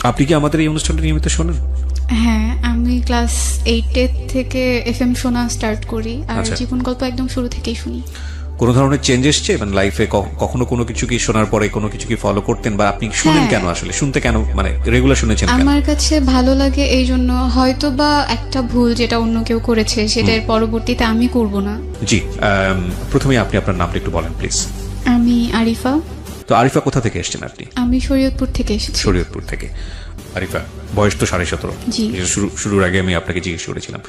আপনি কি আমাদের এই অনুষ্ঠানটা নিয়মিত শোনেন? হ্যাঁ, আমি ক্লাস 8 থেকে এফএম শোনা স্টার্ট করি, আর আচ্ছা। জীবন গল্প একদম শুরু থেকেই শুনি। কোনো ধরনের চেঞ্জ এসছে মানে লাইফে? কখনো কোনো কিছু কি শোনার পরে কোনো কিছু কি ফলো করতেন, বা আপনি শুনেন হ্যাঁ। কেন আসলে, শুনতে কেন মানে রেগুলার শুনেছেন কেন? আমার কাছে ভালো লাগে এই জন্য, হয়তো বা একটা ভুল যেটা অন্য কেউ করেছে সেটার পরবর্তীতে আমি করব না। জি, প্রথমে আপনি আপনার নামটা একটু বলেন প্লিজ। আমি আরিফা। তো আরিফা কোথা থেকে এসেছেন আপনি? আমি শরীয়তপুর থেকে এসেছি। শরীয়তপুর থেকে। আরিফা, বয়স তো 17.5। জি। শুরুর আগে আমি আপনাকে জিজ্ঞেস করেছিলাম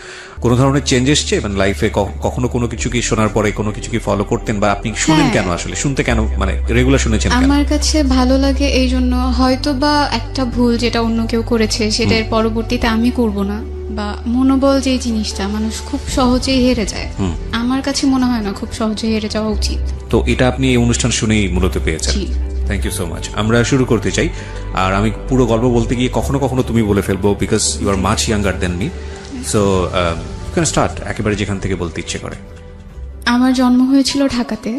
কোনো ধরনের চেঞ্জ এসছে মানে লাইফে? কখনো কোনো কিছু কি শোনার পরে কোনো কিছু কি ফলো করতেন, বা আপনি শুনেন হ্যাঁ। কেন আসলে, শুনতে কেন মানে রেগুলার শুনেছেন কেন? আমার কাছে ভালো লাগে এই জন্য, হয়তো বা একটা ভুল যেটা অন্য কেউ করেছে সেটার পরবর্তীতে আমি করব না, বা মনোবল যে জিনিসটা মানুষ খুব সহজেই হেরে যায়, আমার কাছে মনে হয় না খুব সহজে হেরে যাওয়া উচিত। তো এটা আপনি এই অনুষ্ঠান শুনেই মূলত পেয়েছেন। জি। Thank you so much. আমরা শুরু করতে চাই, আর আমি পুরো গল্প বলতে গিয়ে কখনো কখনো তুমি বলে ফেলবো, because you are much younger than me. So you can start একেবারে যেখান থেকে বলতে ইচ্ছে করে। আমার জন্ম হয়েছিল ঢাকাতে।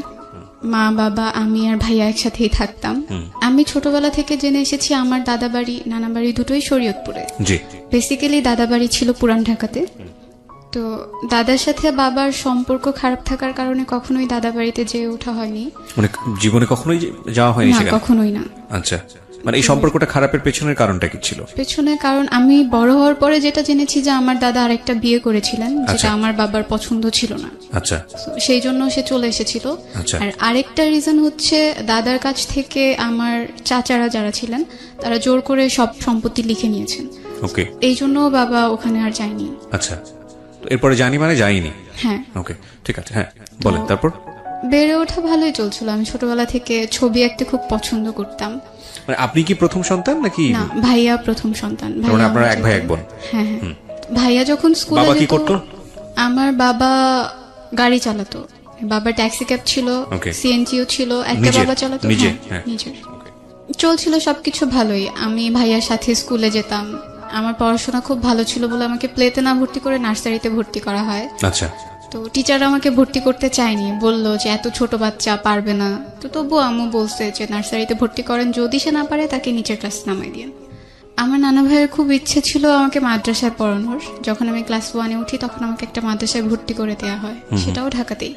মা বাবা আমি আর ভাইয়া একসাথেই থাকতাম। আমি ছোটবেলা থেকে জেনে এসেছি আমার দাদা বাড়ি নানা বাড়ি দুটোই শরীয়তপুরে। জি। বেসিক্যালি দাদা বাড়ি ছিল পুরান ঢাকাতে। তো দাদার সাথে বাবার সম্পর্ক খারাপ থাকার কারণে কখনোই দাদা বাড়িতে যেয়ে ওঠা হয়নি। মানে জীবনে কখনোই যাওয়া হয়নি না, সেখানে? কখনোই না। আচ্ছা, মানে এই সম্পর্কটা খারাপের পেছনের কারণটা কি ছিল? পেছনে কারণ আমি বড় হওয়ার পরে যেটা জেনেছি যে আমার দাদা আরেকটা বিয়ে করেছিলেন, যেটা আচ্ছা। আমার বাবার পছন্দ ছিল না। আচ্ছা। So, সেই জন্য সে চলে এসেছিল। আচ্ছা। আর আরেকটা রিজন হচ্ছে দাদার কাছ থেকে আমার চাচারা যারা ছিলেন তারা জোর করে সব সম্পত্তি লিখে নিয়েছেন। ওকে। এই জন্য বাবা ওখানে আর যায়নি। আচ্ছা, তো এরপরে জানি মানে যাইনি। হ্যাঁ। ওকে, ঠিক আছে, হ্যাঁ বলেন তারপর। বেড়ে ওঠা ভালোই চলছিল। আমি ছোটবেলা থেকে ছবি আঁকতে খুব পছন্দ করতাম। মানে আপনি কি প্রথম সন্তান নাকি? না, ভাইয়া প্রথম সন্তান। তার মানে আপনারা এক ভাই এক বোন? হ্যাঁ হ্যাঁ। ভাইয়া যখন স্কুলে বাবা কি যেত, করতো? আমার বাবা গাড়ি চালাতো। বাবার ট্যাক্সি ক্যাব ছিল, Okay. সিএনজিও ছিল, একটা নিজের? বাবা চালাতো। নিজে? হ্যাঁ, হ্যাঁ। নিজের। চলছিল সবকিছু ভালোই। আমি ভাইয়ার সাথে স্কুলে যেতাম। আমার পড়াশোনা খুব ভালো ছিল বলে আমাকে প্লেতে না ভর্তি করে নার্সারিতে ভর্তি করা হয়। আচ্ছা। তো টিচার আমাকে ভর্তি করতে চায়নি, বলল যে এত ছোট বাচ্চা পারবে না। তো তবুও আম্মু বলছে যে নার্সারিতে ভর্তি করেন, যদি সে না পারে তাকে নিচের ক্লাস নামাই দিন। আমার নানা ভাইয়ের খুব ইচ্ছে ছিল আমাকে মাদ্রাসায় পড়ানোর। যখন আমি ক্লাস 1-এ উঠি তখন আমাকে একটা মাদ্রাসায় ভর্তি করে দেওয়া হয়, সেটাও ঢাকাতেই।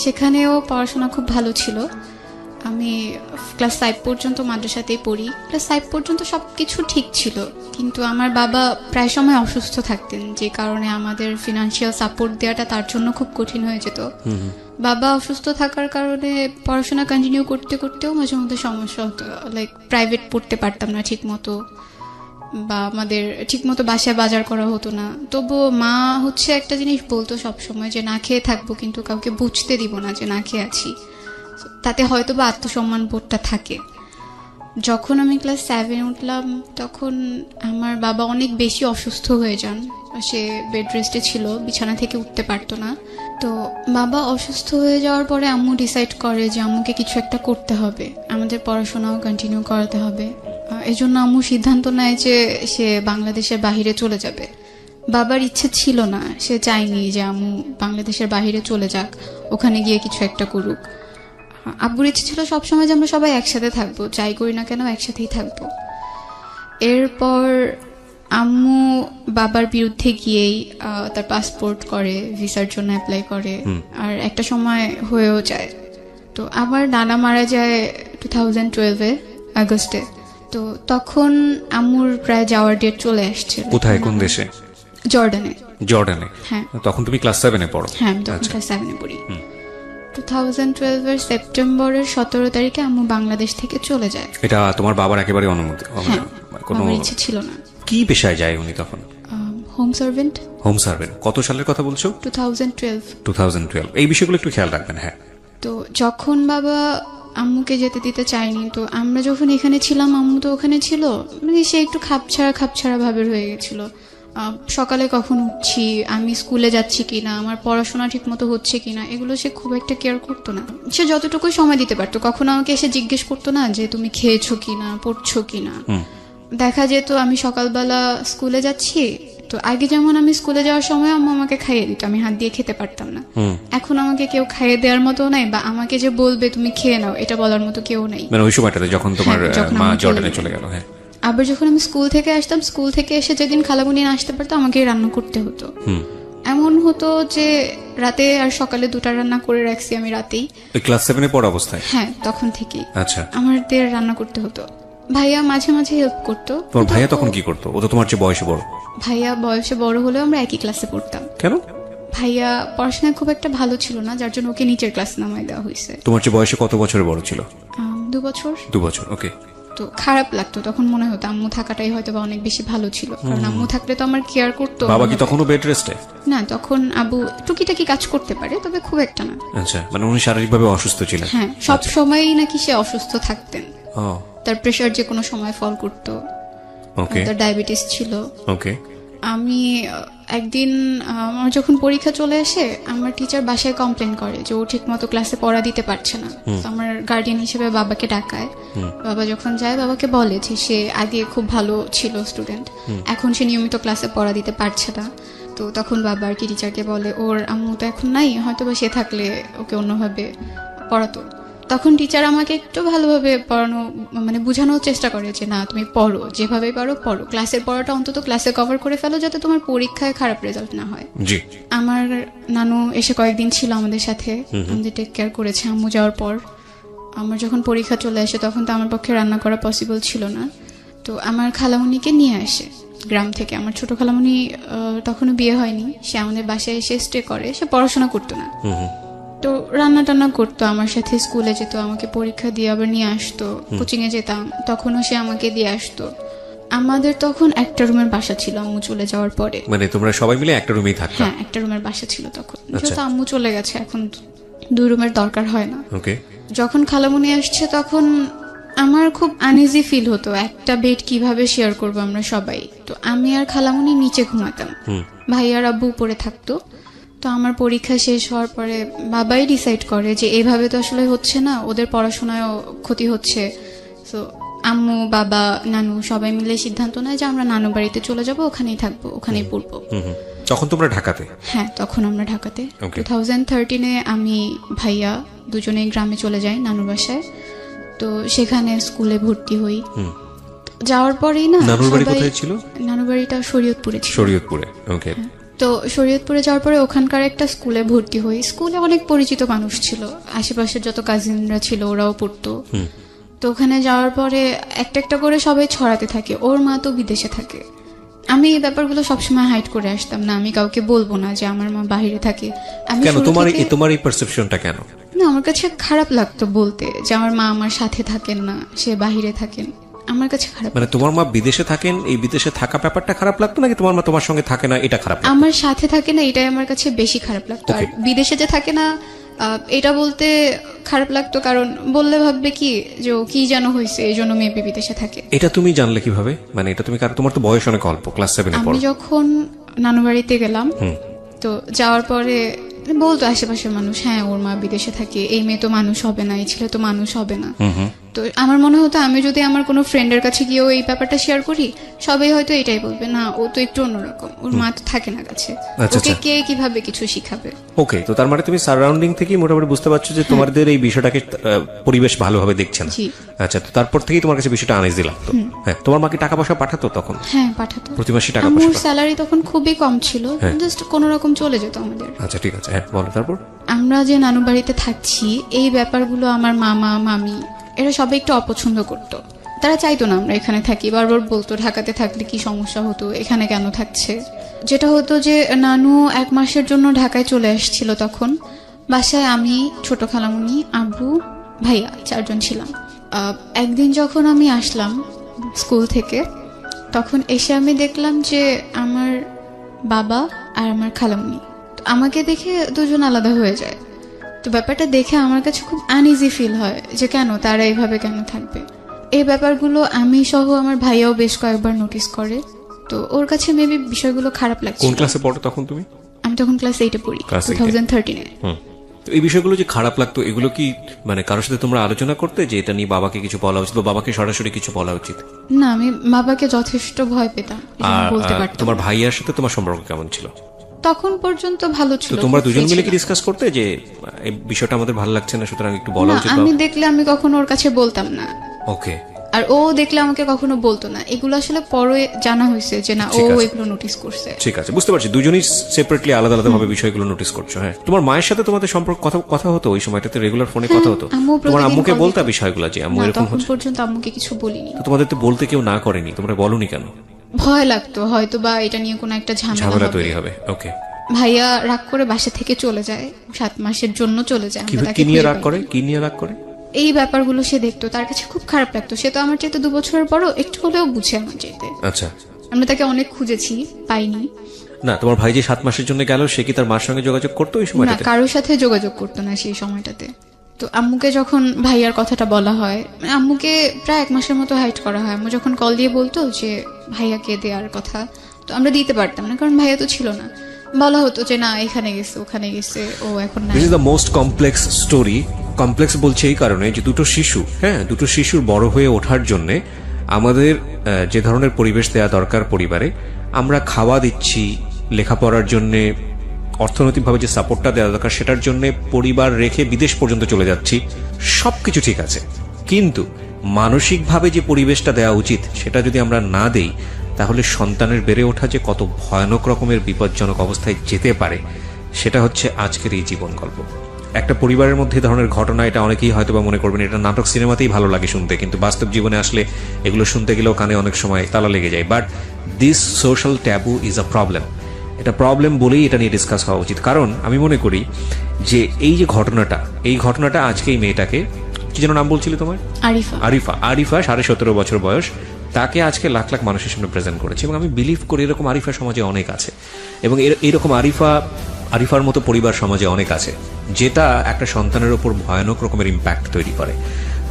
সেখানেও পড়াশোনা খুব ভালো ছিল। আমি ক্লাস 5 পর্যন্ত মাদ্রাসাতেই পড়ি। ক্লাস 5 পর্যন্ত সবকিছু ঠিক ছিল, কিন্তু আমার বাবা প্রায় সময় অসুস্থ থাকতেন, যে কারণে আমাদের ফিনান্সিয়াল সাপোর্ট দেওয়াটা তার জন্য খুব কঠিন হয়ে যেত। বাবা অসুস্থ থাকার কারণে পড়াশোনা কন্টিনিউ করতে করতেও মাঝে মধ্যে সমস্যা হতো। লাইক প্রাইভেট পড়তে পারতাম না ঠিক মতো, বা আমাদের ঠিক মতো বাসায় বাজার করা হতো না। তবুও মা হচ্ছে একটা জিনিস বলতো সবসময় যে না খেয়ে থাকবো, কিন্তু কাউকে বুঝতে দিব না যে না খেয়ে আছি। তাতে হয়তো বা আত্মসম্মান বোধটা থাকে। যখন আমি ক্লাস 7-এ উঠলাম তখন আমার বাবা অনেক বেশি অসুস্থ হয়ে যান। সে বেড রেস্টে ছিল, বিছানা থেকে উঠতে পারতো না। তো বাবা অসুস্থ হয়ে যাওয়ার পরে আম্মু ডিসাইড করে যে আম্মুকে কিছু একটা করতে হবে, আমাদের পড়াশোনাও কন্টিনিউ করাতে হবে। এই জন্য আম্মু সিদ্ধান্ত নেয় যে সে বাংলাদেশের বাইরে চলে যাবে। বাবার ইচ্ছে ছিল না, সে চায়নি যে আম্মু বাংলাদেশের বাইরে চলে যাক, ওখানে গিয়ে কিছু একটা করুক। আব্বুর ইচ্ছে ছিল সবসময় যে আমরা সবাই একসাথে থাকবো, যাই করি না কেন একসাথেই থাকবো। এরপর আম্মু বাবার বিরুদ্ধে গিয়েই তার পাসপোর্ট করে, ভিসার জন্য অ্যাপ্লাই করে, আর একটা সময় হয়েও যায়। তো আমার নানা মারা যায় 2012-এ আগস্টে। তো তখন আম্মুর প্রায় যাওয়ার ডেট চলে আসছে। কোথায়, কোন দেশে? জর্ডানে। জর্ডানে? হ্যাঁ। তখন তুমি ক্লাস 7-এ পড়ো? হ্যাঁ, আমি তখন ক্লাস 7-এ পড়ি। 2012-এর সেপ্টেম্বরের 17 তারিখে আম্মু বাংলাদেশ থেকে চলে যায়। এটা তোমার বাবার একেবারে অনুমতি? হ্যাঁ, কোনো আমার ইচ্ছে ছিল না। কি পেশায় যায় উনি তখন? Home servant. Home servant. কত সালের কথা বলছো? 2012। 2012। এই বিষয়গুলো একটু খেয়াল রাখবেন। হ্যাঁ। তো যখন বাবা আম্মুকে যেতে দিতে চায়নি, তো আমরা যখন এখানে ছিলাম আম্মু তো ওখানে ছিল, মানে সে একটু খাপছাড়া ভাবের হয়ে গেছিল। সকালে কখন উঠছি, আমি স্কুলে যাচ্ছি কিনা, আমার পড়াশোনা ঠিক মতো হচ্ছে কিনা, এগুলো সে খুব একটা কেয়ার করতো না। সে যতটুকু সময় দিতে পারতো, কখনো আমাকে এসে জিজ্ঞেস করতো না যে তুমি খেয়েছো কিনা, পড়ছো কিনা। দেখা যেত আমি সকালবেলা স্কুলে যাচ্ছি, তো আগে যেমন আমি স্কুলে যাওয়ার সময় আম্মু আমাকে খাইয়ে দিত, আমি হাত দিয়ে খেতে পারতাম না। এখন আমাকে কেউ খাইয়ে দেওয়ার মতো নাই, বা আমাকে যে বলবে তুমি খেয়ে নাও এটা বলার মতো কেউ নাই। মানে ওই সময়টাতে যখন তোমার হ্যাঁ, যখন মা আমি জর্ডানে চলে গেল? হ্যাঁ। আবার যখন আমি স্কুল থেকে আসতাম, স্কুল থেকে এসে যেদিন খালামুনি না আসতে পারতো আমাকে রান্না করতে হতো। এমন হতো যে রাতে আর সকালে দুটা রান্না করে রাখছি আমি রাতেই। ক্লাস 7 এ পড়া অবস্থায়? হ্যাঁ, তখন থেকেই আচ্ছা। আমাদের রান্না করতে হতো। ভাইয়া মাঝে মাঝে হেল্প করতো। তোমার ভাইয়া তখন কি করতো? ও তো তোমার চেয়ে বয়সে বড়। ভাইয়া বয়সে বড় হলেও আমরা একই ক্লাসে পড়তাম। কেন? ভাইয়া পড়াশোনায় খুব একটা ভালো ছিল না, যার জন্য ওকে নিচের ক্লাস নামায় দেওয়া হয়েছে। তোমার চেয়ে বয়সে কত বছরের বড় ছিল? 2 বছর। 2 বছর, ওকে। তো খারাপ লাগতো তখন, মনে হতো আম্মু থাকাটাই হয়তো বা অনেক বেশি ভালো ছিল, কারণ আম্মু থাকলে তো আমার কেয়ার করতো। বাবা কি তখনও বেড রেস্টে? না, তখন আবু টুকিটাকি কাজ করতে পারে, তবে খুব একটা না। আচ্ছা, মানে উনি শারীরিকভাবে অসুস্থ ছিলেন? হ্যাঁ, সব সময়ই নাকি সে অসুস্থ থাকতেন। ও, তার প্রেশার যে কোনো সময় ফল করতো, ওকে তার ডায়াবেটিস ছিল। ওকে। আমি একদিন আমার যখন পরীক্ষা চলে আসে, আমার টিচার বাসায় কমপ্লেন করে যে ও ঠিক মতো ক্লাসে পড়া দিতে পারছে না। তো আমার গার্ডিয়ান হিসেবে বাবাকে ডাকায়। বাবা যখন যায়, বাবাকে বলে যে সে আগে খুব ভালো ছিল স্টুডেন্ট, এখন সে নিয়মিত ক্লাসে পড়া দিতে পারছে না। তো তখন বাবা আর কি টিচারকে বলে ওর আম্মু তো এখন নাই, হয়তো বা সে থাকলে ওকে অন্যভাবে পড়াতো। তখন টিচার আমাকে একটু ভালোভাবে পড়ানো, মানে বোঝানোর চেষ্টা করে যে না, তুমি পড়ো, যেভাবে পারো পড়ো, ক্লাসের পড়াটা অন্তত ক্লাসে কভার করে ফেলো, যাতে তোমার পরীক্ষায় খারাপ রেজাল্ট না হয়। জি। আমার নানু এসে কয়েকদিন ছিল আমাদের সাথে, আমাদের টেক কেয়ার করেছে আম্মু যাওয়ার পর। আমার যখন পরীক্ষা চলে আসে, তখন তো আমার পক্ষে রান্না করা পসিবল ছিল না। তো আমার খালামুনিকে নিয়ে আসে গ্রাম থেকে। আমার ছোট খালামুনি তখনও বিয়ে হয়নি, সে আমাদের বাসায় এসে স্টে করে, সে পড়াশোনা করতো না। তো রান্না টান্না করতো আমার সাথে, স্কুলে যেত, আমাকে পরীক্ষা দিয়ে আবার নিয়ে আসতো। কোচিং এ যেতাম, তখনও সে আমাকে দিয়ে আসতো। আমাদের তখন একটা রুমের বাসা ছিল আম্মু চলে যাওয়ার পরে। মানে তোমরা সবাই মিলে একটা রুমেই থাকতা? হ্যাঁ, একটা রুমের বাসা ছিল তখন। যেহেতু আম্মু চলে গেছে, এখন 2 রুমের দরকার হয় না। ওকে। যখন খালামুনি আসছে, তখন আমার খুব আনইজি ফিল হতো, একটা বেড কিভাবে শেয়ার করবো আমরা সবাই। তো আমি আর খালামুনি নিচে ঘুমাতাম, ভাই আর আব্বু উপরে থাকতো। তো আমার পরীক্ষা শেষ হওয়ার পরে বাবাই ডিসাইড করে যে এভাবে তো আসলে হচ্ছে না, ওদের পড়াশোনায়ও ক্ষতি হচ্ছে। তো আম্মু, বাবা, নানু সবাই মিলে সিদ্ধান্ত নেয় যে আমরা নানু বাড়িতে চলে যাব, ওখানেই থাকবো, ওখানেই পড়বো। তখন তোমরা ঢাকাতে? হ্যাঁ, তখন আমরা ঢাকাতে। 2013-এ আমি ভাইয়া দুজনেই গ্রামে চলে যাই নানুর বাসায়। তো সেখানে স্কুলে ভর্তি হই। যাওয়ার পরেই না, নানুর বাড়ি কোথায় ছিল? নানুর বাড়িটা শরীয়তপুরে ছিল। শরীয়তপুরে, ওকে। তো শরীয়তপুরে যাওয়ার পরে ওখানকার একটা স্কুলে ভর্তি হই। স্কুলে অনেক পরিচিত মানুষ ছিল, আশেপাশের যত কাজিনরা ছিল ওরাও পড়তো। তো ওখানে যাওয়ার পরে একটা একটা করে সবাই ছড়াতে থাকে, ওর মা তো বিদেশে থাকে। আমি এই ব্যাপারগুলো সবসময় হাইড করে আসতাম না, আমি কাউকে বলবো না যে আমার মা বাইরে থাকে। আমি কেন তোমার এই পারসেপশনটা কেন? না, আমার কাছে খারাপ লাগতো বলতে যে আমার মা আমার সাথে থাকেন না, সে বাইরে থাকেন। আমার কাছে খারাপ, মানে তোমার মা বিদেশে থাকেন, এই বিদেশে থাকা ব্যাপারটা খারাপ লাগতো, নাকি তোমার মা তোমার সঙ্গে থাকে না এটা খারাপ লাগতো? আমার সাথে থাকে না এটাই আমার কাছে বেশি খারাপ লাগতো। আর বিদেশে যে থাকে না এটা বলতে খারাপ লাগতো, কারণ বললে ভাববে কি যে ও কি যেন হয়েছে, এই জন্য মেয়ে বিদেশে থাকে। এটা তুমি জানলে কিভাবে? মানে এটা তুমি, কারণ তোমার তো বয়স অনেক অল্প, ক্লাস 7 এ পড়ো। আমি যখন নানু বাড়িতে গেলাম, তো যাওয়ার পরে বলতো আশেপাশের মানুষ, হ্যাঁ ওর মা বিদেশে থাকে, এই মেয়ে তো মানুষ হবে না, এই ছেলে তো মানুষ হবে না। তো আমার মনে হতো আমি যদি আমার কোনো ফ্রেন্ডের কাছে গিয়েও এই ব্যাপারটা শেয়ার করি, সবাই হয়তো এটাই বলবে, না ও তো একটু অন্যরকম, ওর মা তো থাকে না কাছে, ওকে কে কিভাবে কিছু শিখাবে। ওকে, তো তার মানে তুমি সারাউন্ডিং থেকে মোটামুটি বুঝতে পারছো যে তোমাদের এই বিষয়টাকে পরিবেশ ভালোভাবে দেখছে না। আচ্ছা, তো তারপর থেকেই তোমার কাছে বিষয়টা আনইজি লাগতো। হ্যাঁ, তোমার মা কি টাকা পয়সা পাঠাতো তখন? হ্যাঁ, পাঠাতো, প্রতি মাসে টাকা পয়সা। আমার স্যালারি তখন খুবই কম ছিল, জাস্ট কোনো রকম চলে যেত আমাদের। আচ্ছা, ঠিক আছে, হ্যাঁ বলো। তারপর আমরা যে নানু বাড়িতে থাকছি, এই ব্যাপারগুলো আমার মামা মামি এরা সবাই একটু অপছন্দ করতো। তারা চাইতো না আমরা এখানে থাকি, বারবার বলতো ঢাকাতে থাকলে কি সমস্যা হতো, এখানে কেন থাকছে। যেটা হতো যে নানু 1 মাসের জন্য ঢাকায় চলে আসছিল, তখন বাসায় আমি, ছোট খালামুনি, আব্বু, ভাইয়া 4 জন ছিলাম। একদিন যখন আমি আসলাম স্কুল থেকে, তখন এসে আমি দেখলাম যে আমার বাবা আর আমার খালামুনি আমাকে দেখে দুজন আলাদা হয়ে যায়। তো ব্যাপারটা দেখে আমার কাছে খুব আনইজি ফিল হয় যে কেন তারা এইভাবে কেন থাকবে। এই ব্যাপারগুলো আমি সহ আমার ভাইয়াও বেশ কয়েকবার নোটিস করে। তো ওর কাছে মেবি বিষয়গুলো খারাপ লাগছে। কোন ক্লাসে পড়ো তখন তুমি? আমি তখন ক্লাস 8 এ পড়ি, 2013-এ। তো এই বিষয়গুলো যে খারাপ লাগতো, এগুলো কি মানে কারোর সাথে তোমরা আলোচনা করতে যে এটা নিয়ে বাবাকে কিছু বলা উচিত বা বাবাকে সরাসরি কিছু বলা উচিত? না, আমি বাবাকে যথেষ্ট ভয় পেতাম, বলতে পারতাম। তোমার ভাইয়ার সাথে তোমার সম্পর্ক কেমন ছিল? তখন পর্যন্ত ভালো ছিল। তো তোমরা দুজন মিলে কি ডিসকাস করতে যে এই বিষয়টা আমাদের ভালো লাগছে না, সুতরাং একটু বলা উচিত? আমি দেখলে আমি কখনো ওর কাছে বলতাম না। ওকে, আর ও দেখলে আমাকে কখনো বলতো না, এগুলো আসলে পরে জানা হয়েছে যে না ও ঠিক আছে। এগুলো নোটিস করছে। ঠিক আছে, বুঝতে পারছি, দুজনেই সেপারেটলি আলাদা আলাদা ভাবে বিষয়গুলো নোটিস করছো। হ্যাঁ, তোমার মায়ের সাথে তোমাদের সম্পর্ক কথা হতো ওই সময়টাতে, রেগুলার ফোনে কথা হতো? আম্মু তোমার প্রতিদিন আম্মুকে call বলতা দিত। বিষয়গুলো যে আম্মু না, এরকম তখন হচ্ছে? পর্যন্ত আম্মুকে কিছু বলিনি। তো তোমাদের তো বলতে কেউ না করেনি, তোমরা বলনি কেন? ভয় লাগতো হয়তো বা এটা নিয়ে কোনো একটা ঝামেলা ঝামেলা তৈরি হবে। হবে। ওকে, ভাইয়া রাগ করে বাসা থেকে চলে যায়, 7 মাসের জন্য চলে যায়। আমরা তাকে কি নিয়ে খুঁজে রাগ পাই করে? না। কি নিয়ে রাগ করে? এই ব্যাপারগুলো সে দেখতো, তার কাছে খুব খারাপ লাগতো। সে তো আমার চাইতে 2 বছরের বড়, একটু হলেও বুঝে আমার চাইতে। আচ্ছা, আমরা তাকে অনেক খুঁজেছি, পাইনি। না তোমার ভাই যে 7 মাসের জন্য গেল, সে কি তার মার সঙ্গে যোগাযোগ করতো ওই না, সময়টাতে? কারোর সাথে যোগাযোগ করতো না সেই সময়টাতে। তো আম্মুকে যখন ভাইয়ার কথাটা বলা হয়, আম্মুকে প্রায় 1 মাসের মতো হাইড করা হয়। আম্মু যখন কল দিয়ে বলতো যে ভাইয়াকে দেওয়ার কথা, তো আমরা দিতে পারতাম না, কারণ ভাইয়া তো ছিল না। বলা হতো যে না এখানে গেছে ওখানে গেছে, ও এখন না। This is the most complex story. Complex বলছে এই কারণে যে দুটো শিশুর বড় হয়ে ওঠার জন্য আমাদের যে ধরনের পরিবেশ দেওয়া দরকার পরিবারে, আমরা খাওয়া দিচ্ছি, লেখাপড়ার জন্য অর্থনৈতিকভাবে যে সাপোর্টটা দেওয়া দরকার সেটার জন্য পরিবার রেখে বিদেশ পর্যন্ত চলে যাচ্ছি, সবকিছু ঠিক আছে, কিন্তু মানসিকভাবে যে পরিবেশটা দেওয়া উচিত সেটা যদি আমরা না দেই, তাহলে সন্তানের বেড়ে ওঠা যে কত ভয়ানক রকমের বিপজ্জনক অবস্থায় যেতে পারে, সেটা হচ্ছে আজকের এই জীবন গল্প। একটা পরিবারের মধ্যে এই ধরনের ঘটনা, এটা অনেকেই হয়তো বা মনে করবেন এটা নাটক সিনেমাতেই ভালো লাগে শুনতে, কিন্তু বাস্তব জীবনে আসলে এগুলো শুনতে গেলেও কানে অনেক সময় তালা লেগে যায়। But this social taboo is a problem. এটা প্রবলেম বলেই এটা নিয়ে ডিসকাস হওয়া উচিত। কারণ আমি মনে করি যে এই যে ঘটনাটা আজকে এই মেয়েটাকে, কি যেন নাম বলছিলে তোমার? আরিফা 17.5 বছর বয়স, তাকে আজকে লাখ লাখ মানুষের সামনে প্রেজেন্ট করেছে। এবং আমি বিলিভ করি এরকম আরিফা সমাজে অনেক আছে, এবং এরকম আরিফার মতো পরিবার সমাজে অনেক আছে, যেটা একটা সন্তানের ওপর ভয়ানক রকমের ইম্প্যাক্ট তৈরি করে।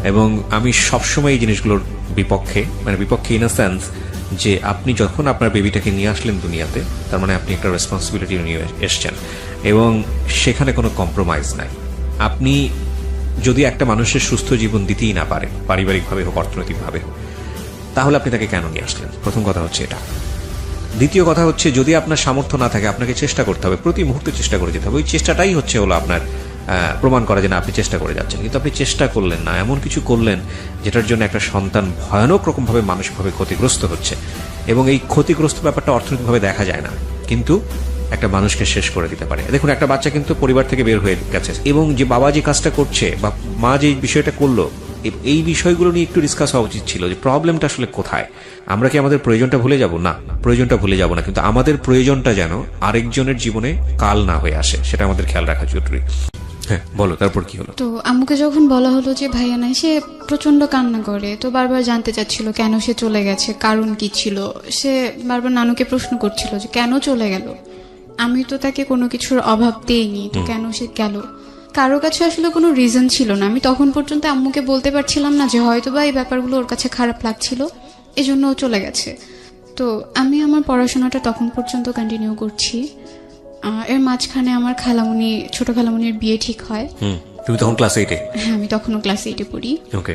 এবং আমি সবসময় এই জিনিসগুলোর বিপক্ষে ইন আ সেন্স যে আপনি যখন আপনার বেবিটাকে নিয়ে আসলেন দুনিয়াতে, তার মানে আপনি একটা রেসপন্সিবিলিটি নিয়ে এসছেন, এবং সেখানে কোনো কম্প্রোমাইজ নাই। আপনি যদি একটা মানুষের সুস্থ জীবন দিতেই না পারে, পারিবারিকভাবে হোক অর্থনৈতিকভাবে হোক, তাহলে আপনি তাকে কেন নিয়ে আসলেন? প্রথম কথা হচ্ছে এটা। দ্বিতীয় কথা হচ্ছে, যদি আপনার সামর্থ্য না থাকে, আপনাকে চেষ্টা করতে হবে, প্রতি মুহূর্তে চেষ্টা করে যেতে হবে। ওই চেষ্টাটাই হলো আপনার প্রমাণ করা যে না আপনি চেষ্টা করে যাচ্ছেন। কিন্তু আপনি চেষ্টা করলেন না, এমন কিছু করলেন যেটার জন্য একটা সন্তান ভয়ানক রকমভাবে মানসিকভাবে ক্ষতিগ্রস্ত হচ্ছে, এবং এই ক্ষতিগ্রস্ত ব্যাপারটা অর্থনৈতিকভাবে দেখা যায় না, কিন্তু একটা মানুষকে শেষ করে দিতে পারে। দেখুন, একটা বাচ্চা কিন্তু পরিবার থেকে বের হয়ে গেছে, এবং যে বাবা যে কাজটা করছে বা মা যে বিষয়টা করলো, এই বিষয়গুলো নিয়ে একটু ডিসকাস হওয়া উচিত ছিল যে প্রবলেমটা আসলে কোথায়। আমরা কি আমাদের প্রয়োজনটা ভুলে যাব? না, প্রয়োজনটা ভুলে যাব না, কিন্তু আমাদের প্রয়োজনটা যেন আরেকজনের জীবনে কাল না হয়ে আসে, সেটা আমাদের খেয়াল রাখা জরুরি। হ্যাঁ, বলো, তারপর কি হলো? তো আম্মুকে যখন বলা হলো যে ভাইয়া নাই, সে প্রচন্ড কান্না করে। তো বারবার জানতে চাচ্ছিল কেন সে চলে গেছে, কারণ কি ছিল। সে বারবার নানুকে প্রশ্ন করছিল যে কেন চলে গেল, আমি তো তাকে কোনো কিছুর অভাব দেইনি, তো কেন সে গেল। কারো কাছে আসলে কোনো রিজন ছিল না। আমি তখন পর্যন্ত আম্মুকে বলতে পারছিলাম না যে হয়তো বা এই ব্যাপারগুলো ওর কাছে খারাপ লাগছিল, এজন্য ও চলে গেছে। তো আমি আমার পড়াশোনাটা তখন পর্যন্ত কন্টিনিউ করছি। এর মাঝখানে আমার ছোট খালামুনির বিয়ে ঠিক হয়। তুমি তখন ক্লাস 8-এ? হ্যাঁ, আমি তখনও ক্লাস 8-এ পড়ি। ওকে।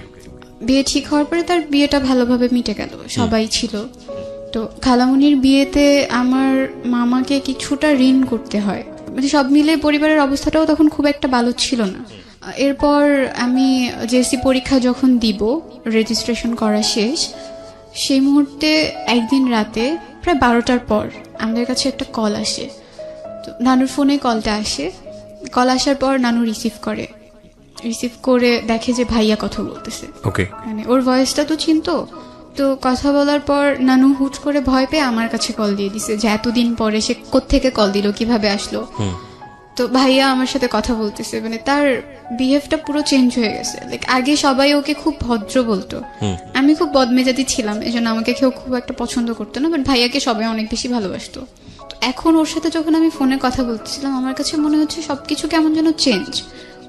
বিয়ে ঠিক হওয়ার পরে তার বিয়েটা ভালোভাবে মিটে গেল, সবাই ছিল। তো খালামুনির বিয়েতে আমার মামাকে কিছুটা ঋণ করতে হয়, মানে সব মিলে পরিবারের অবস্থাটাও তখন খুব একটা ভালো ছিল না। এরপর আমি জেএসসি পরীক্ষা যখন দিব, রেজিস্ট্রেশন করা শেষ, সেই মুহূর্তে একদিন রাতে প্রায় 12টার পর আমাদের কাছে একটা কল আসে। তো নানুর ফোনে কলটা আসে। কল আসার পর নানু রিসিভ করে দেখে যে ভাইয়া কথা বলতেছে। ওকে। মানে ওর ভয়েসটা তো চিনতো। তো কথা বলার পর নানু হুট করে ভয় পেয়ে আমার কাছে কল দিয়ে দিছে যে এতদিন পরে সে কোত্থেকে কল দিল, কিভাবে আসলো। তো ভাইয়া আমার সাথে কথা বলতেছে, মানে তার বিহেভটা পুরো চেঞ্জ হয়ে গেছে। লাইক আগে সবাই ওকে খুব ভদ্র বলতো, আমি খুব বদমেজাজি ছিলাম, এজন্য আমাকে কেউ খুব একটা পছন্দ করতো না, বাট ভাইয়াকে সবাই অনেক বেশি ভালোবাসতো। এখন ওর সাথে যখন আমি ফোনে কথা বলতেছিলাম, আমার কাছে মনে হচ্ছে সবকিছু কেমন যেন চেঞ্জ,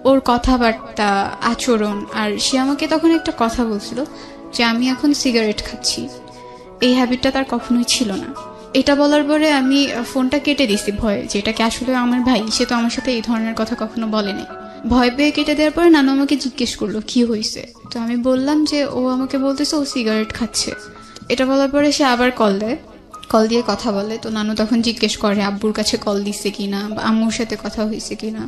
ওর কথাবার্তা, আচরণ। আর সে আমাকে তখন একটা কথা বলছিল যে আমি এখন সিগারেট খাচ্ছি, এই হ্যাবিটটা তার কখনোই ছিল না। এটা বলার পরে আমি ফোনটা কেটে দিছি ভয়ে, যে এটাকে আসলে আমার ভাই, সে তো আমার সাথে এই ধরনের কথা কখনো বলেনি। ভয় পেয়ে কেটে দেওয়ার পরে নানু আমাকে জিজ্ঞেস করলো কি হয়েছে। তো আমি বললাম যে ও আমাকে বলতেছে ও সিগারেট খাচ্ছে। এটা বলার পরে সে আবার কল দিয়ে কথা বলে। তো নানু তখন জিজ্ঞেস করে আব্বুর কাছে কল দিচ্ছে কিনা বা আম্মুর সাথে কথা হয়েছে কিনা।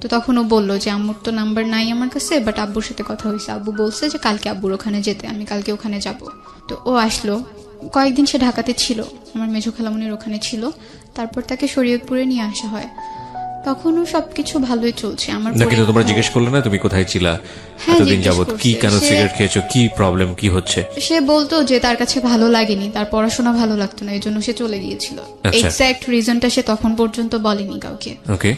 তো তখন ও বললো যে আম্মুর তো নাম্বার নাই আমার কাছে, বাট আব্বুর সাথে কথা হয়েছে, আব্বু বলছে যে কালকে আব্বুর ওখানে যেতে, আমি কালকে ওখানে যাব। তো ও আসলো, কয়েকদিন সে ঢাকাতে ছিল, আমার মেজো খালামুনির ওখানে ছিল, তারপর তাকে শরীয়তপুরে নিয়ে আসা হয়। তখনও সবকিছু ভালোই চলছে। আমার না, কিন্তু তোমরা জিজ্ঞেস করলে না তুমি কোথায় ছিলা হ্যাঁ, এতদিন জিজ্ঞেস যাবত, কি করছে। কেন সিগারেট খেয়েছো, কি প্রবলেম কি হচ্ছে? সে বলতো যে তার কাছে ভালো লাগেনি, তার পড়াশোনা ভালো লাগতো না, এই জন্য সে চলে গিয়েছিল। আচ্ছা। এক্স্যাক্ট রিজনটা সে তখন পর্যন্ত বলেনি কাউকে। ওকে।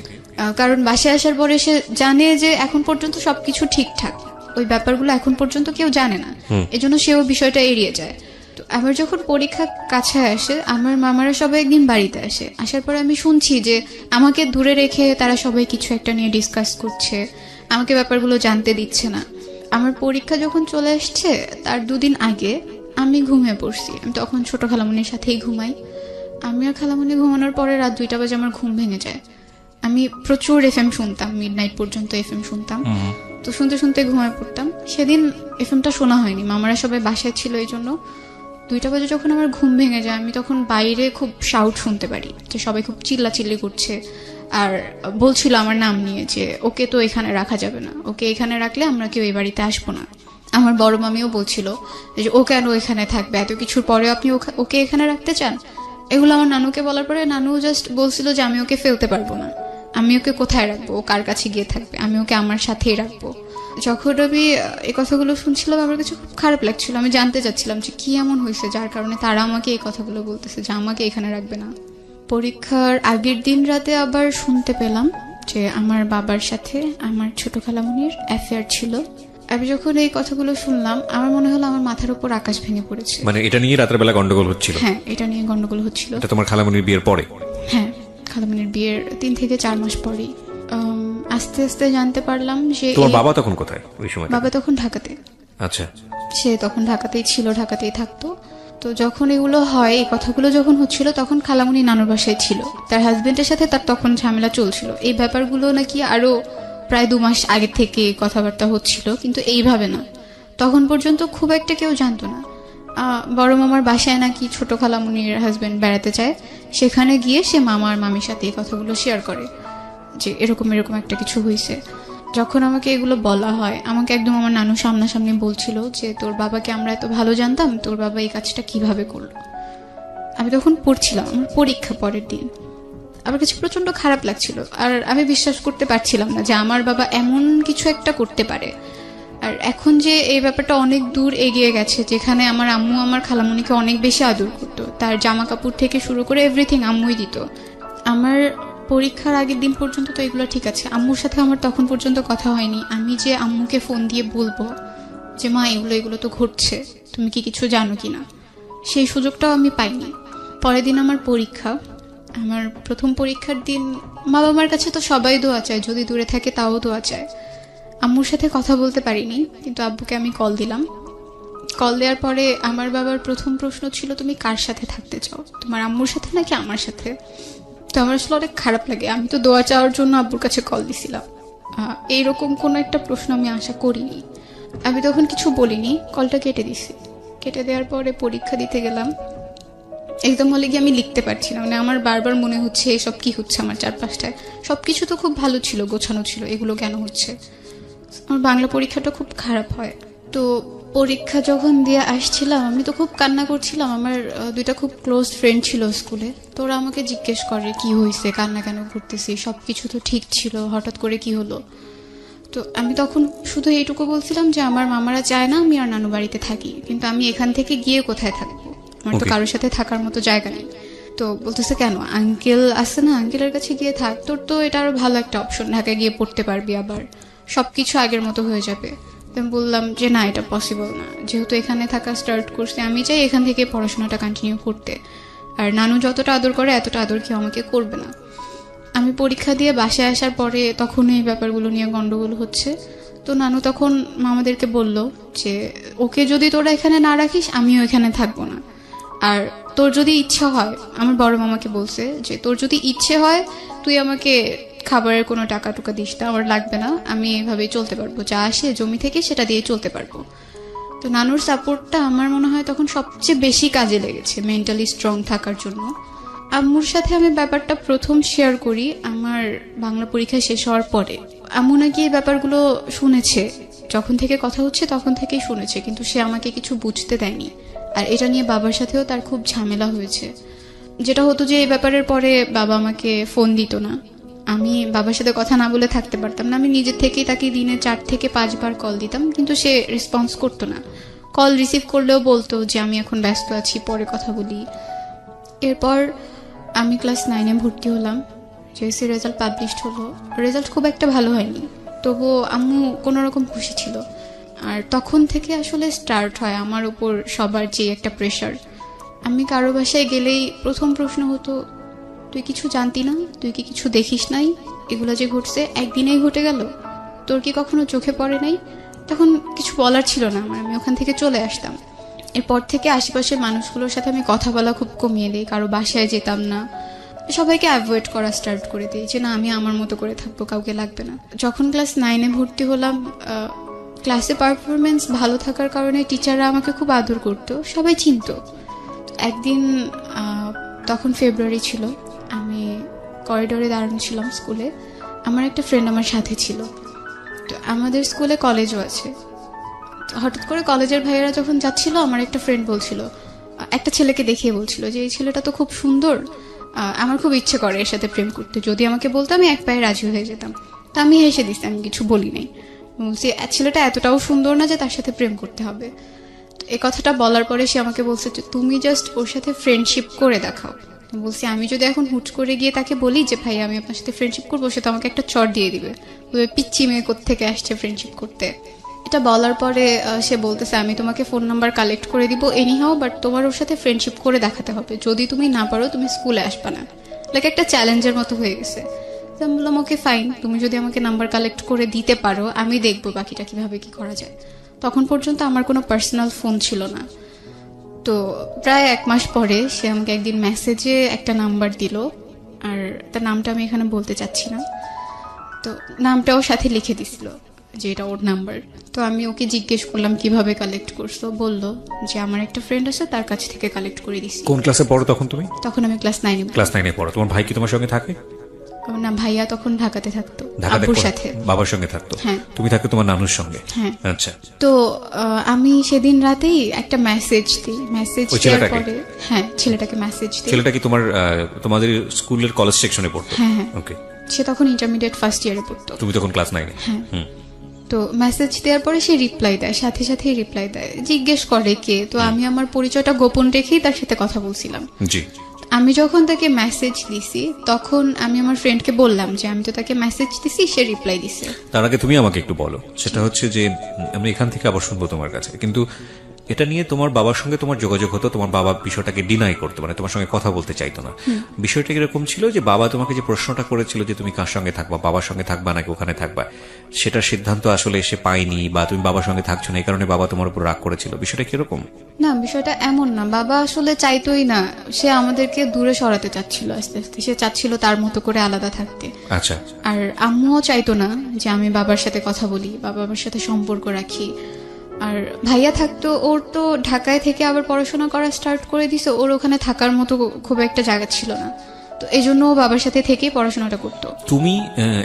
কারণ বাসায় আসার পরে সে জানে যে এখন পর্যন্ত সবকিছু ঠিকঠাক, ওই ব্যাপারগুলো এখন পর্যন্ত কেউ জানে না, এজন্য সেও বিষয়টা এড়িয়ে যায়। তো আবার যখন পরীক্ষা কাছে আসে, আমার মামারা সবাই একদিন বাড়িতে আসে, আসার পরে আমি শুনছি যে আমাকে দূরে রেখে তারা সবাই কিছু একটা নিয়ে ডিসকাস করছে, আমাকে ব্যাপারগুলো জানতে দিচ্ছে না। আমার পরীক্ষা যখন চলে আসছে তার 2 দিন আগে আমি ঘুমিয়ে পড়ছি। আমি তখন ছোট খালামুনির সাথেই ঘুমাই। আমি আর খালামুনি ঘুমানোর পরে রাত 2টা বাজে আমার ঘুম ভেঙে যায়। আমি প্রচুর এফএম শুনতাম, মিডনাইট পর্যন্ত এফএম শুনতাম। তো শুনতে শুনতে ঘুমায় পড়তাম। সেদিন এফএমটা শোনা হয়নি, মামারা সবাই বাসায় ছিল, এই জন্য 2টা বাজে যখন আমার ঘুম ভেঙে যায়, আমি তখন বাইরে খুব শাউট শুনতে পারি যে সবাই খুব চিল্লাচিল্লি করছে আর বলছিল আমার নাম নিয়ে যে ওকে তো এখানে রাখা যাবে না, ওকে এখানে রাখলে আমরা কেউ এই বাড়িতে আসবো না। আমার বড় মামিও বলছিল যে ও কেন এখানে থাকবে, এত কিছুর পরেও আপনি ওকে এখানে রাখতে চান। এগুলো আমার নানুকে বলার পরে নানু জাস্ট বলছিল যে আমি ওকে ফেলতে পারবো না, আমি ওকে কোথায় রাখবো, ও কার কাছে গিয়ে থাকবে, আমি ওকে আমার সাথেই রাখবো। যখন আমি এই কথাগুলো শুনছিলাম আমার কাছে খুব খারাপ লাগছিল। আমি জানতে চাচ্ছিলাম যে কি এমন হয়েছে যার কারণে তারা আমাকে এই কথাগুলো বলতেছে যে আমাকে এখানে রাখবে না। পরীক্ষার আগের দিন রাতে আবার শুনতে পেলাম যে আমার বাবার সাথে আমার ছোট খালামুনির অ্যাফেয়ার ছিল। আমি যখন এই কথাগুলো শুনলাম আমার মনে হলো আমার মাথার উপর আকাশ ভেঙে পড়েছে। মানে এটা নিয়ে রাতের বেলা গন্ডগোল হচ্ছিল? হ্যাঁ, এটা নিয়ে গন্ডগোল হচ্ছিল। এটা তোমার খালামুনির বিয়ের পরে? হ্যাঁ, খালামুনির বিয়ের 3 থেকে 4 মাস পরেই আস্তে আস্তে জানতে পারলাম যে তোমার বাবা তখন কোথায় ওই সময়? বাবা তখন ঢাকাতে। আচ্ছা। সে তখন ঢাকাতেই ছিল, ঢাকাতেই থাকতো। তো যখন এগুলো হয়, এই কথাগুলো যখন হচ্ছিল, তখন খালামুনি নানুর বাসায় ছিল, তার হাজবেন্ডের সাথে তার তখন ঝামেলা চলছিল। এই ব্যাপারগুলো নাকি আরো প্রায় 2 মাস আগে থেকে কথাবার্তা হচ্ছিল, কিন্তু এইভাবে না। তখন পর্যন্ত খুব একটা কেউ জানতো না। বড় মামার বাসায় নাকি ছোট খালামুনির হাজবেন্ড বেড়াতে চায়, সেখানে গিয়ে সে মামা আর মামির সাথে এই কথাগুলো শেয়ার করে যে এরকম এরকম একটা কিছু হয়েছে। যখন আমাকে এগুলো বলা হয়, আমাকে একদম আমার নানু সামনাসামনি বলছিল যে তোর বাবাকে আমরা এত ভালো জানতাম, তোর বাবা এই কাজটা কিভাবে করলো। আমি তখন পড়ছিলাম, আমার পরীক্ষা পরের দিন। আমার কাছে প্রচন্ড খারাপ লাগছিল, আর আমি বিশ্বাস করতে পারছিলাম না যে আমার বাবা এমন কিছু একটা করতে পারে। আর এখন যে এই ব্যাপারটা অনেক দূর এগিয়ে গেছে, যেখানে আমার আম্মু আমার খালামুনিকে অনেক বেশি আদর করতো, তার জামা কাপড় থেকে শুরু করে এভরিথিং আম্মুই দিত। আমার পরীক্ষার আগের দিন পর্যন্ত তো এগুলো ঠিক আছে, আম্মুর সাথে আমার তখন পর্যন্ত কথা হয়নি। আমি যে আম্মুকে ফোন দিয়ে বলবো যে মা এগুলো তো ঘটছে, তুমি কি কিছু জানো কিনা, সেই সুযোগটাও আমি পাইনি। পরের দিন আমার পরীক্ষা, আমার প্রথম পরীক্ষার দিন মা বাবার কাছে তো সবাই দোয়া চায়, যদি দূরে থাকে তাও দোয়া চায়। আম্মুর সাথে কথা বলতে পারিনি, কিন্তু আব্বুকে আমি কল দিলাম। কল দেওয়ার পরে আমার বাবার প্রথম প্রশ্ন ছিল তুমি কার সাথে থাকতে চাও, তোমার আম্মুর সাথে নাকি আমার সাথে। তো আমার আসলে অনেক খারাপ লাগে, আমি তো দোয়া চাওয়ার জন্য আব্বুর কাছে কল দিছিলাম, এইরকম কোনো একটা প্রশ্ন আমি আশা করিনি। আমি তখন কিছু বলিনি, কলটা কেটে দিছি। কেটে দেওয়ার পরে পরীক্ষা দিতে গেলাম। একদম হলে গিয়ে আমি লিখতে পারছি না, মানে আমার বারবার মনে হচ্ছে এসব কি হচ্ছে আমার চারপাশটায়। সবকিছু তো খুব ভালো ছিল, গোছানো ছিল, এগুলো কেন হচ্ছে। আমার বাংলা পরীক্ষাটা খুব খারাপ হয়। তো পরীক্ষা যখন দিয়ে আসছিলাম আমি তো খুব কান্না করছিলাম। আমার 2টা খুব ক্লোজ ফ্রেন্ড ছিল স্কুলে, তো ওরা আমাকে জিজ্ঞেস করে কি হয়েছে, কান্না কেন করতেছি, সবকিছু তো ঠিক ছিল, হঠাৎ করে কি হলো। তো আমি তখন শুধু এইটুকু বলছিলাম যে আমার মামারা চায় না আমি আর নানু বাড়িতে থাকি, কিন্তু আমি এখান থেকে গিয়ে কোথায় থাকবো, আমার তো কারোর সাথে থাকার মতো জায়গা নেই। তো বলতেছে কেন, আঙ্কেল আছে না, আঙ্কেলের কাছে গিয়ে থাক, তোর তো এটা আরো ভালো একটা অপশন, ঢাকায় গিয়ে পড়তে পারবি, আবার সবকিছু আগের মতো হয়ে যাবে। আমি বললাম যে না, এটা পসিবল না, যেহেতু এখানে থাকা স্টার্ট করছি, আমি চাই এখান থেকে পড়াশোনাটা কন্টিনিউ করতে, আর নানু যতটা আদর করে এতটা আদর কেউ আমাকে করবে না। আমি পরীক্ষা দিয়ে বাসায় আসার পরে তখন এই ব্যাপারগুলো নিয়ে গন্ডগোল হচ্ছে। তো নানু তখন মামাদেরকে বলল যে ওকে যদি তোরা এখানে না রাখিস আমিও এখানে থাকবো না, আর তোর যদি ইচ্ছা হয়, আমার বড় মামাকে বলছে যে তোর যদি ইচ্ছে হয় তুই আমাকে খাবারের কোনো টাকা টুকা দিস না, আমার লাগবে না, আমি এভাবেই চলতে পারবো, যা আসে জমি থেকে সেটা দিয়ে চলতে পারবো। তো নানুর সাপোর্টটা আমার মনে হয় তখন সবচেয়ে বেশি কাজে লেগেছে মেন্টালি স্ট্রং থাকার জন্য। আম্মুর সাথে আমি ব্যাপারটা প্রথম শেয়ার করি আমার বাংলা পরীক্ষা শেষ হওয়ার পরে। আম্মু নাকি এই ব্যাপারগুলো শুনেছে, যখন থেকে কথা হচ্ছে তখন থেকেই শুনেছে, কিন্তু সে আমাকে কিছু বুঝতে দেয়নি। আর এটা নিয়ে বাবার সাথেও তার খুব ঝামেলা হয়েছে। যেটা হতো যে এই ব্যাপারের পরে বাবা আমাকে ফোন দিত না, আমি বাবার সাথে কথা না বলে থাকতে পারতাম না। আমি নিজের থেকেই তাকে দিনে 4 থেকে 5 বার কল দিতাম, কিন্তু সে রেসপন্স করতো না। কল রিসিভ করলেও বলতো যে আমি এখন ব্যস্ত আছি, পরে কথা বলি। এরপর আমি ক্লাস 9-এ ভর্তি হলাম, জেএসসি রেজাল্ট পাবলিশড হলো। রেজাল্ট খুব একটা ভালো হয়নি, তবুও আম্মু কোনো রকম খুশি ছিল। আর তখন থেকে আসলে স্টার্ট হয় আমার উপর সবার যে একটা প্রেশার। আমি কারো বাসায় গেলেই প্রথম প্রশ্ন হতো, তুই কিছু জানতি না? তুই কি কিছু দেখিস নাই? এগুলো যে ঘটছে একদিনেই ঘটে গেল, তোর কি কখনো চোখে পড়ে নাই? তখন কিছু বলার ছিল না আমার, আমি ওখান থেকে চলে আসতাম। এরপর থেকে আশেপাশের মানুষগুলোর সাথে আমি কথা বলা খুব কমিয়ে দিই, কারো বাসায় যেতাম না, সবাইকে অ্যাভয়েড করা স্টার্ট করে দিই যে না, আমি আমার মতো করে থাকবো, কাউকে লাগবে না। যখন ক্লাস 9-এ ভর্তি হলাম, ক্লাসে পারফরমেন্স ভালো থাকার কারণে টিচাররা আমাকে খুব আদর করতো, সবাই চিনতো। একদিন তখন ফেব্রুয়ারি ছিল, আমি করিডোরে দাঁড়ানো ছিলাম স্কুলে, আমার একটা ফ্রেন্ড আমার সাথে ছিল। তো আমাদের স্কুলে কলেজও আছে। হঠাৎ করে কলেজের ভাইয়েরা যখন যাচ্ছিল, আমার একটা ফ্রেন্ড বলছিল, একটা ছেলেকে দেখিয়ে বলছিল যে এই ছেলেটা তো খুব সুন্দর, আমার খুব ইচ্ছে করে এর সাথে প্রেম করতে। যদি আমাকে বলতো আমি এক পায়ে রাজি হয়ে যেতাম। তা আমি হেসে দিচ্ছি, আমি কিছু বলি নাই। বলছি ছেলেটা এতটাও সুন্দর না যে তার সাথে প্রেম করতে হবে। এই কথাটা বলার পরে সে আমাকে বলছে যে তুমি জাস্ট ওর সাথে ফ্রেন্ডশিপ করে দেখাও। বলছি আমি যদি এখন হুট করে গিয়ে তাকে বলি যে ভাই আমি আপনার সাথে ফ্রেন্ডশিপ করবো, সে তো আমাকে একটা চড় দিয়ে দিবে, পিচ্চি মেয়ে কোত্থেকে আসছে ফ্রেন্ডশিপ করতে। এটা বলার পরে সে বলতেছে আমি তোমাকে ফোন নাম্বার কালেক্ট করে দিব এনিহাও, বাট তোমার ওর সাথে ফ্রেন্ডশিপ করে দেখাতে হবে, যদি তুমি না পারো তুমি স্কুলে আসবে না। লাইক একটা চ্যালেঞ্জের মতো হয়ে গেছে। আমি বললাম ওকে ফাইন, তুমি যদি আমাকে নাম্বার কালেক্ট করে দিতে পারো আমি দেখবো বাকিটা কিভাবে কি করা যায়। তখন পর্যন্ত আমার কোনো পার্সোনাল ফোন ছিল না। তো প্রায় 1 মাস পরে সে আমাকে একদিন মেসেজে একটা নাম্বার দিল, আর তার নামটা আমি এখানে বলতে চাচ্ছি না। তো নামটাও সাথে লিখে দিছিল যে এটা ওর নাম্বার। তো আমি ওকে জিজ্ঞেস করলাম কিভাবে কালেক্ট করছো, বললো যে আমার একটা ফ্রেন্ড আছে তার কাছ থেকে কালেক্ট করে দিছি। কোন ক্লাসে পড়ো তখন তুমি? তখন আমি ক্লাস 9-এ। ক্লাস 9-এ পড়ো। তোমার ভাই কি তোমার সঙ্গে থাকে? না, ভাইয়া তখন ঢাকাতে থাকতো, ঢাকাতে আব্বুর সাথে, বাবার সঙ্গে থাকতো। হ্যাঁ। তুমি থাকতো তোমার নানুর সঙ্গে? হ্যাঁ। আচ্ছা। তো আমি সেদিন রাতেই একটা মেসেজ দিই, মেসেজ দেওয়ার পরে হ্যাঁ ছেলেটাকে মেসেজ দিই। ছেলেটা কি তোমাদের স্কুলের কলেজ সেকশনে পড়তো? হ্যাঁ। ওকে। সে তখন ইন্টারমিডিয়েট ফার্স্ট ইয়ারে পড়তো। তুমি তখন ক্লাস 9-এ? হ্যাঁ। তো মেসেজ দেওয়ার পরে সে রিপ্লাই দেয়, সাথে সাথেই রিপ্লাই দেয়, জিজ্ঞেস করে কে। তো আমি আমার পরিচয়টা গোপন রেখেই তার সাথে কথা বলছিলাম। জি। আমি যখন তাকে মেসেজ দিছি তখন আমি আমার ফ্রেন্ডকে বললাম যে আমি তো তাকে মেসেজ দিছি, সে রিপ্লাই দিছে। তার আগে তুমি আমাকে একটু বলো, সেটা হচ্ছে যে আমি এখান থেকে আবার শুনবো তোমার কাছে, কিন্তু এটা নিয়ে তোমার বাবার সঙ্গে তোমার যোগাযোগ হতো, তোমার বাবা বিষয়টাকে ডিনাই করতো, মানে তোমার সঙ্গে কথা বলতে চাইতো না। বিষয়টা এরকম ছিল যে বাবা তোমাকে যে প্রশ্নটা করেছিল যে তুমি কার সঙ্গে থাকবা, বাবার সঙ্গে থাকবা নাকি ওখানে থাকবা, সেটার সিদ্ধান্ত আসলে এসে পায়নি, বা তুমি বাবার সঙ্গে থাকছো না এই কারণে বাবা তোমার উপর রাগ করেছিল, বিষয়টা কিরকম? না, বিষয়টা এমন না, বাবা আসলে চাইতোই না, সে আমাদেরকে দূরে সরাতে চাচ্ছিল আস্তে আস্তে, সে চাচ্ছিল তার মতো করে আলাদা থাকতে। আচ্ছা। আর আম্মুও চাইতো না যে আমি বাবার সাথে কথা বলি বা বাবার সাথে সম্পর্ক রাখি। আর ভাইয়া থাকতো, ওর তো ঢাকায় থেকে আবার পড়াশোনা করা স্টার্ট করে দিছে, ওর ওখানে থাকার মতো খুব একটা জায়গা ছিল না, তো এই জন্য ও বাবার সাথে থেকেই পড়াশোনাটা করতো। তুমি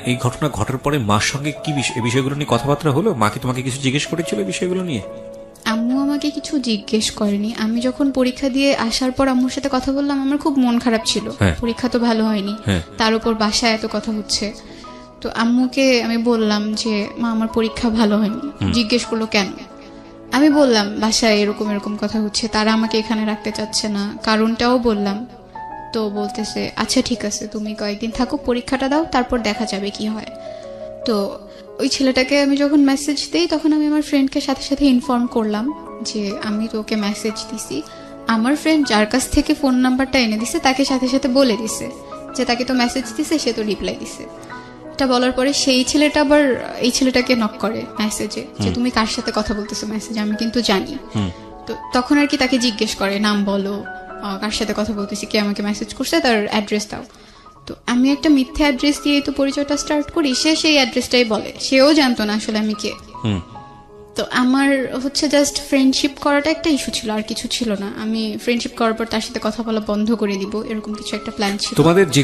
এই ঘটনা ঘটার পরে মার সঙ্গে কি এই বিষয়গুলো নিয়ে কথাবার্তা হলো? মা কি তোমাকে কিছু জিজ্ঞেস করেছিল এই বিষয়গুলো নিয়ে? আম্মু আমাকে কিছু জিজ্ঞেস করেনি। আমি যখন পরীক্ষা দিয়ে আসার পর আম্মুর সাথে কথা বললাম, আমার খুব মন খারাপ ছিল, পরীক্ষা তো ভালো হয়নি, তার উপর বাসায় এত কথা হচ্ছে। তো আম্মুকে আমি বললাম যে মা আমার পরীক্ষা ভালো হয়নি। জিজ্ঞেস করলো কেন? আমি বললাম বাসায় এরকম এরকম কথা হচ্ছে, তারা আমাকে এখানে রাখতে চাচ্ছে না, কারণটাও বললাম। তো বলতেছে আচ্ছা ঠিক আছে, তুমি কয়েকদিন থাকো, পরীক্ষাটা দাও, তারপর দেখা যাবে কি হয়। তো ওই ছেলেটাকে আমি যখন মেসেজ দিই তখন আমি আমার ফ্রেন্ডকে সাথে সাথে ইনফর্ম করলাম যে আমি তোকে মেসেজ দিছি। আমার ফ্রেন্ড যার কাছ থেকে ফোন নাম্বারটা এনে দিছে তাকে সাথে সাথে বলে দিছে যে তাকে তো মেসেজ দিছে, সে তো রিপ্লাই দিছে। এটা বলার পরে সেই ছেলেটা আবার এই ছেলেটাকে নক করে মেসেজে যে তুমি কার সাথে কথা বলতেছো মেসেজে, আমি কিন্তু জানি। তো তখন আর কি তাকে জিজ্ঞেস করে নাম বলো, কার সাথে কথা বলতেছি, কে আমাকে মেসেজ করছে, তার অ্যাড্রেস দাও। তো আমি একটা মিথ্যা অ্যাড্রেস দিয়ে তো পরিচয়টা স্টার্ট করি, সে সেই অ্যাড্রেসটাই বলে, সেও জানতো না আসলে আমি কে। তো আমার হচ্ছে জাস্ট ফ্রেন্ডশিপ করাটা একটা ইস্যু ছিল, আর কিছু ছিল না। আমি ফ্রেন্ডশিপ করার পর তার সাথে কথা বলা বন্ধ করে দিব, এরকম কিছু একটা প্ল্যান ছিল। তোমাদের যে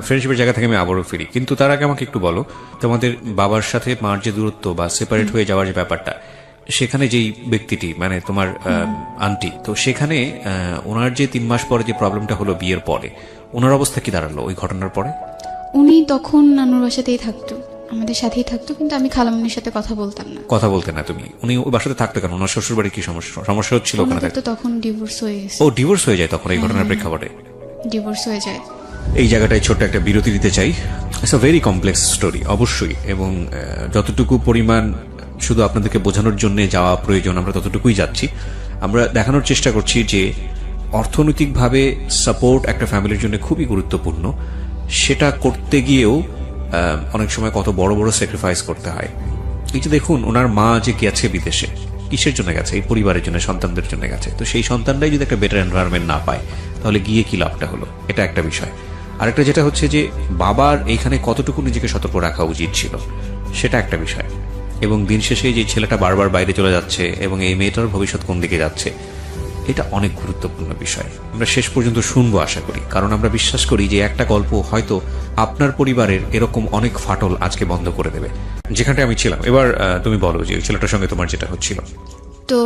ফ্রেন্ডশিপের জায়গা থেকে আমি আবারও ফিরি, কিন্তু তার আগে আমাকে একটু বলো, তোমাদের বাবার সাথে মার যে দূরত্ব বা সেপারেট হয়ে যাওয়ার যে ব্যাপারটা, সেখানে যেই ব্যক্তিটি মানে তোমার আন্টি, তো সেখানে ওনার যে 3 মাস পরে যে প্রবলেমটা হলো বিয়ের পরে, ওনার অবস্থা কি দাঁড়ালো ওই ঘটনার পরে? উনি তখন নানুর বাসাতেই থাকতো, আমাদের সাথেই থাকতো, কিন্তু আমি খালামুনির সাথে কথা বলতাম না। কথা বলতে না তুমি? উনি ওই বাসাতে থাকতো কেন? ওনার শ্বশুর বাড়ির কি সমস্যা হচ্ছিল ওখানে আমাদের থাকতে? তো তখন ডিভোর্স হয়ে গেছে। ও ডিভোর্স হয়ে যায় তখন এই ঘটনার প্রেক্ষাপটে? ডিভোর্স হয়ে যায়। এই জায়গাটায় ছোট্ট একটা বিরতি দিতে চাই। It's a very complex story অবশ্যই, এবং যতটুকু পরিমাণ শুধু আপনাদেরকে বোঝানোর জন্য যাওয়া প্রয়োজন আমরা ততটুকুই যাচ্ছি। আমরা দেখানোর চেষ্টা করছি যে অর্থনৈতিকভাবে সাপোর্ট একটা ফ্যামিলির জন্য খুবই গুরুত্বপূর্ণ। সেটা করতে গিয়েও অনেক সময় কত বড় বড় স্যাক্রিফাইস করতে হয়। এই যে দেখুন, ওনার মা যে গেছে বিদেশে, কিসের জন্য গেছে? এই পরিবারের জন্য, সন্তানদের জন্য গেছে। তো সেই সন্তানটাই যদি একটা বেটার এনভায়রনমেন্ট না পায়, তাহলে গিয়ে কি লাভটা হলো? এটা একটা বিষয়। আরেকটা যেটা হচ্ছে যে বাবার এইখানে কতটুকু নিজেকে সতর্ক রাখা উচিত ছিল, সেটা একটা বিষয়। এবং দিন শেষে যে ছেলেটা বারবার বাইরে চলে যাচ্ছে এবং এই মেয়েটার ভবিষ্যৎ কোন দিকে যাচ্ছে, এটা অনেক গুরুত্বপূর্ণ বিষয়। আমরা শেষ পর্যন্ত শুনবো আশা করি, কারণ আমরা বিশ্বাস করি যে একটা গল্প হয়তো আপনার পরিবারের এরকম অনেক ফাটল আজকে বন্ধ করে দেবে। যেখানটা আমি ছিলাম, এবার তুমি বলো যে ওই ছেলেটার সঙ্গে তোমার যেটা হচ্ছিল। তো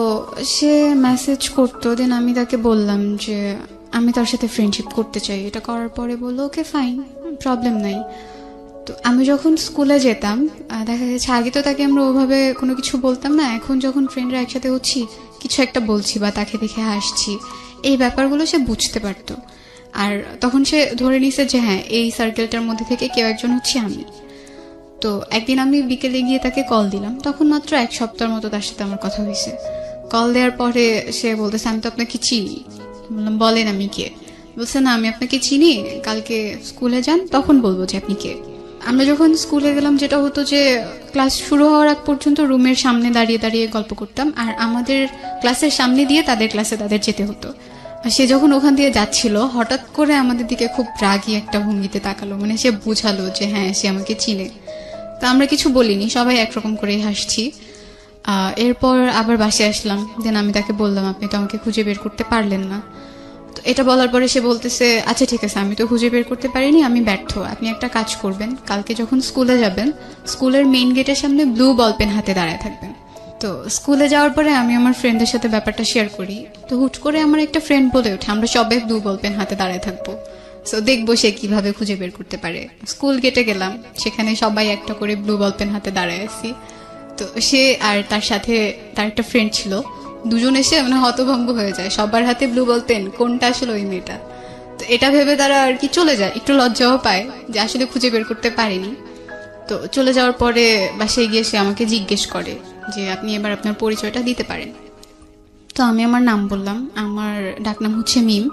সে মেসেজ করতো, দেন আমি তাকে বললাম যে আমি তার সাথে ফ্রেন্ডশিপ করতে চাই। এটা করার পরে বললো ওকে ফাইন, প্রবলেম নাই। তো আমি যখন স্কুলে যেতাম, দেখা গেছে আগে তো তাকে আমরা ওভাবে কোনো কিছু বলতাম না, এখন যখন ফ্রেন্ডরা একসাথে হচ্ছি, কিছু একটা বলছি বা তাকে দেখে হাসছি, এই ব্যাপারগুলো সে বুঝতে পারতো। আর তখন সে ধরে নিছে যে হ্যাঁ, এই সার্কেলটার মধ্যে থেকে কেউ একজন হচ্ছে আমি। তো একদিন আমি বিকেলে গিয়ে তাকে কল দিলাম, তখন মাত্র 1 সপ্তাহের মতো তার সাথে আমার কথা হয়েছে। কল দেওয়ার পরে সে বলতেছে আমি তো আপনাকে চিনি। বললাম বলেন আমি কে? বলছে না আমি আপনাকে চিনি, কালকে স্কুলে যান তখন বলবো যে আপনি কে। আমরা যখন স্কুলে গেলাম, যেটা হতো যে ক্লাস শুরু হওয়ার আগ পর্যন্ত রুমের সামনে দাঁড়িয়ে দাঁড়িয়ে গল্প করতাম, আর আমাদের ক্লাসের সামনে দিয়ে তাদের ক্লাসে তাদের যেতে হতো। আর সে যখন ওখান দিয়ে যাচ্ছিল, হঠাৎ করে আমাদের দিকে খুব রাগী একটা ভঙ্গিতে তাকালো, মানে সে বুঝালো যে হ্যাঁ সে আমাকে চিনে। তো আমরা কিছু বলিনি, সবাই একরকম করেই হাসছি। এরপর আবার বাসায় আসলাম, দেন আমি তাকে বললাম আপনি তো আমাকে খুঁজে বের করতে পারলেন না। তো এটা বলার পরে সে বলতেছে আচ্ছা ঠিক আছে, আমি তো খুঁজে বের করতে পারিনি, আমি ব্যর্থ। আপনি একটা কাজ করবেন, কালকে যখন স্কুলে যাবেন, স্কুলের মেইন গেটের সামনে ব্লু বল পেন হাতে দাঁড়ায় থাকবেন। তো স্কুলে যাওয়ার পরে আমি আমার ফ্রেন্ডদের সাথে ব্যাপারটা শেয়ার করি। তো হুট করে আমার একটা ফ্রেন্ড বলে ওঠে আমরা সবাই ব্লু বল পেন হাতে দাঁড়ায় থাকবো, সো দেখবো সে কিভাবে খুঁজে বের করতে পারে। স্কুল গেটে গেলাম, সেখানে সবাই একটা করে ব্লু বল পেন হাতে দাঁড়ায় আছি। তো সে আর তার সাথে তার একটা ফ্রেন্ড ছিল, দুজন এসে মানে হতভম্ব হয়ে যায়, সবার হাতে ব্লু বল পেন, কোনটা আসলে ওই মেয়েটা। তো এটা ভেবে তারা আর কি চলে যায়, একটু লজ্জাও পায় যে আসলে খুঁজে বের করতে পারেনি। তো চলে যাওয়ার পরে বাসায় গিয়ে সে আমাকে জিজ্ঞেস করে যে আপনি এবার আপনার পরিচয়টা দিতে পারেন। তো আমি আমার নাম বললাম, আমার ডাকনাম হচ্ছে মিম,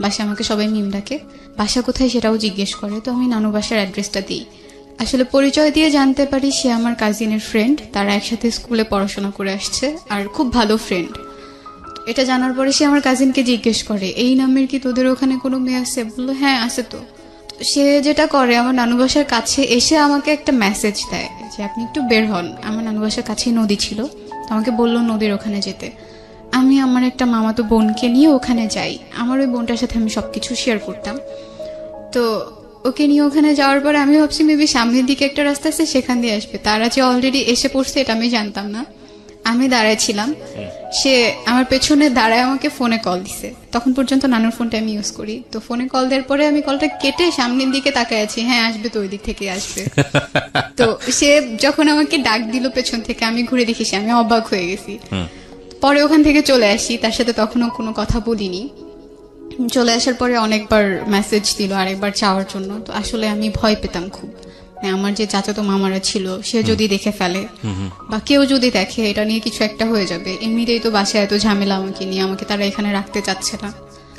বাসা আমাকে সবাই মিম ডাকে। বাসা কোথায় সেটাও জিজ্ঞেস করে, তো আমি নানু বাসার অ্যাড্রেসটা দিই। আসলে পরিচয় দিয়ে জানতে পারি সে আমার কাজিনের ফ্রেন্ড, তারা একসাথে স্কুলে পড়াশোনা করে আসছে আর খুব ভালো ফ্রেন্ড। এটা জানার পরে সে আমার কাজিনকে জিজ্ঞেস করে এই নামের কি তোদের ওখানে কোনো মেয়ে আছে? বললো হ্যাঁ আছে। তো সে যেটা করে, আমার নানু বাসার কাছে এসে আমাকে একটা মেসেজ দেয় যে আপনি একটু বের হন। আমার নানু বাসার কাছেই নদী ছিল, তো আমাকে বললো নদীর ওখানে যেতে। আমি আমার একটা মামাতো বোনকে নিয়ে ওখানে যাই, আমার ওই বোনটার সাথে আমি সবকিছু শেয়ার করতাম। তো ওকে নিয়ে ওখানে যাওয়ার পরে আমি ভাবছি মেবি সামনের দিকে একটা রাস্তা আছে, সেখান দিয়ে আসবে। তারা যে অলরেডি এসে পড়ছে এটা আমি জানতাম না। আমি দাঁড়ায় ছিলাম, সে আমার পেছনে দাঁড়ায় আমাকে ফোনে কল দিছে। তখন পর্যন্ত নানুর ফোনটা আমি ইউজ করি। তো ফোনে কল দেওয়ার পরে আমি কলটা কেটে সামনের দিকে তাকায় আছি, হ্যাঁ আসবে তো, ওই দিক থেকে আসবে। তো সে যখন আমাকে ডাক দিল পেছন থেকে, আমি ঘুরে দেখি সে, আমি অবাক হয়ে গেছি। পরে ওখান থেকে চলে আসি, তার সাথে তখনও কোনো কথা বলিনি। চলে আসার পরে অনেকবার মেসেজ দিল আরেকবার চাওয়ার জন্য। তো আসলে আমি ভয় পেতাম খুব, আমার যে চাচাতো মামারা ছিল সে যদি দেখে ফেলে বা কেউ যদি দেখে, এটা নিয়ে কিছু একটা হয়ে যাবে। এমনিতেই তো বাসায় এত ঝামেলা আমাকে নিয়ে, আমাকে তারা এখানে রাখতে চাচ্ছে না।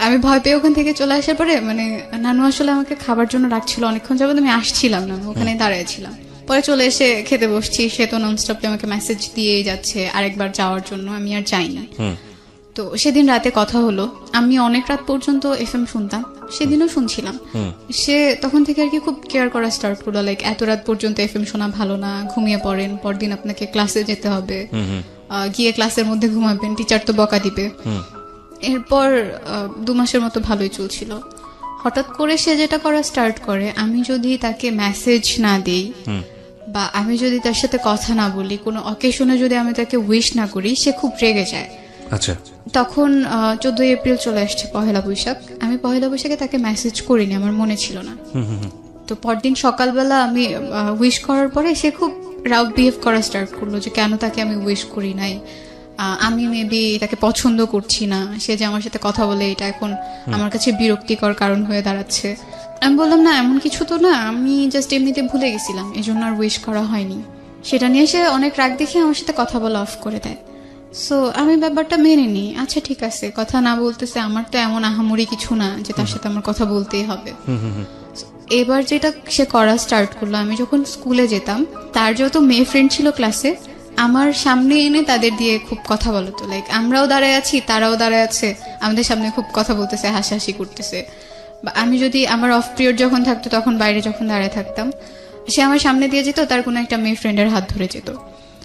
আমি ভয় পেয়ে ওখান থেকে চলে আসার পরে মানে নানু আসলে আমাকে খাবার জন্য ডাকছিল অনেকক্ষণ যাবত, আমি আসছিলাম না, ওখানে দাঁড়িয়েছিলাম। পরে চলে এসে খেতে বসছি, সে তো ননস্টপলি আমাকে মেসেজ দিয়েই যাচ্ছে আরেকবার যাওয়ার জন্য, আমি আর যাইনি। তো সেদিন রাতে কথা হলো, আমি অনেক রাত পর্যন্ত এফএম শুনতাম, সেদিনও শুনছিলাম। সে তখন থেকে আর কি খুব কেয়ার করা স্টার্ট করলো, লাইক এত রাত পর্যন্ত এফএম শোনা ভালো না, ঘুমিয়ে পড়েন, পরদিন আপনাকে ক্লাসে যেতে হবে। গিয়ে ক্লাসের মধ্যে ঘুমাবেন, টিচার তো বকা দিবে। এরপর 2 মাসের মতো ভালোই চলছিল। হঠাৎ করে সে যেটা করা স্টার্ট করে, আমি যদি তাকে মেসেজ না দিই বা আমি যদি তার সাথে কথা না বলি, কোনো অকেশনে যদি আমি তাকে উইশ না করি, সে খুব রেগে যায়। আচ্ছা, তখন 14 এপ্রিল চলে আসছে, পহেলা বৈশাখ। আমি পহেলা বৈশাখে তাকে মেসেজ করিনি, আমার মনে ছিল না। তো পরদিন সকালবেলা আমি উইশ করার পরে সে খুব রাউড বিহেভ করা স্টার্ট করলো যে কেন তাকে আমি উইশ করি নাই, আমি মেবি তাকে পছন্দ করছি না, সে যে আমার সাথে কথা বলে এটা এখন আমার কাছে বিরক্তিকর কারণ হয়ে দাঁড়াচ্ছে। আমি বললাম না, এমন কিছু তো না, আমি জাস্ট এমনিতে ভুলে গেছিলাম, এই জন্য আর উইশ করা হয়নি। সেটা নিয়ে সে অনেক রাগ দেখে আমার সাথে কথা বলা অফ করে দেয়। সো আমি ব্যাপারটা মেনে নিই, আচ্ছা ঠিক আছে, কথা না বলতেছে, আমার তো এমন আহামরি কিছু না যে তার সাথে আমার কথা বলতেই হবে। এবার যেটা সে করা স্টার্ট করলো, আমি যখন স্কুলে যেতাম, তার যত মেয়ে ফ্রেন্ড ছিল ক্লাসে, আমার সামনে এনে তাদের দিয়ে খুব কথা বলতো। লাইক আমরাও দাঁড়ায় আছি, তারাও দাঁড়ায় আছে, আমাদের সামনে খুব কথা বলতেছে, হাসাহাসি করতেছে। বা আমি যদি আমার অফ পিরিয়ড যখন থাকতো, তখন বাইরে যখন দাঁড়ায় থাকতাম, সে আমার সামনে দিয়ে যেত, তার কোনো একটা মেয়ে ফ্রেন্ডের হাত ধরে যেত।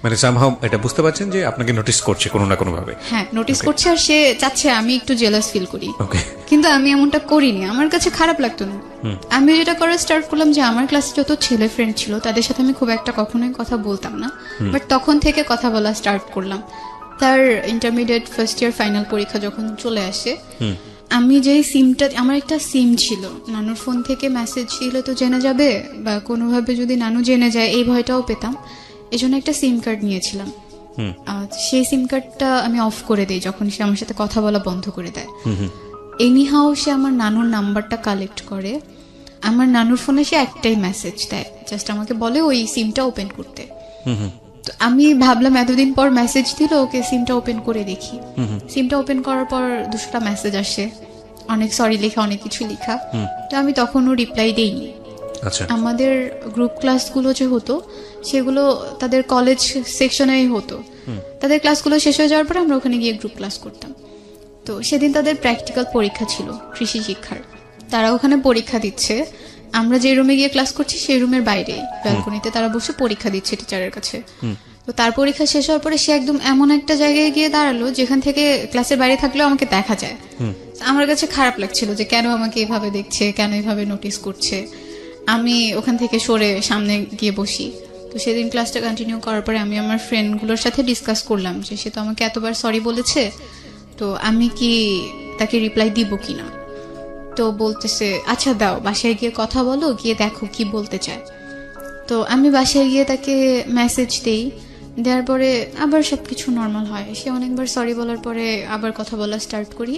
মানে সামহাউ এটা বুঝতে পারছেন যে আপনাকে নোটিস করছে কোনো না কোনো ভাবে। হ্যাঁ, নোটিস করছে, আর সে চাচ্ছে আমি একটু জেলাস ফিল করি। ওকে, কিন্তু আমি এমনটা করিনি, আমার কাছে খারাপ লাগতো না। আমি যেটা করা স্টার্ট করলাম যে আমার ক্লাসে যত ছেলে ফ্রেন্ড ছিল তাদের সাথে আমি খুব একটা কখনোই কথা বলতাম না, বাট তখন থেকে কথা বলা স্টার্ট করলাম। তার ইন্টারমিডিয়েট ফার্স্ট ইয়ার ফাইনাল পরীক্ষা যখন চলে আসে, আমি যেই সিমটা, আমার একটা সিম ছিল, নানুর ফোন থেকে মেসেজ দিলে তো জেনে যাবে, বা কোনোভাবে যদি নানু জেনে যায় এই ভয়টাও পেতাম, এজন্য একটা সিম কার্ড নিয়েছিলাম। সেই সিম কার্ডটা আমি অফ করে দিই যখন সে আমার সাথে কথা বলা বন্ধ করে দেয়। এনিহাও সে আমার নানুর নাম্বারটা কালেক্ট করে, আমার নানুর ফোনে সে একটাই মেসেজ দেয়, জাস্ট আমাকে বলে ওই সিমটা ওপেন করতে। তো আমি ভাবলাম এতদিন পর মেসেজ দিল, ওকে সিমটা ওপেন করে দেখি। সিমটা ওপেন করার পর 200টা মেসেজ আসে, অনেক সরি লেখা, অনেক কিছু লেখা। তো আমি তখনও রিপ্লাই দেইনি। আচ্ছা, আমাদের গ্রুপ ক্লাসগুলো যে হতো সেগুলো তাদের কলেজ সেকশনেই হতো। তাদের ক্লাসগুলো শেষ হয়ে যাওয়ার পরে আমরা ওখানে গিয়ে গ্রুপ ক্লাস করতাম। তো সেদিন তাদের প্র্যাকটিক্যাল পরীক্ষা ছিল কৃষি শিক্ষার, তারা ওখানে পরীক্ষা দিচ্ছে। আমরা যে রুমে গিয়ে ক্লাস করছি সেই রুমের বাইরে ব্যালকনিতে তারা বসে পরীক্ষা দিচ্ছে টিচারের কাছে। তো তার পরীক্ষা শেষ হওয়ার পরে সে একদম এমন একটা জায়গায় গিয়ে দাঁড়ালো যেখান থেকে ক্লাসের বাইরে থাকলেও আমাকে দেখা যায়। আমার কাছে খারাপ লাগছিল যে কেন আমাকে এভাবে দেখছে, কেন এভাবে নোটিস করছে। আমি ওখান থেকে সরে সামনে গিয়ে বসি। তো সেদিন ক্লাসটা কন্টিনিউ করার পরে আমি আমার ফ্রেন্ডগুলোর সাথে ডিসকাস করলাম যে সে তো আমাকে এতবার সরি বলেছে, তো আমি কি তাকে রিপ্লাই দিব কিনা। তো বলতেছে আচ্ছা দাও, বাসায় গিয়ে কথা বলো, গিয়ে দেখো কি বলতে চায়। তো আমি বাসায় গিয়ে তাকে মেসেজ দেই, দেওয়ার পরে আবার সবকিছু নর্মাল হয়। সে অনেকবার সরি বলার পরে আবার কথা বলা স্টার্ট করি।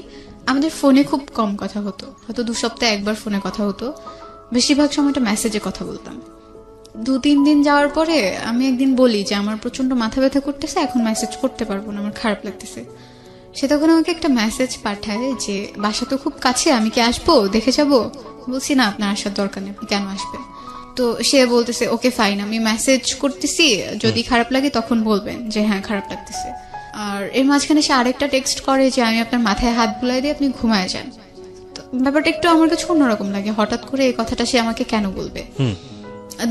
আমাদের ফোনে খুব কম কথা হতো, হয়তো 2 সপ্তাহে একবার ফোনে কথা হতো, বেশিরভাগ সময়টা মেসেজে কথা বলতাম। 2-3 দিন যাওয়ার পরে আমি একদিন বলি যে আমার প্রচন্ড মাথা ব্যথা করতেছে, এখন মেসেজ করতে পারবো না, আমার খারাপ লাগতেছে। সে তখন আমাকে একটা মেসেজ পাঠায় যে বাসা তো খুব কাছে, আমি কি আসবো, দেখে যাবো। বলছি না, আপনার আসার দরকার নেই, আপনি কেন আসবেন। তো সে বলতেছে ওকে ফাইন, আমি মেসেজ করতেছি, যদি খারাপ লাগে তখন বলবেন যে হ্যাঁ খারাপ লাগতেছে। আর এর মাঝখানে সে আরেকটা টেক্সট করে যে আমি আপনার মাথায় হাত বুলাই দিয়ে আপনি ঘুমায় যান। ব্যাপারটা একটু আমার কাছে অন্যরকম লাগে, হঠাৎ করে এই কথাটা সে আমাকে কেন বলবে।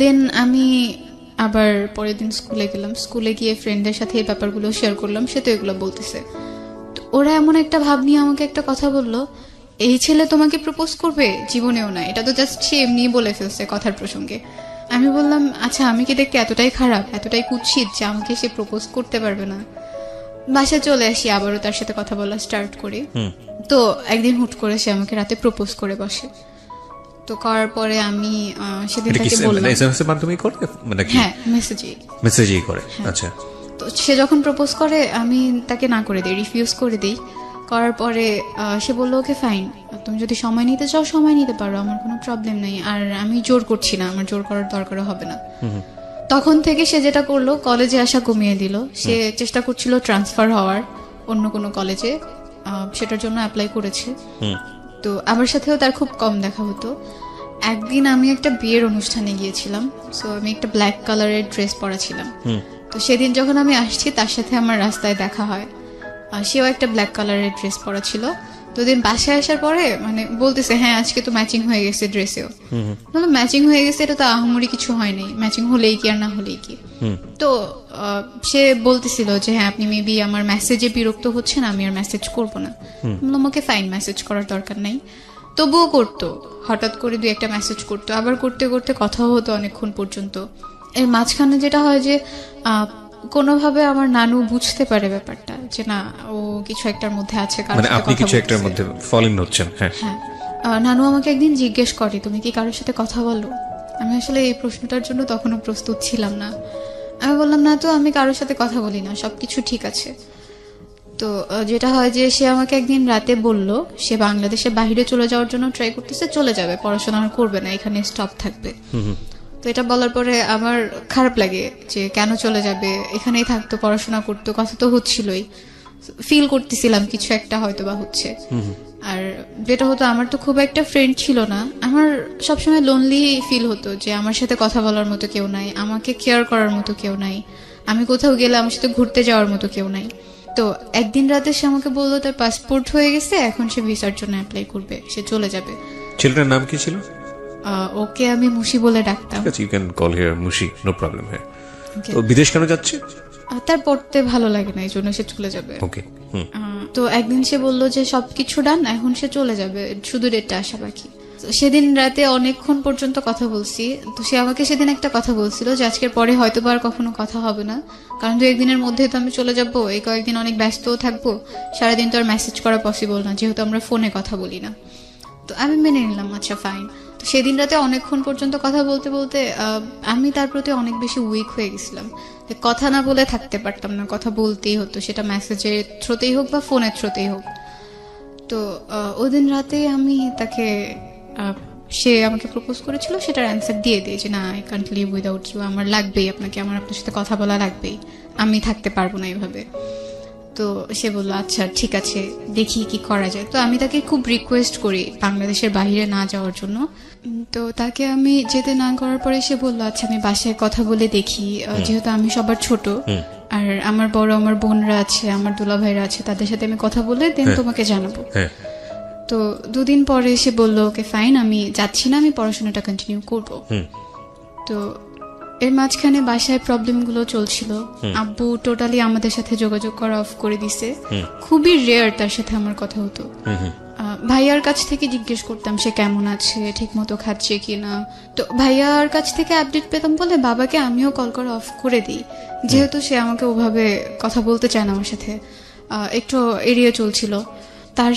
দেন আমি আবার পরের দিন স্কুলে গেলাম, স্কুলে গিয়ে ফ্রেন্ডদের সাথে এই ব্যাপারগুলো শেয়ার করলাম, সে তো এগুলো বলতেছে। তো ওরা এমন একটা ভাব নিয়ে আমাকে একটা কথা বললো, এই ছেলে তোমাকে প্রপোজ করবে, জীবনেও না, এটা তো জাস্ট সে এমনি বলে ফেলছে কথার প্রসঙ্গে। আমি বললাম আচ্ছা আমি কি দেখতে এতটাই খারাপ, এতটাই কুৎসিত যে আমাকে সে প্রপোজ করতে পারবে না। বাসায় চলে আসি, আবারও তার সাথে কথা বলা স্টার্ট করি। তো একদিন হুট করে সে আমাকে রাতে প্রপোজ করে বসে। তো করার পরে আমি সেদিন তাকে বললাম, এসএমএস এর মাধ্যমে করে মানে কি? হ্যাঁ, মেসেজই করে। আচ্ছা, তো সে যখন প্রপোজ করে আমি তাকে না করে দিই, রিফিউজ করে দিই। করার পরে সে বললো ওকে ফাইন, তুমি যদি সময় নিতে চাও সময় নিতে পারো, আমার কোনো প্রবলেম নেই, আর আমি জোর করছি না, আমার জোর করার দরকারও হবে না। তখন থেকে সে যেটা করলো, কলেজে আসা কমিয়ে দিল। সে চেষ্টা করছিল ট্রান্সফার হওয়ার অন্য কোনো কলেজে, সেটার জন্য অ্যাপ্লাই করেছে। তো আমার সাথেও তার খুব কম দেখা হতো। একদিন আমি একটা বিয়ের অনুষ্ঠানে গিয়েছিলাম, সো আমি একটা ব্ল্যাক কালারের ড্রেস পরা ছিলাম। তো সেদিন যখন আমি আসছি তার সাথে আমার রাস্তায় দেখা হয়, সেও একটা ব্ল্যাক কালারের ড্রেস পরা ছিল। দুদিন বাসায় আসার পরে মানে বলতেছে হ্যাঁ আজকে তো ম্যাচিং হয়ে গেছে ড্রেসেও। বললাম ম্যাচিং হয়ে গেছে, এটা তো আহামরি কিছু হয় নাই, ম্যাচিং হলেই কি আর না হলেই কি। তো সে বলতেছিল যে হ্যাঁ আপনি মেবি আমার মেসেজে বিরক্ত হচ্ছেন, আমি আর মেসেজ করবো না। বললাম ওকে ফাইন, মেসেজ করার দরকার নাই। তবুও করতো, হঠাৎ করে 2-1টা মেসেজ করতো, আবার করতে করতে কথাও হতো অনেকক্ষণ পর্যন্ত। এর মাঝখানে যেটা হয় যে কোনোভাবে আমার নানু বুঝতে পারে ব্যাপারটা যে না ও কিছু একটার মধ্যে আছে, কারোর মানে সাথে আপনি কথা কিছু একটার বলতেছে। মধ্যে ফল ইন হচ্ছেন। হ্যাঁ, হ্যাঁ, নানু আমাকে একদিন জিজ্ঞেস করে তুমি কি কারোর সাথে কথা বলো। আমি আসলে এই প্রশ্নটার জন্য তখনও প্রস্তুত ছিলাম না। আমি বললাম না তো, আমি কারোর সাথে কথা বলি না, সবকিছু ঠিক আছে। তো যেটা হয় যে সে আমাকে একদিন রাতে বলল সে বাংলাদেশে বাইরে চলে যাওয়ার জন্য ট্রাই করতেছে, চলে যাবে, পড়াশোনা আর করবে না, এখানে স্টপ থাকবে। তো এটা বলার পরে আমার খারাপ লাগে যে কেন চলে যাবে, এখানেই থাকতো, পড়াশোনা করতো, কথা তো হচ্ছিলই, ফিল করতেছিলাম কিছু একটা হয়তো বা হচ্ছে। আর যেটা হতো আমার তো খুব একটা ফ্রেন্ড ছিল না, আমার সবসময় লোনলি ফিল হতো যে আমার সাথে কথা বলার মতো কেউ নাই, আমাকে কেয়ার করার মতো কেউ নাই, আমি কোথাও গেলে আমার সাথে ঘুরতে যাওয়ার মতো কেউ নাই। তো একদিন রাতে সে আমাকে বললো তার পাসপোর্ট হয়ে গেছে, এখন সে ভিসার জন্য অ্যাপ্লাই করবে, সে চলে যাবে। ছেলেটার নাম কি ছিল? ওকে আমি মুশি বলে ডাকতাম। ঠিক আছে, you can call here Mushi, no problem. হ্যাঁ, Okay. তো বিদেশ কেন যাচ্ছে? তার পড়তে ভালো লাগে না, এই জন্য সে চলে যাবে। ওকে। তো একদিন সে বললো যে সবকিছু ডান, এখন সে চলে যাবে, শুধু ডেটটা আসা বাকি। তো সেদিন রাতে অনেকক্ষণ পর্যন্ত কথা বলছি। তো সে আমাকে সেদিন একটা কথা বলছিল যে আজকের পরে হয়তো আর কখনো কথা হবে না, কারণ 2-1 দিনের মধ্যে তো আমি চলে যাবো, এই কয়েকদিন অনেক ব্যস্তও থাকবো, সারাদিন তো আর মেসেজ করা পসিবল না, যেহেতু আমরা ফোনে কথা বলি না। তো আমি মেনে নিলাম, আচ্ছা ফাইন। তো সেদিন রাতে অনেকক্ষণ পর্যন্ত কথা বলতে বলতে আমি তার প্রতি অনেক বেশি উইক হয়ে গেছিলাম, যে কথা না বলে থাকতে পারতাম না, কথা বলতেই হতো, সেটা মেসেজের থ্রুতেই হোক বা ফোনের থ্রুতেই হোক। তো ওই দিন রাতে আমি তাকে সে আমাকে প্রপোজ করেছিল, সেটার অ্যান্সার দিয়ে দিই যে না I can't live without you, আমার লাগবেই আপনাকে, আমার আপনার সাথে কথা বলা লাগবেই, আমি থাকতে পারবো না এইভাবে। তো সে বললো আচ্ছা ঠিক আছে, দেখি কি করা যায়। তো আমি তাকে খুব রিকোয়েস্ট করি বাংলাদেশের বাইরে না যাওয়ার জন্য। তো তাকে আমি যেতে না করার পরে সে বললো আচ্ছা আমি বাসায় কথা বলে দেখি, যেহেতু আমি সবার ছোট আর আমার বড় আমার বোনরা আছে, আমার দুলাভাইরা আছে, তাদের সাথে আমি কথা বলে দেন তোমাকে জানাবো। তো 2 দিন পরে সে বললো ওকে ফাইন, আমি যাচ্ছি না, আমি পড়াশোনাটা কন্টিনিউ করবো। তো এর মাঝখানে বাসায় প্রবলেম গুলো চলছিল, আব্বু টোটালি আমাদের সাথে যোগাযোগ করা অফ করে দিছে, খুবই রেয়ার তার সাথে আমার কথা হতো। ভাইয়ার কাছ থেকে জিজ্ঞেস করতাম সে কেমন আছে, ঠিক মতো খাচ্ছে কিনা। তো ভাইয়ার কাছ থেকে আপডেট পেতাম বলে বাবাকে আমিও কল করা অফ করে দিই, যেহেতু সে আমাকে ওভাবে কথা বলতে চায় না আমার সাথে, একটু এড়িয়ে চলছিল। তার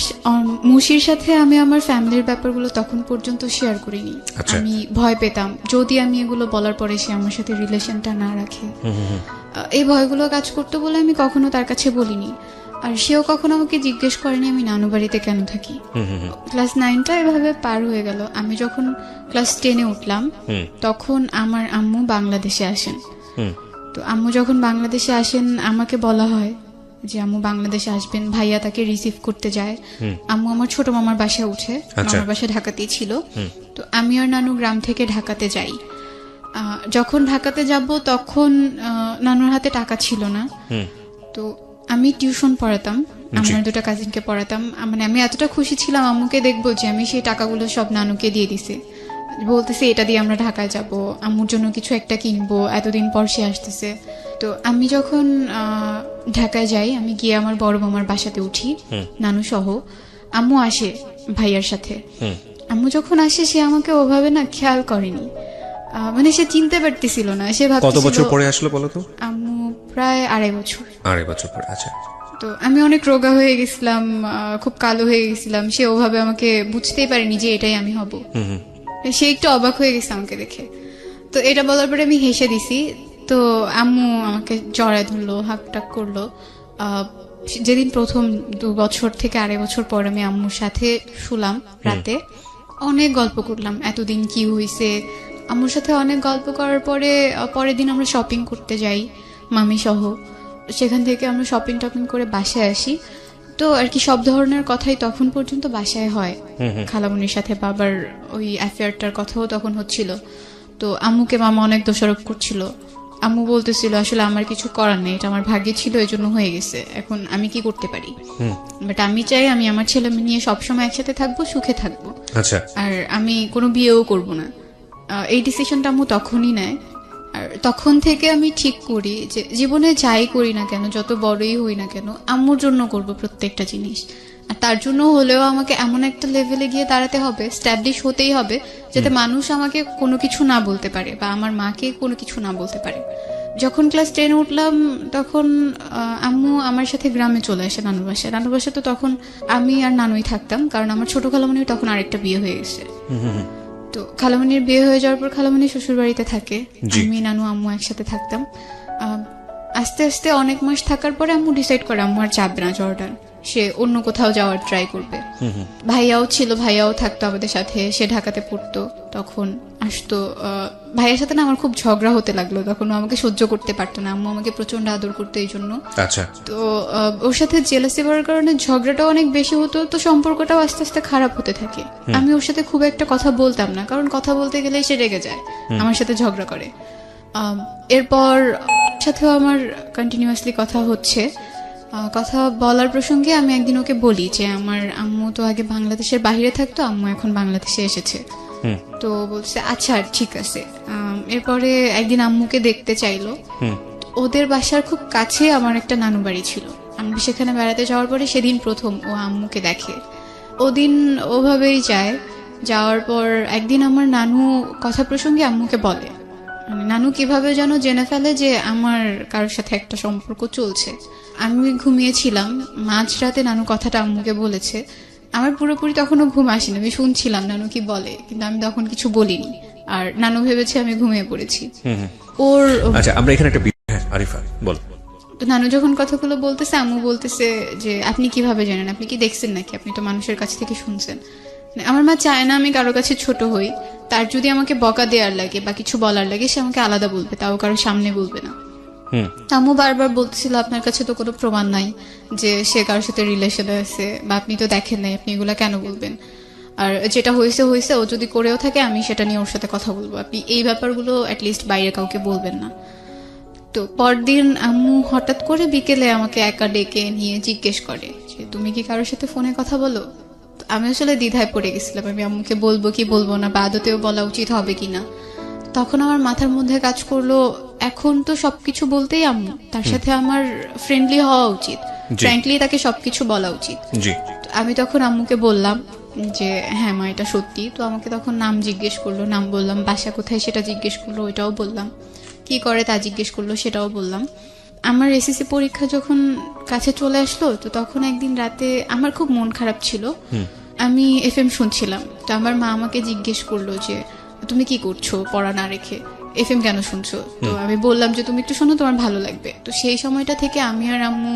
মুশির সাথে আমি আমার ফ্যামিলির ব্যাপারগুলো তখন পর্যন্ত শেয়ার করিনি। আমি ভয় পেতাম যদি আমি এগুলো বলার পরে সে আমার সাথে রিলেশনটা না রাখে, এই ভয়গুলো কাজ করতো বলে আমি কখনো তার কাছে বলিনি। আর সেও কখনো আমাকে জিজ্ঞেস করেনি আমি নানু বাড়িতে কেন থাকি। ক্লাস 9টা এভাবে পার হয়ে গেল। আমি যখন ক্লাস 10-এ উঠলাম তখন আমার আম্মু বাংলাদেশে আসেন। তো আম্মু যখন বাংলাদেশে আসেন আমাকে বলা হয় যে আম্মু বাংলাদেশে আসবেন, ভাইয়া তাকে রিসিভ করতে যায়। আম্মু আমার ছোট মামার বাসায় উঠে, মামার বাসা ঢাকাতেই ছিল। তো আমি আর নানু গ্রাম থেকে ঢাকাতে যাই। যখন ঢাকাতে যাব তখন নানুর হাতে টাকা ছিল না। তো আমি টিউশন পড়াতাম, আমার 2টা কাজিনকে পড়াতাম। মানে আমি এতটা খুশি ছিলাম আম্মুকে দেখবো যে আমি সেই টাকাগুলো সব নানুকে দিয়ে দিছি, বলতেছে এটা দিয়ে আমরা ঢাকায় যাব, আম্মুর জন্য কিছু একটা কিনবো, এতদিন পর সে আসতেছে। তো আমি যখন ঢাকায় যাই, আমি গিয়ে আমার বড় মামার বাসাতে উঠি নানু সহ। আম্মু আসে ভাইয়ার সাথে। আম্মু যখন আসে সে আমাকে ওভাবে না খেয়াল করেনি, মানে সে চিনতে পারতেছিল না। সে ভাবতেছিল কত বছর পরে আসলো বলো তো? আম্মু প্রায় 2.5 বছর। 2.5 বছর পরে। আচ্ছা। তো আমি অনেক রোগা হয়ে গেছিলাম, খুব কালো হয়ে গেছিলাম। সে ওভাবে আমাকে বুঝতেই পারেনি যে এটাই আমি হব। সে একটু অবাক হয়ে গেছে আমাকে দেখে। তো এটা বলার পরে আমি হেসে দিছি। তো আম্মু আমাকে জড়ায় ধরলো, হাকটাক করলো। যেদিন প্রথম 2 বছর থেকে 2.5 বছর পর আমি আম্মুর সাথে শুলাম রাতে, অনেক গল্প করলাম এতদিন কি হয়েছে। আম্মুর সাথে অনেক গল্প করার পরে পরের দিন আমরা শপিং করতে যাই মামি সহ। সেখান থেকে আমরা শপিং টপিং করে বাসায় আসি। তো আর কি সব ধরনের কথাই তখন পর্যন্ত বাসায় হয়। খালামুনির সাথে বাবার ওই অ্যাফেয়ারটার কথাও তখন হচ্ছিল। তো আম্মুকে মামা অনেক দোষারোপ করছিল আম্মু বলতেছিল আসলে আমার কিছু করার নেই, এটা আমার ভাগ্যে ছিল, এই জন্য হয়ে গেছে, এখন আমি কি করতে পারি। বাট আমি চাই আমি আমার ছেলে মেয়ে নিয়ে সবসময় একসাথে থাকবো, সুখে থাকবো। আচ্ছা, আর আমি কোনো বিয়েও করব না। এই ডিসিশনটা আম্মু তখনই নেয়। আর তখন থেকে আমি ঠিক করি যে জীবনে যাই করি না কেন, যত বড়ই হই না কেন, আম্মুর জন্য করব প্রত্যেকটা জিনিস। আর তার জন্য হলেও আমাকে এমন একটা লেভেলে গিয়ে দাঁড়াতে হবে, স্ট্যাবলিশ হতেই হবে, যাতে মানুষ আমাকে কোনো কিছু না বলতে পারে বা আমার মাকে কোনো কিছু না বলতে পারে। যখন ক্লাস 10 উঠলাম তখন আম্মু আমার সাথে গ্রামে চলে আসে নানুর বাসায়। নানুর বাসায় তো তখন আমি আর নানুই থাকতাম, কারণ আমার ছোট খালামণির তখন আরেকটা বিয়ে হয়ে গেছে। তো খালামণির বিয়ে হয়ে যাওয়ার পর খালামণি শ্বশুর বাড়িতে থাকে, আমি নানু আম্মু একসাথে থাকতাম। আস্তে আস্তে অনেক মাস থাকার পরে আম্মু ডিসাইড করে আম্মু আর যাবে না জর্ডান, সে অন্য কোথাও যাওয়ার ট্রাই করবে। ভাইয়াও ছিল, ভাইয়াও থাকতো আমাদের সাথে, সে ঢাকাতে পড়তো, তখন আসতো। ভাইয়ের সাথে না আমার খুব ঝগড়া হতে লাগলো, তখন ও আমাকে সহ্য করতে পারতো না, আম্মু আমাকে প্রচন্ড আদর করতো এই জন্য। আচ্ছা, তো ওর সাথে জেলাসি করার কারণে ঝগড়াটাও অনেক বেশি হতো, তো সম্পর্কটাও আস্তে আস্তে খারাপ হতে থাকে। আমি ওর সাথে খুব একটা কথা বলতাম না, কারণ কথা বলতে গেলেই সে রেগে যায়, আমার সাথে ঝগড়া করে। এরপর সাথেও আমার কন্টিনিউয়াসলি কথা হচ্ছে। কথা বলার প্রসঙ্গে আমি একদিন ওকে বলি যে আমার আম্মু তো আগে বাংলাদেশের বাইরে থাকতো, আম্মু এখন বাংলাদেশে এসেছে। তো বলছে আচ্ছা ঠিক আছে। এরপরে একদিন আম্মুকে দেখতে চাইলো। ওদের বাসার খুব কাছে আমার একটা নানু বাড়ি ছিল, আমি সেখানে বেড়াতে যাওয়ার পরে সেদিন প্রথম ও আম্মুকে দেখে। ওদিন ওভাবেই যায়। যাওয়ার পর একদিন আমার নানু কথা প্রসঙ্গে আম্মুকে বলে, মানে নানু কিভাবে যেন জেনে ফেলে যে আমার কারোর সাথে একটা সম্পর্ক চলছে। আমি ঘুমিয়েছিলাম, মাঝরাতে নানু কথাটা আম্মুকে বলেছে। আমার পুরোপুরি তখনও ঘুম আসেনি, আমি শুনছিলাম নানু কি বলে, কিন্তু আমি তখন কিছু বলিনি। আর নানু ভেবেছে আমি ঘুমিয়ে পড়েছি। ওর আচ্ছা, আমরা এখানে একটা আরিফা বল। তো নানু যখন কথাগুলো বলতেছে, আম্মু বলতেছে যে আপনি কিভাবে জানেন, আপনি কি দেখছেন নাকি, আপনি তো মানুষের কাছ থেকে শুনছেন। আমার মা চায় না আমি কারো কাছে ছোট হই, তার যদি আমাকে বকা দেওয়ার লাগে বা কিছু বলার লাগে সে আমাকে আলাদা বলবে, তাও কারো সামনে বলবে না। আম্মু বারবার বলতেছিল আপনার কাছে তো কোনো প্রমাণ নাই যে সে কারোর সাথে রিলেশনে আছে, বা আপনি তো দেখেন নাই, আপনি এগুলা কেন বলবেন। আর যেটা হয়েছে হয়েছে, ও যদি করেও থাকে আমি সেটা নিয়ে ওর সাথে কথা বলবো, আপনি এই ব্যাপারগুলো অ্যাটলিস্ট বাইরে কাউকে বলবেন না। তো পরদিন আম্মু হঠাৎ করে বিকেলে আমাকে একা ডেকে নিয়ে জিজ্ঞেস করে যে তুমি কি কারোর সাথে ফোনে কথা বলো। আমি আসলে দ্বিধায় পড়ে গেছিলাম, আমি আম্মুকে বলবো কি বলবো না, বা আদতেও বলা উচিত হবে কিনা। তখন আমার মাথার মধ্যে কাজ করলো, এখন তো সবকিছু বলতেই আম্মু, তার সাথে আমার ফ্রেন্ডলি হওয়া উচিত, ফ্র্যাঙ্কলি তাকে সবকিছু বলা উচিত। আমি তখন আম্মুকে বললাম যে হ্যাঁ মা এটা সত্যি। তো আমাকে তখন নাম জিজ্ঞেস করলো, নাম বললাম, বাসা কোথায় সেটা জিজ্ঞেস করলো, ওইটাও বললাম, কি করে তা জিজ্ঞেস করলো, সেটাও বললাম। আমার এসএসসি পরীক্ষা যখন কাছে চলে আসলো, তো তখন একদিন রাতে আমার খুব মন খারাপ ছিল, আমি এফএম শুনছিলাম। তো আমার মা আমাকে জিজ্ঞেস করলো যে তুমি কি করছো পড়া না রেখে, এফএম কেন শুনছো। তো আমি বললাম যে তুমি একটু শোনো, তোমার ভালো লাগবে। তো সেই সময়টা থেকে আমি আর আম্মু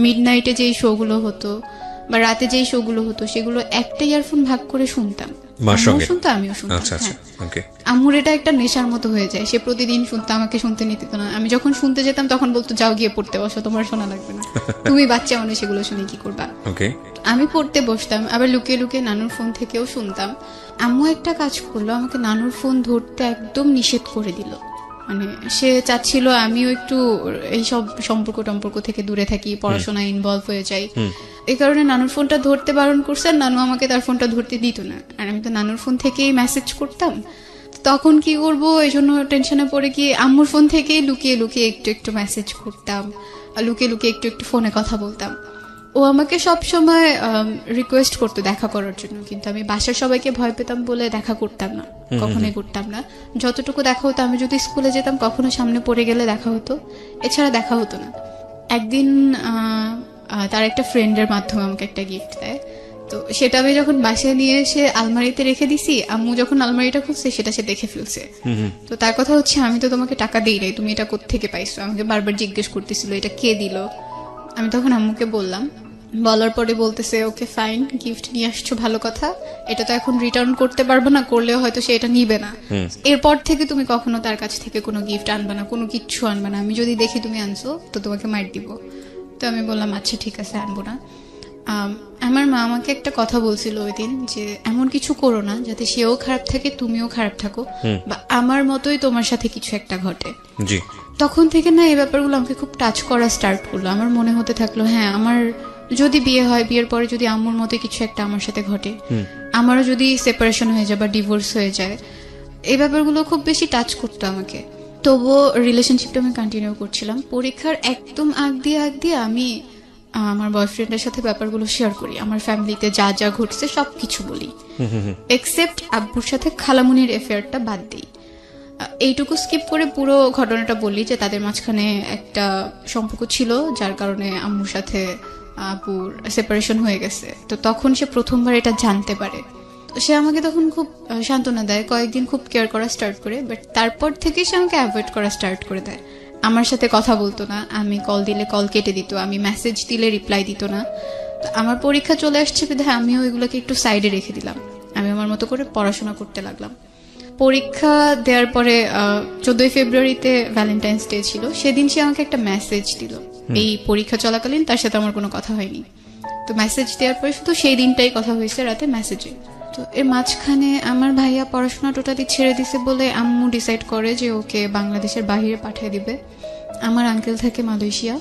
মিডনাইটে যেই শোগুলো হতো বা রাতে যেই শোগুলো হতো সেগুলো একটা ইয়ারফোন ভাগ করে শুনতাম, শুনতো আমিও শুনতাম। আম্মুর এটা একটা নেশার মতো হয়ে যায়, সে প্রতিদিন শুনতো, আমাকে শুনতে নিতে না। আমি যখন শুনতে যেতাম তখন বলতো যাও গিয়ে পড়তে বসো, তোমার শোনা লাগবে না, তুমি বাচ্চা মানুষ সেগুলো শুনে কি করবা। আমি পড়তে বসতাম, আবার লুকিয়ে লুকিয়ে নানুর ফোন থেকেও শুনতাম। আম্মু একটা কাজ করলো, আমাকে নানুর ফোন ধরতে একদম নিষেধ করে দিল। মানে সে চাচ্ছিল আমিও একটু এইসব সম্পর্ক থেকে দূরে থাকি, পড়াশোনায় ইনভলভ হয়ে যাই। এই কারণে নানুর ফোনটা ধরতে বারণ করছে, আর নানু আমাকে তার ফোনটা ধরতে দিত না। আর আমি তো নানুর ফোন থেকেই মেসেজ করতাম, তখন কি করবো এই জন্য টেনশনে পড়ে গিয়ে আম্মুর ফোন থেকেই লুকিয়ে লুকিয়ে একটু একটু মেসেজ করতাম, লুকিয়ে লুকিয়ে একটু একটু ফোনে কথা বলতাম। ও আমাকে সব সময় রিকোয়েস্ট করতো দেখা করার জন্য, কিন্তু আমি বাসার সবাইকে ভয় পেতাম বলে দেখা করতাম না, কখনোই করতাম না। যতটুকু দেখা হতো, আমি যদি স্কুলে যেতাম কখনো সামনে পড়ে গেলে দেখা হতো, এছাড়া দেখা হতো না। একদিন তার একটা ফ্রেন্ডের মাধ্যমে আমাকে একটা গিফট দেয়, তো সেটা আমি যখন বাসায় নিয়ে এসে আলমারিতে রেখে দিছি, আম্মু যখন আলমারিটা খুলছে সেটা সে দেখে ফেলছে। তো তার কথা হচ্ছে আমি তো তোমাকে টাকা দিই নাই, তুমি এটা কোত্থেকে পাইছো, আমাকে বারবার জিজ্ঞেস করতেছিল এটা কে দিল। আমি তখন আম্মুকে বললাম, বলার পরে বলতেছে ওকে ফাইন, গিফট নিয়ে আসছো ভালো কথা, এটা তো এখন রিটার্ন করতে পারবো না, করলেও হয়তো সে এটা নিবে না, এরপর থেকে তুমি কখনো তার কাছ থেকে কোনো গিফট আনবে না, কোনো কিচ্ছু আনবে না, আমি যদি দেখি তুমি আনছো তো তোমাকে মার দিব। তো আমি বললাম আচ্ছা ঠিক আছে আনবো না। আমার মা আমাকে একটা কথা বলছিল ওই দিন যে এমন কিছু করো না যাতে সেও খারাপ থাকে তুমিও খারাপ থাকো, বা আমার মতোই তোমার সাথে কিছু একটা ঘটে। তখন থেকে না এই ব্যাপারগুলো আমাকে খুব টাচ করা স্টার্ট করলো। আমার মনে হতে থাকলো হ্যাঁ, আমার যদি বিয়ে হয়, বিয়ের পরে যদি আম্মুর মতো কিছু একটা আমার সাথে ঘটে, আমারও যদি সেপারেশন হয়ে যায় বা ডিভোর্স হয়ে যায়, এই ব্যাপারগুলো খুব বেশি টাচ করতো আমাকে। তবুও রিলেশনশিপটা আমি কন্টিনিউ করছিলাম। পরীক্ষার একদম আগ দিয়ে আমি আমার বয়ফ্রেন্ডের সাথে ব্যাপারগুলো শেয়ার করি, আমার ফ্যামিলিতে যা যা ঘটছে সবকিছু বলি, এক্সেপ্ট আব্বুর সাথে খালামুনির এফেয়ারটা বাদ দিই। এইটুকু স্কিপ করে পুরো ঘটনাটা বলি যে তাদের মাঝখানে একটা সম্পর্ক ছিল যার কারণে আম্মুর সাথে আব্বুর সেপারেশন হয়ে গেছে। তো তখন সে প্রথমবার এটা জানতে পারে। সে আমাকে তখন খুব সান্ত্বনা দেয়, কয়েকদিন খুব কেয়ার করা স্টার্ট করে, বাট তারপর থেকে সে আমাকে অ্যাভয়েড করা স্টার্ট করে দেয়। আমার সাথে কথা বলতো না, আমি কল দিলে কল কেটে দিত, আমি মেসেজ দিলে রিপ্লাই দিত না। তো আমার পরীক্ষা চলে আসছে বিধায় আমিও এগুলোকে একটু সাইডে রেখে দিলাম, আমি আমার মতো করে পড়াশোনা করতে লাগলাম। পরীক্ষা দেওয়ার পরে 14 ফেব্রুয়ারিতে ভ্যালেন্টাইন্স ডে ছিল, সেদিন সে আমাকে একটা মেসেজ দিল। এই পরীক্ষা চলাকালীন তার সাথে আমার কোনো কথা হয়নি। তো মেসেজ দেওয়ার পরে শুধু সেই দিনটাই কথা হয়েছে রাতে মেসেজে। তো এর মাঝখানে আমার ভাইয়া পড়াশোনা টোটালি ছেড়ে দিছে বলে আম্মু ডিসাইড করে যে ওকে বাংলাদেশের বাইরে পাঠিয়ে দিবে। আমার আঙ্কেল থাকে মালয়েশিয়া,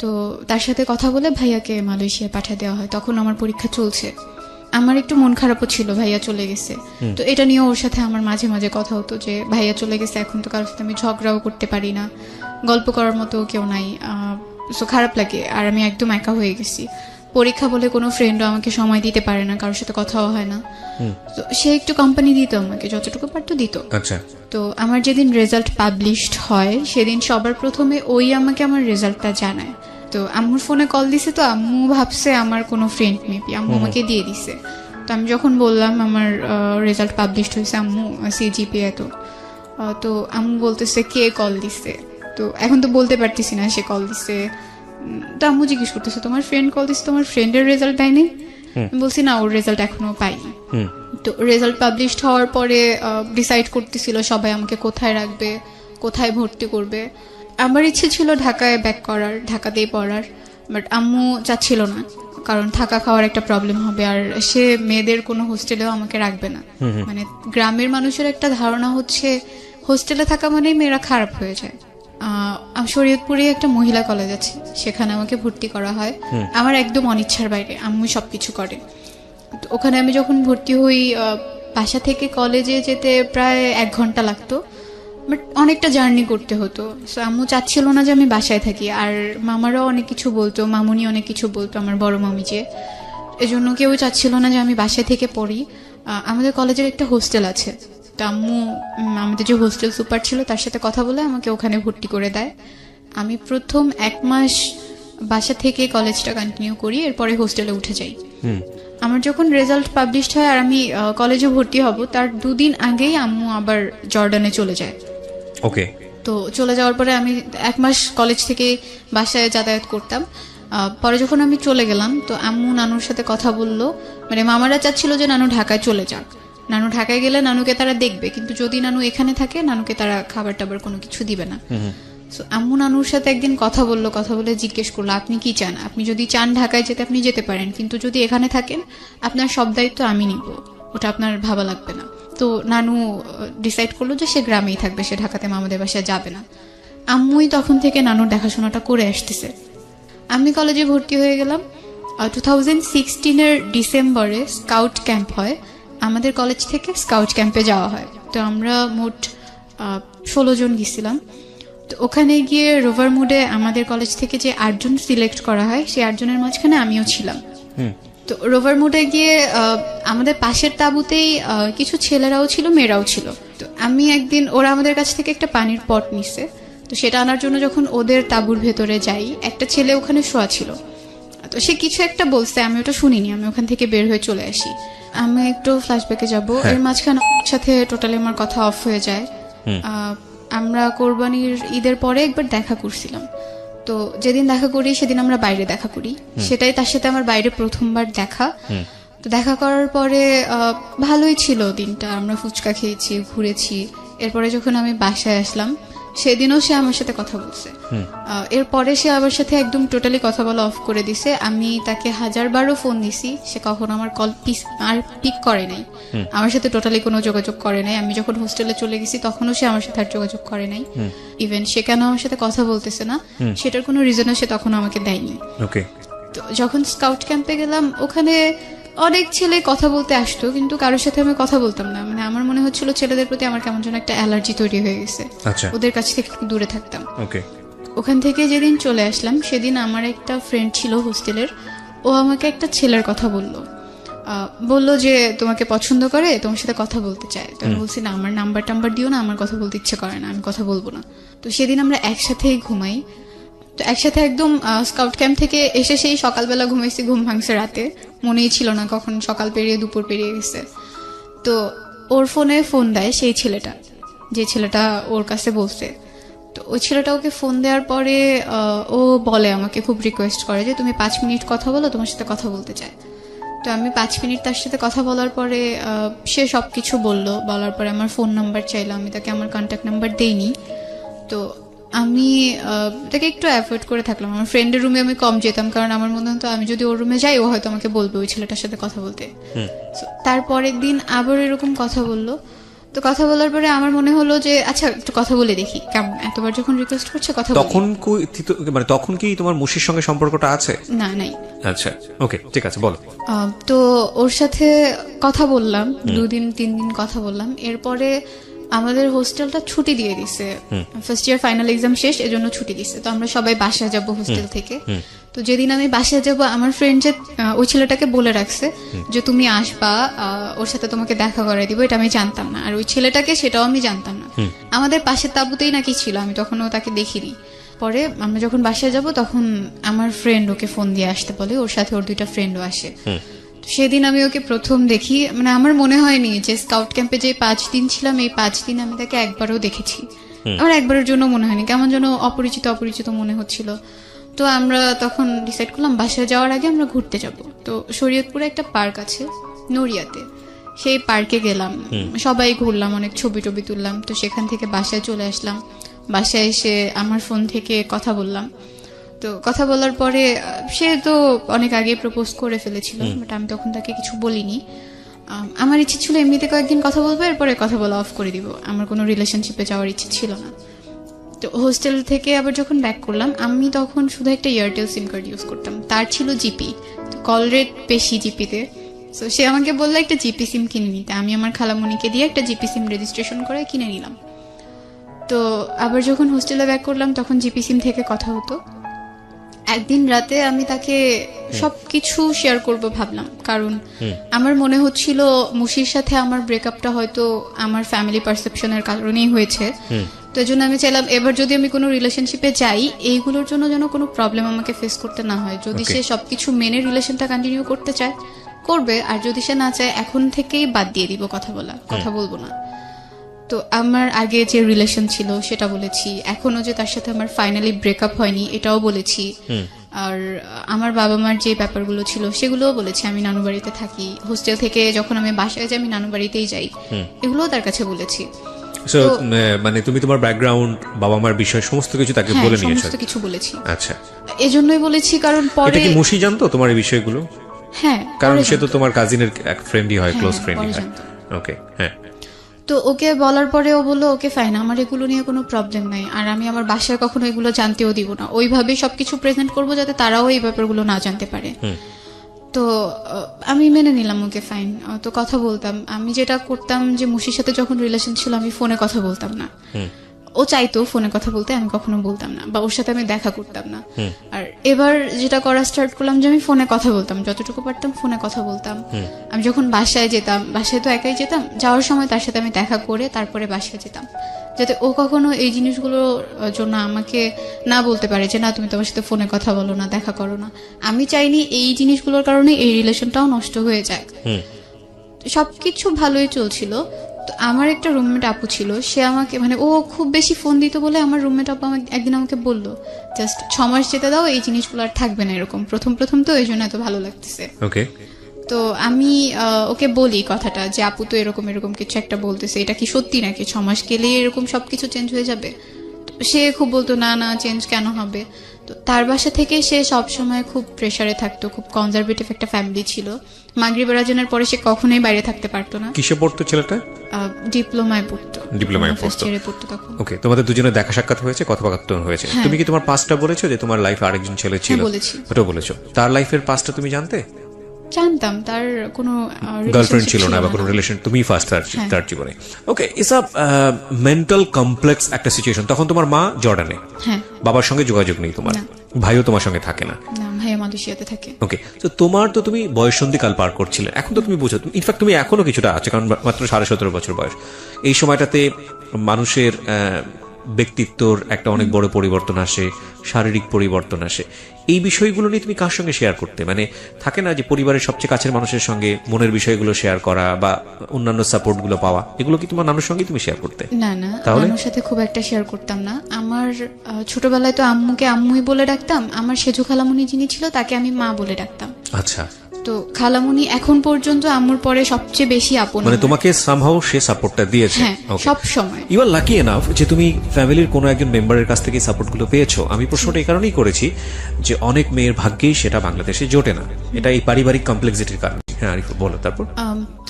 তো তার সাথে কথা বলে ভাইয়াকে মালয়েশিয়া পাঠিয়ে দেওয়া হয়। তখন আমার পরীক্ষা চলছে। আমার একটু মন খারাপও ছিল, ভাইয়া চলে গেছে। তো এটা নিয়ে ওর সাথে আমার মাঝে মাঝে কথা হতো যে ভাইয়া চলে গেছে, এখন তো কারোর সাথে আমি ঝগড়াও করতে পারি না, গল্প করার মতো কেউ নাই, সো খারাপ লাগে। আর আমি একদম একা হয়ে গেছি। পরীক্ষা বলে কোনো ফ্রেন্ডও আমাকে সময় দিতে পারে না, কারোর সাথে কথাও হয় না। তো সে একটু কোম্পানি দিত আমাকে, যতটুকু পারতো দিত। আচ্ছা। তো আমার যেদিন রেজাল্ট পাবলিশড হয় সেদিন সবার প্রথমে ওই আমাকে আমার রেজাল্টটা জানায়। তো আম্মুর ফোনে কল দিছে, তো আম্মু ভাবছে আমার কোনো ফ্রেন্ড মেবি, আম্মু আমাকে দিয়ে দিছে। তো আমি যখন বললাম আমার রেজাল্ট পাবলিশড হয়েছে আম্মু, সিজিপিএ এত, তো আম্মু বলতেছে কে কল দিছে। তো এখন তো বলতে পারতেছি না সে কল দিছে। তো আম্মু জিজ্ঞেস করতেছে তোমার ফ্রেন্ড কল দিছে, তোমার ফ্রেন্ডের রেজাল্ট দেয়নি? বলছি না, ওর রেজাল্ট এখনো পাইনি। তো রেজাল্ট পাবলিশড হওয়ার পরে ডিসাইড করতেছিল সবাই আমাকে কোথায় রাখবে, কোথায় ভর্তি করবে। আমার ইচ্ছে ছিল ঢাকায় ব্যাক করার, ঢাকাতেই পড়ার, বাট আম্মু চাচ্ছিল না, কারণ থাকা খাওয়ার একটা প্রবলেম হবে, আর সে মেয়েদের কোনো হোস্টেলেও আমাকে রাখবে না। মানে গ্রামের মানুষের একটা ধারণা হচ্ছে হোস্টেলে থাকা মানেই মেয়েরা খারাপ হয়ে যায়। শরীয়তপুরে একটা মহিলা কলেজ আছে, সেখানে আমাকে ভর্তি করা হয় আমার একদম অনিচ্ছার বাইরে, আম্মু সবকিছু করে। তো ওখানে আমি যখন ভর্তি হই, বাসা থেকে কলেজে যেতে প্রায় 1 ঘন্টা লাগতো, বাট অনেকটা জার্নি করতে হতো। সো আম্মু চাচ্ছিল না যে আমি বাসায় থাকি, আর মামারাও অনেক কিছু বলতো, মামুনি অনেক কিছু বলতো, আমার বড় মামি যে, এজন্য কেউ চাচ্ছিল না যে আমি বাসায় থেকে পড়ি। আমাদের কলেজের একটা হোস্টেল আছে, তো আম্মু আমাদের যে হোস্টেল সুপার ছিল তার সাথে কথা বলে আমাকে ওখানে ভর্তি করে দেয়। আমি প্রথম 1 মাস বাসা থেকে কলেজটা কন্টিনিউ করি, এরপরে হোস্টেলে উঠে যাই। আমার যখন রেজাল্ট পাবলিশড হয় আর আমি কলেজে ভর্তি হব, তার 2 দিন আগেই আম্মু আবার জর্ডানে চলে যায়। ওকে। তো চলে যাওয়ার পরে আমি 1 মাস কলেজ থেকে বাসায় যাতায়াত করতাম। পরে যখন আমি চলে গেলাম, তো আম্মু নানুর সাথে কথা বললো, মানে মামারা চাচ্ছিল যে নানু ঢাকায় চলে যাক, নানু ঢাকায় গেলে নানুকে তারা দেখবে, কিন্তু যদি নানু এখানে থাকে নানুকে তারা খাবার টাবার কোনো কিছু দিবে না। সো আম্মু নানুর সাথে একদিন কথা বলে জিজ্ঞেস করলো আপনি কি চান, আপনি যদি চান ঢাকায় যেতে আপনি যেতে পারেন, কিন্তু যদি এখানে থাকেন আপনার সব দায়িত্ব আমি নিব, ওটা আপনার ভাবা লাগবে না। তো নানু ডিসাইড করলো যে সে গ্রামেই থাকবে, সে ঢাকাতে মামাদের বাসায় যাবে না। আম্মুই তখন থেকে নানুর দেখাশোনাটা করে আসতেছে। আমি কলেজে ভর্তি হয়ে গেলাম। 2016 ডিসেম্বরে স্কাউট ক্যাম্প হয়, আমাদের কলেজ থেকে স্কাউট ক্যাম্পে যাওয়া হয়। তো আমরা মোট 16 জন গেছিলাম। তো ওখানে গিয়ে রোভার মুডে আমাদের কলেজ থেকে যে 8 জন সিলেক্ট করা হয়, সেই 8 জনের মাঝখানে আমিও ছিলাম। তো রোভার মুডে গিয়ে আমাদের পাশের তাঁবুতেই কিছু ছেলেরাও ছিল, মেয়েরাও ছিল। তো আমি একদিন, ওরা আমাদের কাছ থেকে একটা পানির পট নিছে, তো সেটা আনার জন্য যখন ওদের তাঁবুর ভেতরে যাই, একটা ছেলে ওখানে শোয়া ছিল। তো সে কিছু একটা বলছে, আমি ওটা শুনিনি, আমি ওখান থেকে বের হয়ে চলে আসি। আমি একটু ফ্ল্যাশব্যাকে যাব, এর মাঝখানে ওর সাথে টোটালি আমার কথা অফ হয়ে যায়। আমরা কোরবানির ঈদের পরে একবার দেখা করছিলাম, তো যেদিন দেখা করি সেদিন আমরা বাইরে দেখা করি, সেটাই তার সাথে আমার বাইরে প্রথমবার দেখা। তো দেখা করার পরে ভালোই ছিল দিনটা, আমরা ফুচকা খেয়েছি, ঘুরেছি। এরপরে যখন আমি বাসায় আসলাম, সেদিনও সে আমার সাথে কথা বলছে। এরপরে সে আমার সাথে একদম টোটালি কথা বলা অফ করে দিছে। আমি তাকে 1000বারও ফোন দিছি, সে কখনো আমার কল আর পিক করে নাই, আমার সাথে টোটালি কোনো যোগাযোগ করে নাই। আমি যখন হোস্টেলে চলে গেছি তখনও সে আমার সাথে আর যোগাযোগ করে নাই। ইভেন সে কেন আমার সাথে কথা বলতেছে না সেটার কোনো রিজনও সে তখন আমাকে দেয়নি। ওকে। তো যখন স্কাউট ক্যাম্পে গেলাম, ওখানে অনেক ছেলে কথা বলতে আসতো, কিন্তু কারোর সাথে আমি কথা বলতাম না। মানে আমার মনে হচ্ছিল ছেলেদের প্রতি আমার কেমন যেন একটা অ্যালার্জি তৈরি হয়ে গেছে, আচ্ছা। ওদের কাছ থেকে একটু দূরে থাকতাম। ওকে। ওখান থেকে যেদিন চলে আসলাম সেদিন আমার একটা ফ্রেন্ড ছিল হোস্টেলের, ও আমাকে একটা ছেলের কথা বললো যে তোমাকে পছন্দ করে, তোমার সাথে কথা বলতে চায়। তো আমি বলছি না, আমার নাম্বার টাম্বার দিও না, আমার কথা বলতে ইচ্ছে করে না, আমি কথা বলবো না। তো সেদিন আমরা একসাথেই ঘুমাই। তো একসাথে একদম স্কাউট ক্যাম্প থেকে এসে সেই সকালবেলা ঘুমাইছি, ঘুম ভাঙছে রাতে, মনেই ছিল না কখন সকাল পেরিয়ে দুপুর পেরিয়ে গেছে। তো ওর ফোনে ফোন দেয় সেই ছেলেটা, যে ছেলেটা ওর কাছে বলছে। তো ওই ছেলেটা ওকে ফোন দেওয়ার পরে ও বলে, আমাকে খুব রিকোয়েস্ট করে যে তুমি 5 মিনিট কথা বলো, তোমার সাথে কথা বলতে চায়। তো আমি 5 মিনিট তার সাথে কথা বলার পরে সে সবকিছু বলার পরে আমার ফোন নাম্বার চাইলো, আমি তাকে আমার কন্ট্যাক্ট নাম্বার দেইনি। তো আমি তাকে একটু অ্যাভয়েড করে থাকলাম। আমার ফ্রেন্ডের রুমে আমি কম যেতাম, কারণ আমার মনে হতো আমি যদি ওর রুমে যাই ও হয়তো আমাকে বলবে ওই ছেলেটার সাথে কথা বলতে। তারপরের দিন আবার এরকম কথা বললো। তো কথা বলার পরে আমার মনে হলো যে আচ্ছা একটু কথা বলে দেখি কেমন, এতবার যখন রিকোয়েস্ট করছে কথা বলি। তখন কি তোমার মুশির সঙ্গে সম্পর্কটা আছে? না, নাই। আচ্ছা, ওকে, ঠিক আছে, বলো। তো ওর সাথে কথা বললাম, 2-3 দিন কথা বললাম। এরপরে আমাদের হোস্টেলটা ছুটি দিয়ে দিছে, ফার্স্ট ইয়ার ফাইনাল এক্সাম শেষ, এজন্য ছুটি দিছে। তো আমরা সবাই বাসায় যাব হোস্টেল থেকে। তো যেদিন আমি বাসায় যাব, আমার ফ্রেন্ড যে ওই ছেলেটাকে বলে রাখছে যে তুমি আসবা, ওর সাথে তোমাকে দেখা করাই দিব, এটা আমি জানতাম না। আর ওই ছেলেটাকে সেটাও আমি জানতাম না। আমাদের পাশের তাঁবুতেই নাকি ছিল, আমি তখনও তাকে দেখিনি। পরে আমরা যখন বাসায় যাব তখন আমার ফ্রেন্ড ওকে ফোন দিয়ে আসতে বলে, ওর সাথে ওর 2টা ফ্রেন্ডও আসে। সেদিন আমি ওকে প্রথম দেখি, মানে আমার মনে হয়নি যে স্কাউট ক্যাম্পে যে 5 দিন ছিলাম এই 5 দিন আমি তাকে একবারও দেখেছি। আমার একবারের জন্য মনে হয়নি, কেমন যেন অপরিচিত অপরিচিত মনে হচ্ছিল। তো আমরা তখন ডিসাইড করলাম বাসায় যাওয়ার আগে আমরা ঘুরতে যাব। তো শরীয়তপুরে একটা পার্ক আছে নড়িয়াতে, সেই পার্কে গেলাম, সবাই ঘুরলাম, অনেক ছবি টবি তুললাম। তো সেখান থেকে বাসায় চলে আসলাম। বাসায় এসে আমার ফোন থেকে কথা বললাম। তো কথা বলার পরে সে তো অনেক আগে প্রপোজ করে ফেলেছিল, বাট আমি তখন তাকে কিছু বলিনি। আমার ইচ্ছে ছিল এমনিতে কয়েকদিন কথা বলবো, এরপরে কথা বলা অফ করে দিব, আমার কোনো রিলেশনশিপে যাওয়ার ইচ্ছে ছিল না। তো হোস্টেল থেকে আবার যখন ব্যাক করলাম, আমি তখন শুধু একটা এয়ারটেল সিম কার্ড ইউজ করতাম, তার ছিল জিপি। তো কল রেট বেশি জিপিতে। তো সে আমাকে বললো একটা জিপি সিম কিনে নিতে, আমি আমার খালামণিকে দিয়ে একটা জিপি সিম রেজিস্ট্রেশন করে কিনে নিলাম। তো আবার যখন হোস্টেলে ব্যাক করলাম তখন জিপি সিম থেকে কথা হতো। একদিন রাতে আমি তাকে সবকিছু শেয়ার করব ভাবলাম, কারণ আমার মনে হচ্ছিল মুশির সাথে আমার ব্রেকআপটা হয়তো আমার ফ্যামিলি পারসেপশনের কারণেই হয়েছে। তো এই জন্য আমি চাইলাম এবার যদি আমি কোনো রিলেশনশিপে যাই, এইগুলোর জন্য যেন কোনো প্রবলেম আমাকে ফেস করতে না হয়। যদি সে সবকিছু মেনে রিলেশনটা কন্টিনিউ করতে চায় করবে, আর যদি সে না চায় এখন থেকেই বাদ দিয়ে দিব কথা বলবো না। তো আমার আগে যে রিলেশন ছিল সেটা বলেছি, এখনো যে তার সাথে আমার ফাইনালি ব্রেকআপ হয়নি এটাও বলেছি। আর আমার বাবা মার যে ব্যাপারগুলো ছিল সেগুলোও বলেছি। আমি নানু বাড়িতে থাকি, হোস্টেল থেকে যখন আমি বাসায় যাই আমি নানু বাড়িতেই যাই, এগুলোও তার কাছে বলেছি। মানে তুমি তোমার ব্যাকগ্রাউন্ড, বাবা মার বিষয় সমস্ত কিছু তাকে বলে নিয়েছো? সমস্ত কিছু বলেছি। আচ্ছা, এজন্যই বলেছি কারণ পরে এটা কি মুশি জানতো তোমার এই বিষয়গুলো? হ্যাঁ, কারণ সে তো তোমার কাজিনের এক ফ্রেন্ডই হয়, ক্লোজ ফ্রেন্ডই হয়। ওকে, হ্যাঁ। তো ওকে বলার পরে ও বললো ওকে ফাইন, আমার এগুলো নিয়ে কোনো প্রবলেম নাই, আর আমি আমার বাসায় কখনো এগুলো জানতেও দিব না, ওইভাবে সবকিছু প্রেজেন্ট করবো যাতে তারাও এই ব্যাপারগুলো না জানতে পারে। তো আমি মেনে নিলাম ওকে ফাইন। তো কথা বলতাম, আমি যেটা করতাম যে মুশির সাথে যখন রিলেশন ছিল আমি ফোনে কথা বলতাম না। ও চাইতো ফোনে কথা বলতে, আমি কখনো বলতাম না, বা ওর সাথে আমি দেখা করতাম না। আর এবার যেটা করা স্টার্ট করলাম যে আমি ফোনে কথা বলতাম, যতটুকু পারতাম ফোনে কথা বলতাম। আমি যখন বাসায় যেতাম, বাসায় তো একাই যেতাম, যাওয়ার সময় তার সাথে আমি দেখা করে তারপরে বাসায় যেতাম, যাতে ও কখনো এই জিনিসগুলোর জন্য আমাকে না বলতে পারে যে না তুমি তোমার সাথে ফোনে কথা বলো না, দেখা করো না। আমি চাইনি এই জিনিসগুলোর কারণে এই রিলেশনটাও নষ্ট হয়ে যাক। সবকিছু ভালোই চলছিল। তো আমার একটা রুমমেট আপু ছিল, সে আমাকে মানে ও খুব বেশি ফোন দিত বলে আমার রুমমেট আপু একদিন আমাকে বললো জাস্ট 6 মাস যেতে দাও, এই জিনিসগুলো আর থাকবে না এরকম, প্রথম তো এই জন্য এত ভালো লাগতেছে। ওকে। তো আমি ওকে বলি কথাটা যে আপু তো এরকম কিছু একটা বলতেছে, এটা কি সত্যি নাকি 6 মাস গেলে এরকম সবকিছু চেঞ্জ হয়ে যাবে? সে খুব বলতো না না চেঞ্জ কেন হবে। তো তার বাসা থেকে সে সবসময় খুব প্রেসারে থাকতো, খুব কনজারভেটিভ একটা ফ্যামিলি ছিল। মাগরিবের আজানের পরে সে কখনোই বাইরে থাকতে পারতো না। কিসে পড়তো ছেলেটা? ডিপ্লোমায় পড়তো। পড়তো তখন। ওকে, তোমাদের দুজনের দেখা সাক্ষাৎ হয়েছে, কথাবার্তা হয়েছে। তুমি কি তোমার পাস্টটা বলেছো যে তোমার লাইফে আরেকজন ছেলে ছিল? বলেছি। ওটা বলেছো। তার লাইফের পাস্টটা তুমি জানতে? জানতাম, তার কোনো গার্লফ্রেন্ড ছিল না বা কোনো রিলেশন, তুমি ফার্স্ট তার জীবনে। ওকে, ইটস আ মেন্টাল কমপ্লেক্স একটা সিচুয়েশন। তখন তোমার মা জর্ডানে, বাবার সঙ্গে যোগাযোগ নেই তোমার, ভাইও তোমার সঙ্গে থাকে না? ভাইয়া মালয়েশিয়াতে থাকে। ওকে, তো তোমার তো তুমি বয়ঃসন্ধিকাল পার করছিলে, এখন তো তুমি বুঝো, ইনফ্যাক্ট তুমি এখনো কিছুটা আছে, কারণ মাত্র 17.5 বছর বয়স। এই সময়টাতে মানুষের ব্যক্তিত্বর একটা অনেক বড় পরিবর্তন আসে, শারীরিক পরিবর্তন আসে। এই বিষয়গুলো নিয়ে তুমি কার সঙ্গে শেয়ার করতে? মানে থাকে না যে পরিবারের সবচেয়ে কাছের মানুষের সঙ্গে মনের বিষয়গুলো শেয়ার করা বা অন্যান্য সাপোর্ট গুলো পাওয়া, এগুলো কি তোমার নানুর সঙ্গে তুমি শেয়ার করতে? না না, নানুর সাথে খুব একটা শেয়ার করতাম না। আমার ছোটবেলায় তো আম্মুকে আম্মুই বলে ডাকতাম, আমার সেজু খালামুনি যিনি ছিল তাকে আমি মা বলে ডাকতাম। আচ্ছা, তো খালামুনি এখন পর্যন্ত আম্মুর পরে সবচেয়ে বেশি আপন। মানে তোমাকে সামহাউ সে সাপোর্টটা দিয়েছে সব সময়। ইউ আর লাকি এনাফ যে তুমি ফ্যামিলির কোনো একজন মেম্বারের কাছ থেকে সাপোর্ট গুলো পেয়েছো। আমি প্রশ্নটা এই কারণেই করেছি যে অনেক মেয়ের ভাগ্যেই সেটা বাংলাদেশে জোটে না, এটা এই পারিবারিক কমপ্লেক্সিটির কারণে। হ্যাঁ আরিফ, বলো তারপর।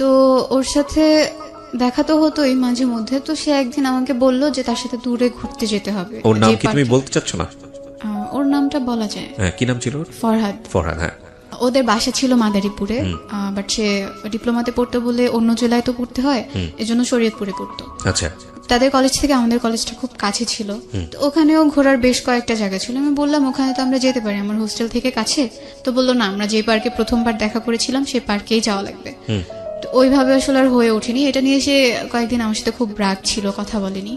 তো ওর সাথে দেখা তো হতোই মাঝে মধ্যে। তো সে একদিন আমাকে বলল যে তার সাথে দূরে ঘুরতে যেতে হবে। ওর নাম কি তুমি বলতে চাচ্ছ না? ওর নামটা বলা যায়। হ্যাঁ, কি নাম ছিল ওর? ফরহাদ। ফরহাদ, হ্যাঁ। ওদের বাসা ছিল মাদারীপুরে, বাট সে ডিপ্লোমাতে পড়তো বলে অন্য জেলায় তো পড়তে হয়, এজন্য শরীয়তপুরে পড়তো। আচ্ছা, তাদের কলেজ থেকে আমাদের কলেজটা খুব কাছে ছিল, তো ওখানেও ঘোরার বেশ কয়েকটা জায়গা ছিল। আমি বললাম ওখানে তো আমরা যেতে পারি, আমার হোস্টেল থেকে কাছে। তো বললো না, আমরা যে পার্কে প্রথমবার দেখা করেছিলাম সেই পার্কেই যাওয়া লাগবে। তো ওইভাবে আসলে আর হয়ে ওঠেনি। এটা নিয়ে সে কয়েকদিন আমার সাথে খুব রাগ ছিল, কথা বলেনি।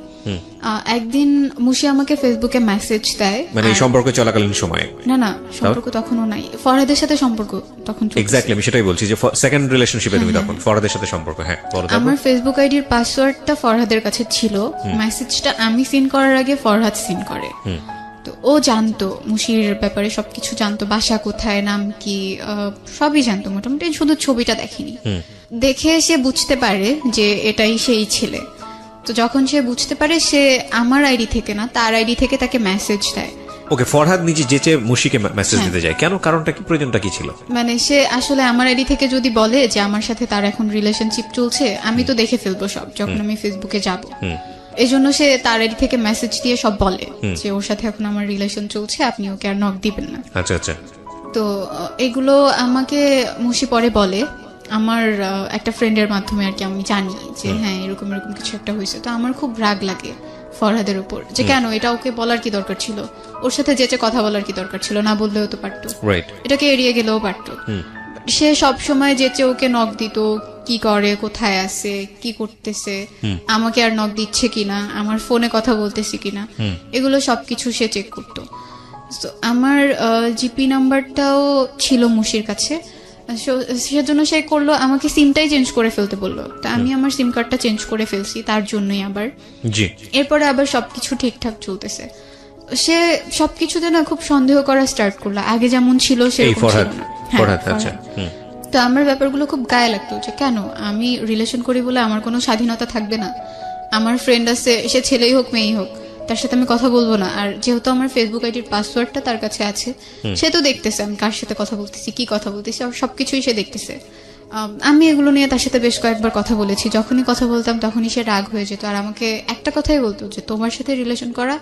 একদিন মুশি আমাকে ফেসবুকে মেসেজ দেয়, মানে এই সম্পর্ক চলাকালীন সময়ে? না না, সম্পর্ক তখনও নাই, ফরহাদের সাথে সম্পর্ক তখন। এক্স্যাক্টলি, আমি সেটাই বলছি যে সেকেন্ড রিলেশনশিপে তুমি তখন ফরহাদের সাথে সম্পর্ক। হ্যাঁ, আমার ফেসবুক আইডির পাসওয়ার্ডটা ফরহাদের কাছে ছিল, মেসেজটা আমি সিন করার আগে ফরহাদ সিন করে। তো ও জানতো মুশির ব্যাপারে, সবকিছু জানতো, বাসা কোথায়, নাম কি, সবই জানতো মোটামুটি, শুধু ছবিটা দেখেনি। দেখে সে বুঝতে পারে যে এটাই সেই ছেলে। তো যখন সে বুঝতে পারে, সে আমার আইডি থেকে না, তার আইডি থেকে তাকে মেসেজ দেয়। ওকে, ফরহাদ নিজে যেচে মুশিকে মেসেজ দিতে যায় কেন? কারণটা কি, প্রয়োজনটা কি ছিল? মানে সে আসলে আমার আইডি থেকে যদি বলে যে আমার সাথে তার এখন রিলেশনশিপ চলছে, আমি তো দেখে ফেলবো সব যখন আমি ফেসবুকে যাব। এজন্য সে তার আইডি থেকে মেসেজ দিয়ে সব বলে যে ওর সাথে এখন আমার রিলেশন চলছে, আপনি ওকে আর নক দিবেন না। আচ্ছা আচ্ছা। তো এগুলো আমাকে মুশি পরে বলে, আমার একটা ফ্রেন্ডের মাধ্যমে আর কি আমি জানি যে হ্যাঁ এরকম এরকম কিছু একটা হয়েছে। তো আমার খুব রাগ লাগে ফরহাদের উপর, যে কেন এটা ওকে বলার কি দরকার ছিল, ওর সাথে যেচে কথা বলার কি দরকার ছিল, না বললেও তো পারতো, এটাকে এড়িয়ে গেলেও পারতো। সে সব সময় যেচে ওকে নক দিত, কি করে, কোথায় আছে, কি করতেছে, আমাকে আর নক দিচ্ছে কিনা, আমার ফোনে কথা বলতেছি কিনা, এগুলো সবকিছু সে চেক করতো। তো আমার জিপি নাম্বারটাও ছিল মুশির কাছে, সেজন্য সে করলো আমাকে সিমটাই চেঞ্জ করে ফেলতে বললো। তা আমি আমার সিম কার্ডটা চেঞ্জ করে ফেলছি তার জন্যই আবার। এরপরে আবার সবকিছু ঠিকঠাক চলতেছে। সে সবকিছুতে না খুব সন্দেহ করা স্টার্ট করলো, আগে যেমন ছিল সেরকম ছিল না। তো আমার ব্যাপারগুলো খুব গায়ে লাগতো, যে কেন আমি রিলেশন করি বলে আমার কোনো স্বাধীনতা থাকবে না? আমার ফ্রেন্ড আছে, সে ছেলেই হোক মেয়েই হোক, তার সাথে আমি কথা বলবো না? আর যেহেতু আমার ফেসবুক আইডির পাসওয়ার্ডটা তার কাছে আছে, সে তো দেখতেছে আমি কার সাথে কথা বলতেছি, কি কথা বলতেছি, আর সবকিছুই সে দেখতেছে। আমি এগুলো নিয়ে তার সাথে বেশ কয়েকবার কথা বলেছি। যখনই কথা বলতাম তখনই সে রাগ হয়ে যেত, আর আমাকে একটা কথাই বলতো যে তোমার সাথে রিলেশন করা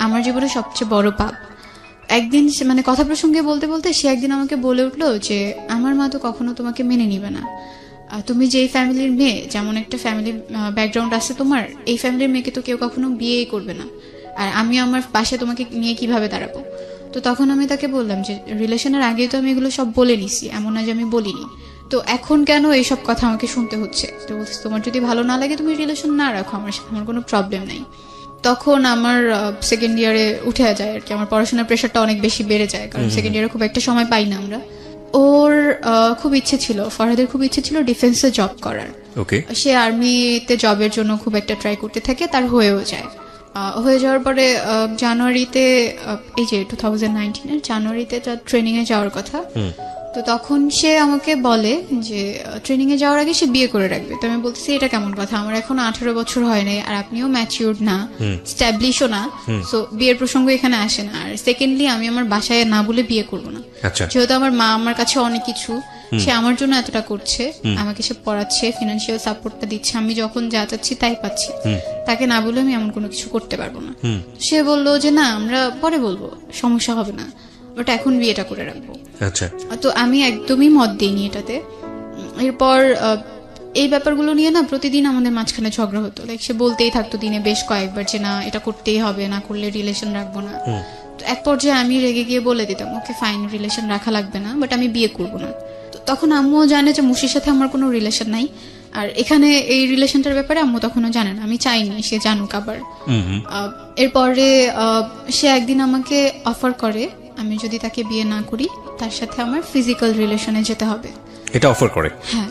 আমার জীবনে সবচেয়ে বড় পাপ। একদিন মানে কথা প্রসঙ্গে বলতে বলতে সে একদিন আমাকে বলে উঠলো যে আমার মা তো কখনো তোমাকে মেনে নিবে না, তুমি যেই ফ্যামিলির মেয়ে, যেমন একটা ফ্যামিলির ব্যাকগ্রাউন্ড আছে তোমার, এই ফ্যামিলির মেয়েকে তো কেউ কখনো বিয়েই করবে না, আর আমি আমার বাসায় তোমাকে নিয়ে কিভাবে দাঁড়াবো? তো তখন আমি তাকে বললাম যে রিলেশনের আগে তো আমি এগুলো সব বলে নিছি, এমন না যে আমি বলিনি, তো এখন কেন এইসব কথা আমাকে শুনতে হচ্ছে? তো বলছি তোমার যদি ভালো না লাগে তুমি রিলেশন না রাখো আমার সাথে, আমার কোনো প্রবলেম নাই। তখন আমার সেকেন্ড ইয়ারে উঠে যায় আর কি, আমার পড়াশোনার প্রেশারটা অনেক বেশি বেড়ে যায়, কারণ সেকেন্ড ইয়ারে খুব একটা সময় পাই না আমরা। ওর খুব ইচ্ছে ছিল, ফরহাদের খুব ইচ্ছে ছিল ডিফেন্সে জব করার। সে আর্মিতে জবের জন্য খুব একটা ট্রাই করতে থাকে, তার হয়েও যায়। হয়ে যাওয়ার পরে জানুয়ারিতে, এই যে 2019 জানুয়ারিতে তার ট্রেনিং এ যাওয়ার কথা। তো তো তখন সে আমাকে বলে যে ট্রেনিং এ যাওয়ার আগে সে বিয়ে করে রাখবে। তো আমি বলতেছি এটা কেমন কথা, আমার এখন 18 বছর হয় নাই, আর আপনিও ম্যাচিউরড না, স্ট্যাবলিশও না, সো বিয়ের প্রসঙ্গ এখানে আসে না। আর সেকেন্ডলি আমি আমার বাসায় না বলে বিয়ে করবো না, আচ্ছা যেহেতু আমার মা আমার কাছে অনেক কিছু, সে আমার জন্য এতটা করছে, আমাকে সে পড়াচ্ছে, ফিনান্সিয়াল সাপোর্টটা দিচ্ছে, আমি যখন যা চাচ্ছি তাই পাচ্ছি, তাকে না বলে আমি এমন কোনো কিছু করতে পারবো না। সে বললো যে না আমরা পরে বলবো, সমস্যা হবে না, বাট এখন বিয়েটা করে রাখবো। আচ্ছা তো আমি একদমই মত দিইনি এটাতে। এরপর এই ব্যাপারগুলো নিয়ে না প্রতিদিন আমাদের মাঝখানে ঝগড়া হতো, লাইক সে বলতেই থাকতো দিনে বেশ কয়েকবার যে না এটা করতেই হবে, না করলে রিলেশন রাখবো না। তো এক পর্যায়ে আমি রেগে গিয়ে বলে দিতাম ওকে ফাইন, রিলেশন রাখা লাগবে না, বাট আমি বিয়ে করবো না। তো তখন আম্মুও জানে যে মুশির সাথে আমার কোনো রিলেশন নাই, আর এখানে এই রিলেশনটার ব্যাপারে আম্মু তখনও জানে না, আমি চাইনি সে জানুক আবার। এরপরে সে একদিন আমাকে অফার করে আমি যদি তাকে বিয়ে না করি তার সাথে আমার ফিজিক্যাল রিলেশনে যেতে হবে। এটা অফার করে? হ্যাঁ,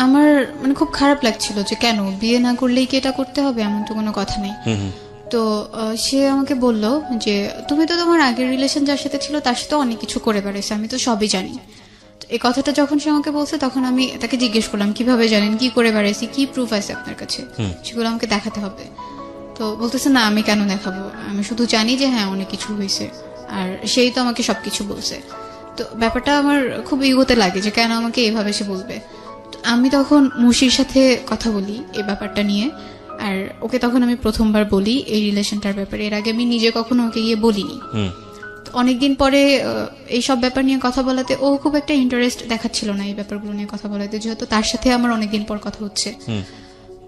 আমার মানে খুব খারাপ লাগছিল যে কেন বিয়ে না করলেই কি এটা করতে হবে, এমন তো কোনো কথা নেই। তো সে আমাকে বলল যে তুমি তো তোমার আগের রিলেশন যার সাথে ছিল তার সাথে অনেক কিছু করে বেড়াইছো, আমি তো সবই জানি। এই কথাটা যখন সে আমাকে বলছে তখন আমি তাকে জিজ্ঞেস করলাম কিভাবে জানেন, কি করে বেড়াইছি, কি প্রুফ আছে আপনার কাছে, সেগুলো আমাকে দেখাতে হবে। তো বলতেছে না আমি কেন দেখাবো, আমি শুধু জানি যে হ্যাঁ অনেক কিছু হয়েছে, আর সেই তো আমাকে সবকিছু বলছে। তো ব্যাপারটা আমার খুব ইগোতে লাগে যে কেন আমাকে এভাবে সে বলবে। তো আমি তখন মুশির সাথে কথা বলি এই ব্যাপারটা নিয়ে, আর ওকে তখন আমি প্রথমবার বলি এই রিলেশনটার ব্যাপারে, এর আগে আমি নিজে কখনো ওকে গিয়ে বলিনি। অনেকদিন পরে এই সব ব্যাপার নিয়ে কথা বলাতে ও খুব একটা ইন্টারেস্ট দেখাচ্ছিল না এই ব্যাপারগুলো নিয়ে কথা বলাতে, যেহেতু তার সাথে আমার অনেকদিন পর কথা হচ্ছে।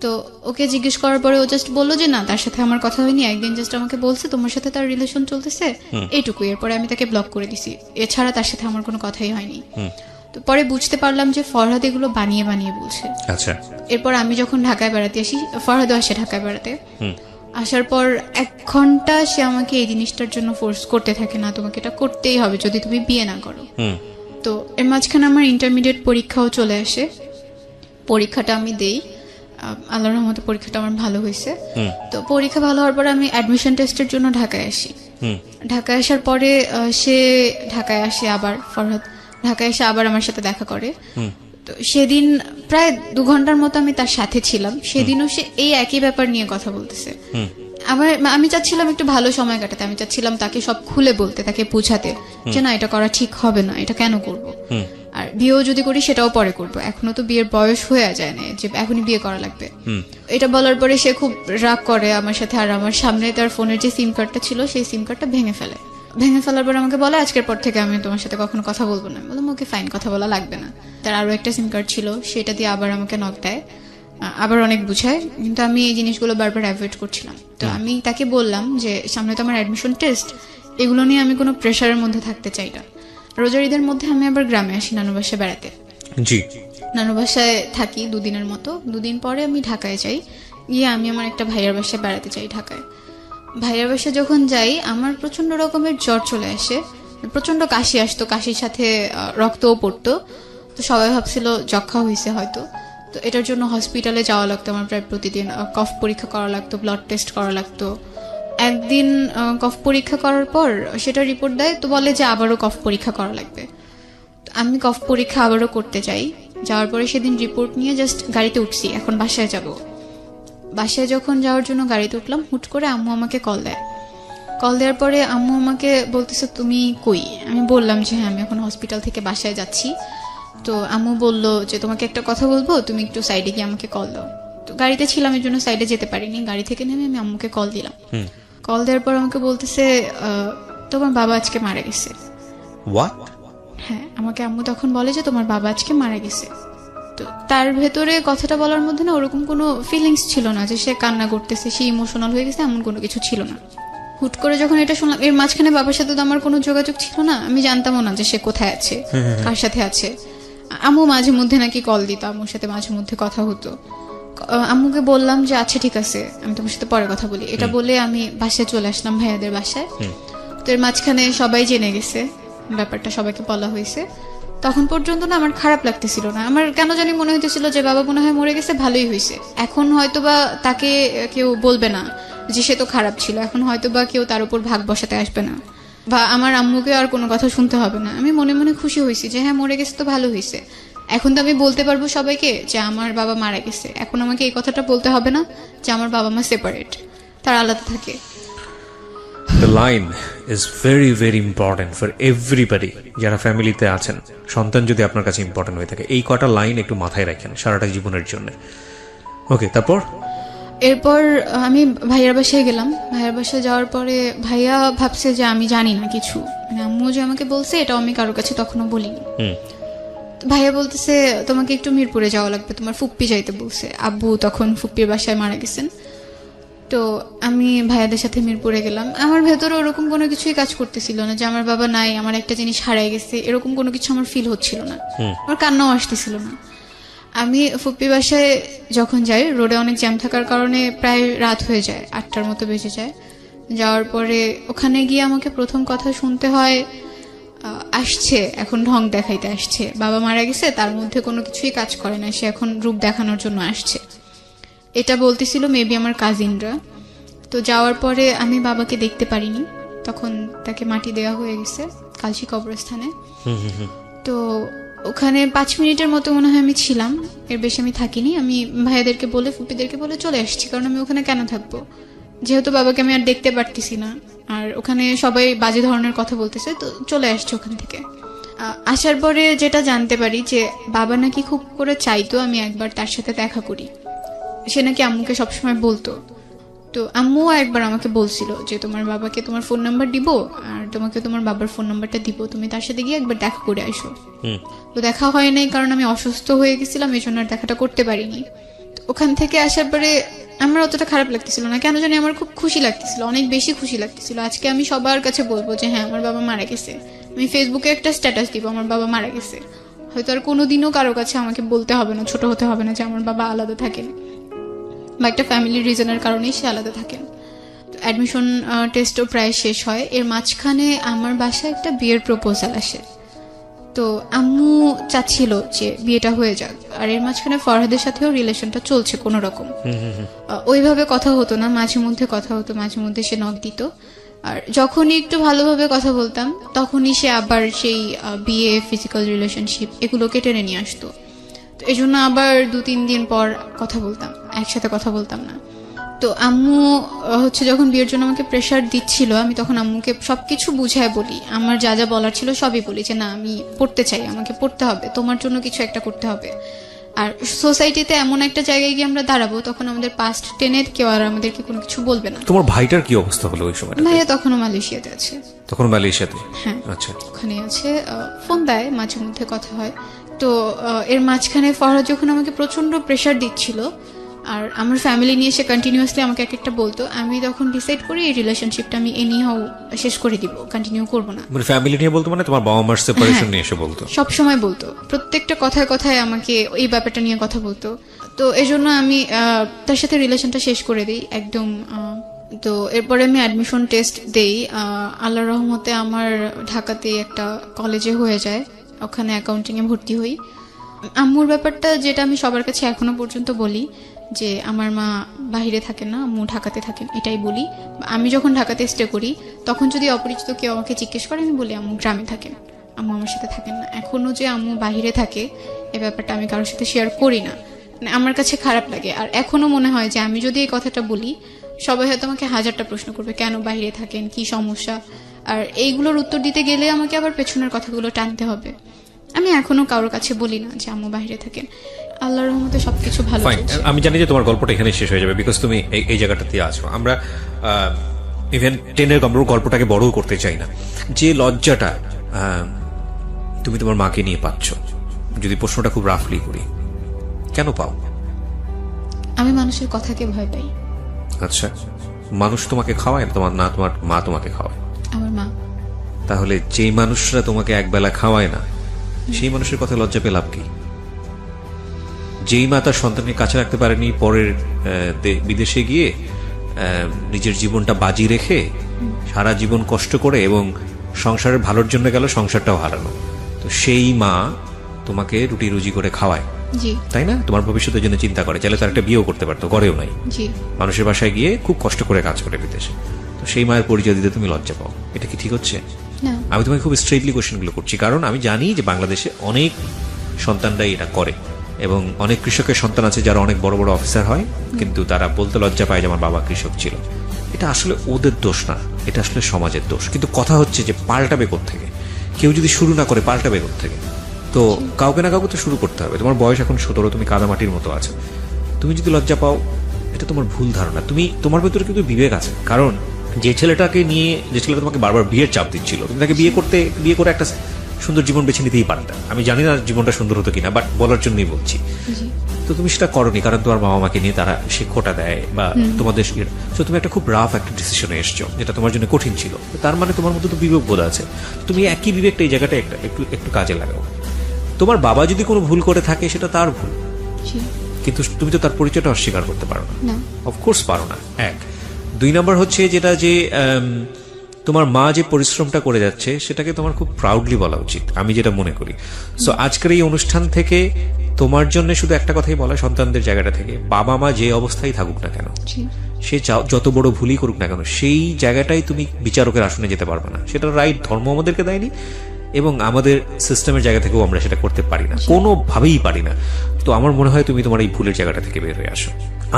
তো ওকে জিজ্ঞেস করার পরে ও জাস্ট বললো যে না তার সাথে আমার কথা হয়নি, একদিন জাস্ট আমাকে বলছে তোমার সাথে তার রিলেশন চলতেছে, এইটুকুই। এরপরে আমি তাকে ব্লক করে দিছি, এছাড়া তার সাথে আমার কোনো কথাই হয়নি। তো পরে বুঝতে পারলাম যে ফরহাদ এগুলো বানিয়ে বানিয়ে বলছে। আচ্ছা, এরপর আমি যখন ঢাকায় বেড়াতে আসি, ফরহাদও আসে ঢাকায় বেড়াতে, আসার পর 1 ঘন্টা সে আমাকে এই জিনিসটার জন্য ফোর্স করতে থাকে, না তোমাকে এটা করতেই হবে যদি তুমি বিয়ে না করো। তো এর মাঝখানে আমার ইন্টারমিডিয়েট পরীক্ষাও চলে আসে, পরীক্ষাটা আমি দেই, আল্লাহর রহমতে পরীক্ষাটা আমার ভালো হয়েছে। তো পরীক্ষা ভালো হওয়ার পরে আমি অ্যাডমিশন টেস্টের জন্য ঢাকায় আসি। ঢাকায় আসার পরে সে ঢাকায় আসে, আবার ফরহাদ ঢাকায় এসে আবার আমার সাথে দেখা করে। তো সেদিন প্রায় 2 ঘন্টার মতো আমি তার সাথে ছিলাম, সেদিনও সে এই একই ব্যাপার নিয়ে কথা বলতেছে। আমি চাচ্ছিলাম একটু ভালো সময় কাটাতে, আমি চাচ্ছিলাম তাকে সব খুলে বলতে, তাকে বোঝাতে যে না এটা করা ঠিক হবে না, এটা কেন করব, আর বিয়েও যদি করি সেটাও পরে করব, এখনো তো বিয়ের বয়স হয়ে যায় না যে এখনই বিয়ে করা লাগবে। এটা বলার পরে সে খুব রাগ করে আমার সাথে, আর আমার সামনে তার ফোনের যে সিম কার্ডটা ছিল সেই সিম কার্ডটা ভেঙে ফেলার পর আমাকে বলে আজকের পর থেকে আমি তোমার সাথে কখনো কথা বলবো না। বললাম ওকে ফাইন, কথা বলা লাগবে না। তার আরো একটা সিম কার্ড ছিল, সেটা দিয়ে আবার আমাকে নক দেয়, আবার অনেক বুঝায়, কিন্তু আমি এই জিনিসগুলো বারবার অ্যাভয়েড করছিলাম। তো আমি তাকে বললাম যে সামনে তো আমার অ্যাডমিশন টেস্ট, এগুলো নিয়ে আমি কোনো প্রেশারের মধ্যে থাকতে চাই না। রোজার ঈদের মধ্যে আমি আবার গ্রামে আসি নানু বাসায় বেড়াতে। জি, নানু বাসায় থাকি 2 দিনের মতো। 2 দিন পরে আমি ঢাকায় যাই, গিয়ে আমি আমার একটা ভাইয়ার বাসায় বেড়াতে চাই ঢাকায়। ভাইয়ার বাসায় যখন যাই আমার প্রচন্ড রকমের জ্বর চলে আসে, প্রচন্ড কাশি আসতো, কাশির সাথে রক্তও পড়তো। তো সবাই ভাবছিল যক্ষা হয়েছে হয়তো। তো এটার জন্য হসপিটালে যাওয়া লাগতো আমার প্রায় প্রতিদিন, কফ পরীক্ষা করা লাগতো, ব্লাড টেস্ট করা লাগতো। একদিন কফ পরীক্ষা করার পর সেটা রিপোর্ট দেয়, তো বলে যে আবারও কফ পরীক্ষা করা লাগবে। আমি কফ পরীক্ষা আবারও করতে যাই, যাওয়ার পরে সেদিন রিপোর্ট নিয়ে জাস্ট গাড়িতে উঠছি, এখন বাসায় যাব। বাসায় যখন যাওয়ার জন্য গাড়িতে উঠলাম, হুট করে আম্মু আমাকে কল দেওয়ার পরে আম্মু আমাকে বলতেছে তুমি কই। আমি বললাম যে হ্যাঁ আমি এখন হসপিটাল থেকে বাসায় যাচ্ছি। তো আম্মু বলল যে তোমাকে একটা কথা বলবো, তুমি একটু সাইডে গিয়ে আমাকে কল দাও। তো গাড়িতে ছিলাম এর জন্য সাইডে যেতে পারিনি, গাড়ি থেকে নেমে আমি আম্মুকে কল দিলাম। কল দেওয়ার পর আমাকে বলতেছে তোমার বাবা আজকে মারা গেছে। হোয়াট? হ্যাঁ, আমাকে আম্মু তখন বলে যে তোমার বাবা আজকে মারা গেছে। তো তার ভেতরে কথাটা বলার মধ্যে না ওরকম কোনো ফিলিংস ছিল না যে সে কান্না করতেছে, সে ইমোশনাল হয়ে গেছে, এমন কোনো কিছু ছিল না। হুট করে যখন এটা শুনলাম, এর মাঝখানে বাবার সাথে তো আমার কোনো যোগাযোগ ছিল না, আমি জানতামও না যে সে কোথায় আছে, কার সাথে আছে। আম্মু মাঝে মধ্যে নাকি কল দিত, আম্মুর সাথে মাঝে মধ্যে কথা হতো। আম্মুকে বললাম যে আচ্ছা ঠিক আছে আমি তোমার সাথে পরে কথা বলি, এটা বলে আমি বাসায় চলে আসলাম, ভাইয়াদের বাসায়। তো এর মাঝখানে সবাই জেনে গেছে ব্যাপারটা, সবাইকে বলা হয়েছে। তখন পর্যন্ত না আমার খারাপ লাগতেছিল না, আমার কেন জানি মনে হইতেছিল যে বাবা মনে হয় মরে গেছে, ভালোই হয়েছে। এখন হয়তোবা তাকে কেউ বলবে না যে সে তো খারাপ ছিল, এখন হয়তোবা কেউ তার উপর ভাগ বসাতে আসবে না। বা আমার আম্মুকে আর কোনো কথা শুনতে হবে না। আমি মনে মনে খুশি হয়েছি যে হ্যাঁ মরে গেছে তো ভালো হয়েছে। এখন তো আমি বলতে পারবো সবাইকে যে আমার বাবা মারা গেছে। এখন আমাকে এই কথাটা বলতে হবে না যে আমার বাবা মা সেপারেট, তারা আলাদা থাকে। The line is very very important for everybody যারা ফ্যামিলিতে আছেন। সন্তান যদি আপনার কাছে ইম্পর্টেন্ট হয়ে থাকে, এই কটা লাইন একটু মাথায় রাখেন সারাটা জীবনের জন্য। ওকে, তারপর? এরপর আমি ভাইয়ার বাসায় গেলাম। ভাইয়ার বাসায় যাওয়ার পরে ভাইয়া ভাবছে যে আমি জানি না কিছু, মানে আম্মু যে আমাকে বলছে এটাও আমি কারোর কাছে তখনও বলিনি। ভাইয়া বলতেছে তোমাকে একটু মিরপুরে যাওয়া লাগবে, তোমার ফুপ্পি যাইতে বলছে। আব্বু তখন ফুপ্পির বাসায় মারা গেছেন। তো আমি ভাইয়াদের সাথে মিরপুরে গেলাম। আমার ভেতরে ওরকম কোনো কিছুই কাজ করতেছিল না যে আমার বাবা নাই, আমার একটা জিনিস হারাই গেছে, এরকম কোনো কিছু আমার ফিল হচ্ছিল না। আমার কান্নাও আসতেছিল না। আমি ফুপ্পি বাসায় যখন যাই, রোডে অনেক জ্যাম থাকার কারণে প্রায় রাত হয়ে যায়, 8টার মতো বেজে যায়। যাওয়ার পরে ওখানে গিয়ে আমাকে প্রথম কথা শুনতে হয় আসছে এখন ঢং দেখাইতে আসছে, বাবা মারা গেছে, তার মধ্যে কোনো কিছুই কাজ করে না, সে এখন রূপ দেখানোর জন্য আসছে, এটা বলতেছিল মেবি আমার কাজিনরা। তো যাওয়ার পরে আমি বাবাকে দেখতে পারিনি, তখন তাকে মাটি দেওয়া হয়ে গেছে কালশি কবরস্থানে। তো ওখানে 5 মিনিটের মতো মনে হয় আমি ছিলাম, এর বেশি আমি থাকিনি। আমি ভাইয়াদেরকে বলে ফুপিদেরকে বলে চলে আসছি, কারণ আমি ওখানে কেন থাকবো, যেহেতু বাবাকে আমি আর দেখতে পারতেছি না, আর ওখানে সবাই বাজে ধরনের কথা বলতেছে, তো চলে আসছে ওখান থেকে। আসার পরে যেটা জানতে পারি যে বাবা নাকি খুব করে চাইতো আমি একবার তার সাথে দেখা করি, সে নাকি আম্মুকে সবসময় বলতো। তো আম্মুও একবার আমাকে বলছিল যে তোমার বাবাকে তোমার ফোন নাম্বার দিব আর তোমাকে তোমার বাবার ফোন নাম্বারটা দিব, তুমি তার সাথে গিয়ে একবার দেখা করে আসো। তো দেখা হয় নাই, কারণ আমি অসুস্থ হয়ে গেছিলাম, এই জন্য আর দেখাটা করতে পারিনি। ওখান থেকে আসার পরে আমার অতটা খারাপ লাগতেছিল না, কেন জানি আমার খুব খুশি লাগতেছিল, অনেক বেশি খুশি লাগতেছিল। আজকে আমি সবার কাছে বলবো যে হ্যাঁ আমার বাবা মারা গেছে, আমি ফেসবুকে একটা স্ট্যাটাস দিব আমার বাবা মারা গেছে। হয়তো আর কোনোদিনও কারো কাছে আমাকে বলতে হবে না, ছোট হতে হবে না যে আমার বাবা আলাদা থাকেন বা একটা ফ্যামিলির রিজনের কারণেই সে আলাদা থাকেন। অ্যাডমিশন টেস্টও প্রায় শেষ হয়, এর মাঝখানে আমার বাসায় একটা বিয়ের প্রপোজাল আসে। তো আম্মু চাচ্ছিল যে বিয়েটা হয়ে যাক, আর এর মাঝখানে ফরহাদের সাথেও রিলেশনটা চলছে কোনো রকম। ওইভাবে কথা হতো না, মাঝে মধ্যে কথা হতো, মাঝে মধ্যে সে নক দিত, আর যখনই একটু ভালোভাবে কথা বলতাম তখনই সে আবার সেই বিয়ে, ফিজিক্যাল রিলেশনশিপ এগুলোকে টেনে নিয়ে আসতো। তো এই জন্য আবার 2-3 দিন পর কথা বলতাম, একসাথে কথা বলতাম না। তো আম্মু হচ্ছে যখন বিয়ের জন্য আমাকে প্রেশার দিচ্ছিল, আমি তখন আম্মুকে সবকিছু বুঝায় বলি, আমার যা যা বলার ছিল সবই বলি যে না আমি পড়তে চাই, আমাকে পড়তে হবে, তোমার জন্য কিছু একটা করতে হবে। আর সোসাইটিতে এমন একটা জায়গায় গিয়ে আমরা দাঁড়াবো, তখন আমাদের পাস্ট টেনের কেউ আর আমাদেরকে কোনো কিছু বলবে না। তোমার ভাইটার কি অবস্থা হলো ওই সময়? ভাইয়া তখনও মালয়েশিয়াতে আছে। তখন মালয়েশিয়াতে? হ্যাঁ, আচ্ছা, ওখানে আছে, ফোন দেয়, মাঝে মধ্যে কথা হয়। তো এর মাঝখানে ফরহাদ যখন আমাকে প্রচন্ড প্রেশার দিচ্ছিল, আর আমার ফ্যামিলি নিয়ে সে কন্টিনিউয়াসলি আমাকে এক একটা বলতো, আমি তখন ডিসাইড করি এই রিলেশনশিপটা আমি এনিহাও শেষ করে দিব, কন্টিনিউ করব না। মানে ফ্যামিলি নিয়ে বলতো, মানে তোমার বাবা মার সেপারেশন নিয়ে এসে বলতো? সব সময় বলতো, প্রত্যেকটা কথায় কথায় আমাকে এই ব্যাপারটা নিয়ে কথা বলতো। তো এজন্য আমি তার সাথে রিলেশনটা শেষ করে দিই একদম। তো এরপরে আমি অ্যাডমিশন টেস্ট দেই, আল্লাহর রহমতে আমার ঢাকাতে একটা কলেজে হয়ে যায়, ওখানে অ্যাকাউন্টিং এ ভর্তি হই। আম্মুর ব্যাপারটা যেটা আমি সবার কাছে এখনো পর্যন্ত বলি যে আমার মা বাইরে থাকেন না, আম্মু ঢাকাতে থাকেন, এটাই বলি। আমি যখন ঢাকাতে স্টে করি তখন যদি অপরিচিত কেউ আমাকে জিজ্ঞেস করে আমি বলি আম্মু গ্রামে থাকেন, আম্মু আমার সাথে থাকেন না। এখনো যে আম্মু বাইরে থাকে এই ব্যাপারটা আমি কারোর সাথে শেয়ার করি না, মানে আমার কাছে খারাপ লাগে। আর এখনো মনে হয় যে আমি যদি এই কথাটা বলি সবাই হয়তো আমাকে 1000টা প্রশ্ন করবে, কেন বাইরে থাকেন, কি সমস্যা, আর এইগুলোর উত্তর দিতে গেলে আমাকে আবার পেছনের কথাগুলো টানতে হবে। আমি এখনো কারোর কাছে বলি না যে আম্মু বাইরে থাকেন। আল্লাহর রহমতে সবকিছু ভালো চলছে। আমি জানি যে তোমার গল্পটা এখানে শেষ হয়ে যাবে, বিকজ তুমি এই জায়গাটাতে আছো। আমরা ইভেন 10-এর গল্পটাকে বড়ও করতে চাই না। যে লজ্জাটা তুমি তোমার মাকে নিয়ে পাচ্ছ, যদি প্রশ্নটা খুব রাফলি করি, কেন পাও? আমি মানুষের কথাকে ভয় পাই। আচ্ছা, মানুষ তোমাকে খাওয়ায় না? তোমার মা তোমাকে খাওয়ায়? আমার মা। তাহলে যেই মানুষরা তোমাকে একবেলা খাওয়ায় না, সেই মানুষের কথা লজ্জা পেয়ে লাভ কি? যেই মা তার সন্তানকে কাছে রাখতে পারেনি, পরের বিদেশে গিয়ে নিজের জীবনটা বাজি রেখে সারা জীবন কষ্ট করে এবং সংসারের ভালোর জন্য গেল, সংসারটাও হারানো, তো সেই মা তোমাকে রুটি রুজি করে খাওয়ায়, তাই না? তোমার ভবিষ্যতের জন্য চিন্তা করে, চাইলে তার একটা বিয়েও করতে পারতো, করেও নাই, মানুষের বাসায় গিয়ে খুব কষ্ট করে কাজ করে বিদেশে। তো সেই মায়ের পরিচয় দিতে তুমি লজ্জা পাও, এটা কি ঠিক হচ্ছে? না। আমি তোমাকে খুব স্ট্রেটলি কোশ্চেনগুলো করছি, কারণ আমি জানি যে বাংলাদেশে অনেক সন্তানরাই এটা করে, এবং অনেক কৃষকের সন্তান আছে যারা অনেক বড় বড় অফিসার হয়, কিন্তু তারা বলতে লজ্জা পায় যে আমার বাবা কৃষক ছিল। এটা আসলে ওদের দোষ না, এটা আসলে সমাজের দোষ। কিন্তু কথা হচ্ছে যে পাল্টাবে কোত্থেকে? কেউ যদি শুরু না করে পাল্টাবে কোত্থেকে? তো কাউকে না কাউকে তো শুরু করতে হবে। তোমার বয়স এখন 17, তুমি কাদামাটির মতো আছো। তুমি যদি লজ্জা পাও, এটা তোমার ভুল ধারণা। তোমার ভেতরে কিন্তু বিবেক আছে, কারণ যে ছেলেটা তোমাকে বারবার বিয়ের চাপ দিচ্ছিল, তুমি তাকে বিয়ে করে একটা সুন্দর জীবন বেছে নিতেই পারতে। আমি জানি না জীবনটা সুন্দর হতো কিনা, বাট বলার জন্যই বলছি। তো তুমি সেটা করনি, কারণ তোমার বাবা মাকে নিয়ে তারা শিক্ষাটা দেয় বা তোমাদের, তো তুমি একটা খুব রাফ একটা ডিসিশনে এসছো, যেটা তোমার জন্য কঠিন ছিল। তার মানে তোমার মধ্যে তো বিবেক বোধ আছে, তুমি একই বিবেকটা এই জায়গাটা একটু কাজে লাগাও। তোমার বাবা যদি কোনো ভুল করে থাকে, সেটা তার ভুল, কিন্তু তুমি তো তার পরিচয়টা অস্বীকার করতে পারো না। অফকোর্স পারো না। 1, 2 নম্বর হচ্ছে যেটা যে তোমার মা যে পরিশ্রমটা করে যাচ্ছে, সেটাকে তোমার খুব প্রাউডলি বলা উচিত, আমি যেটা মনে করি। সো আজকের এই অনুষ্ঠান থেকে তোমার জন্য শুধু একটা কথাই বলা, সন্তানদের জায়গাটা থেকে, বাবা মা যে অবস্থায় থাকুক না কেন, সে যত বড় ভুলই করুক না কেন, সেই জায়গাটাই তুমি বিচারকের আসনে যেতে পারবে না। সেটা রাইট ধর্ম আমাদেরকে দেয়নি, এবং আমাদের সিস্টেমের জায়গা থেকেও আমরা সেটা করতে পারি না, কোনোভাবেই পারি না। তো আমার মনে হয় তুমি তোমার এই ভুলের জায়গাটা থেকে বের হয়ে আসো।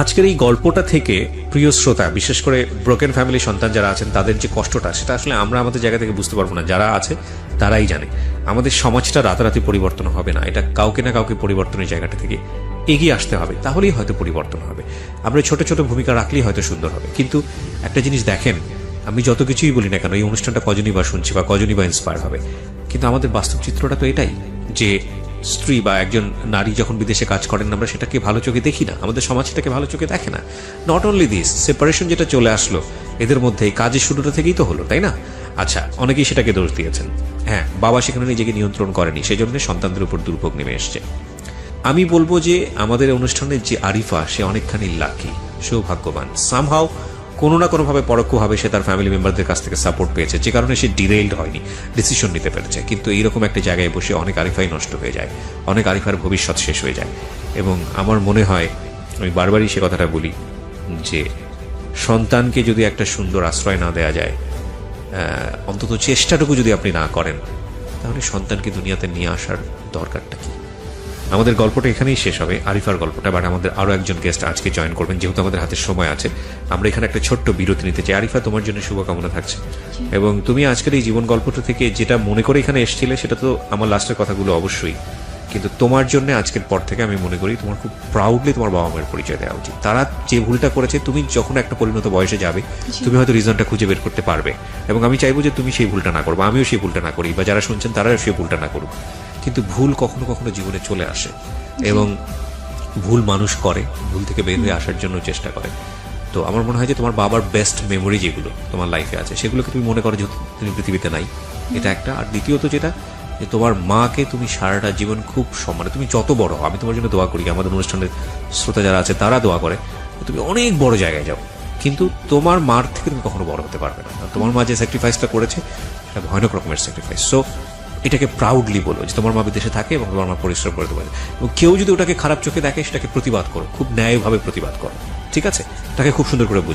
আজকের এই গল্পটা থেকে প্রিয় শ্রোতা, বিশেষ করে ব্রোকেন ফ্যামিলি সন্তান যারা আছেন, তাদের যে কষ্টটা, সেটা আসলে আমরা আমাদের জায়গা থেকে বুঝতে পারবো না, যারা আছে তারাই জানে। আমাদের সমাজটা রাতারাতি পরিবর্তন হবে না, এটা কাউকে না কাউকে পরিবর্তনের জায়গাটা থেকে এগিয়ে আসতে হবে, তাহলেই হয়তো পরিবর্তন হবে। আমরা ছোট ছোট ভূমিকা রাখলেই হয়তো সুন্দর হবে। কিন্তু একটা জিনিস দেখেন, আমি যত কিছুই বলি না কেন, এই অনুষ্ঠানটা কজনই বা শুনছি বা কজনই বা ইন্সপায়ার হবে, কিন্তু আমাদের বাস্তব চিত্রটা তো এটাই, যে স্ত্রী বা একজন নারী যখন বিদেশে কাজ করেন, আমরা সেটাকে ভালো চোখে দেখি না, আমাদের সমাজ সেটাকে ভালো চোখে দেখে না। নট অনলি দিস, সেপারেশন যেটা চলে আসলো এদের মধ্যে, কাজের শুরুটা থেকেই তো হলো, তাই না? আচ্ছা, অনেকেই সেটাকে দোষ দিয়েছেন। হ্যাঁ, বাবা সেখানে নিজেকে নিয়ন্ত্রণ করেনি, সেই জন্য সন্তানদের উপর দুর্ভোগ নেমে এসছে। আমি বলবো যে আমাদের অনুষ্ঠানের যে আরিফা, সে অনেকখানি লাকি, সৌভাগ্যবান। সামহাও কোনো না কোনোভাবে পরোক্ষভাবে সে তার ফ্যামিলি মেম্বারদের কাছ থেকে সাপোর্ট পেয়েছে, যে কারণে সে ডিরেইলড হয়নি, ডিসিশন নিতে পেরেছে। কিন্তু এইরকম একটা জায়গায় বসে অনেক আরিফাই নষ্ট হয়ে যায়, অনেক আরিফার ভবিষ্যৎ শেষ হয়ে যায়। এবং আমার মনে হয়, আমি বারবারই সে কথাটা বলি, যে সন্তানকে যদি একটা সুন্দর আশ্রয় না দেওয়া যায়, অন্তত চেষ্টাটুকু যদি আপনি না করেন, তাহলে সন্তানকে দুনিয়াতে নিয়ে আসার দরকারটা কি? আমাদের গল্পটা এখানেই শেষ হবে, আরিফার গল্পটা। বাট আমাদের আরো একজন গেস্ট আজকে জয়েন করবেন, যেহেতু আমাদের হাতে সময় আছে। আমরা এখানে একটা ছোট্ট বিরতি নিতে চাই। আরিফা, তোমার জন্য শুভকামনা থাকছে, এবং তুমি আজকের এই জীবন গল্পটা থেকে যেটা মনে করে এখানে এসেছিলে, সেটা তো আমার লাস্টের কথাগুলো অবশ্যই, কিন্তু তোমার জন্য আজকের পর থেকে আমি মনে করি তোমার খুব প্রাউডলি তোমার বাবা মায়ের পরিচয় দেওয়া উচিত। তারা যে ভুলটা করেছে, তুমি যখন একটা পরিণত বয়সে যাবে, তুমি হয়তো রিজনটা খুঁজে বের করতে পারবে, এবং আমি চাইবো যে তুমি সেই ভুলটা না করবো, আমিও সেই ভুলটা না করি, বা যারা শুনছেন তারাও সেই ভুলটা না করুক। কিন্তু ভুল কখনো কখনো জীবনে চলে আসে, এবং ভুল মানুষ করে, ভুল থেকে বের হয়ে আসার জন্য চেষ্টা করে। তো আমার মনে হয় যে তোমার বাবার বেস্ট মেমোরি যেগুলো তোমার লাইফে আছে, সেগুলোকে তুমি মনে করো যে তুমি পৃথিবীতে নাই, এটা একটা। আর দ্বিতীয়ত যেটা, যে তোমার মাকে তুমি সারাটা জীবন খুব সম্মানে, তুমি যত বড় হও, আমি তোমার জন্য দোয়া করি, আমাদের অনুষ্ঠানের শ্রোতা যারা আছে তারা দোয়া করে, তুমি অনেক বড় জায়গায় যাও, কিন্তু তোমার মার থেকে তুমি কখনো বড় হতে পারবে না। তোমার মা যে স্যাক্রিফাইসটা করেছে, সেটা ভয়ানক রকমের স্যাক্রিফাইস। সো এটাকে প্রাউডলি বলো যে তোমার মা বিদেশে থাকে এবং তোমার মা পরিশ্রম করতে পারে, এবং কেউ যদি ওটাকে খারাপ চোখে দেখে, সেটাকে প্রতিবাদ করো, খুব ন্যায়ভাবে প্রতিবাদ করো, ঠিক আছে? তাকে খুব সুন্দর করে বুঝো।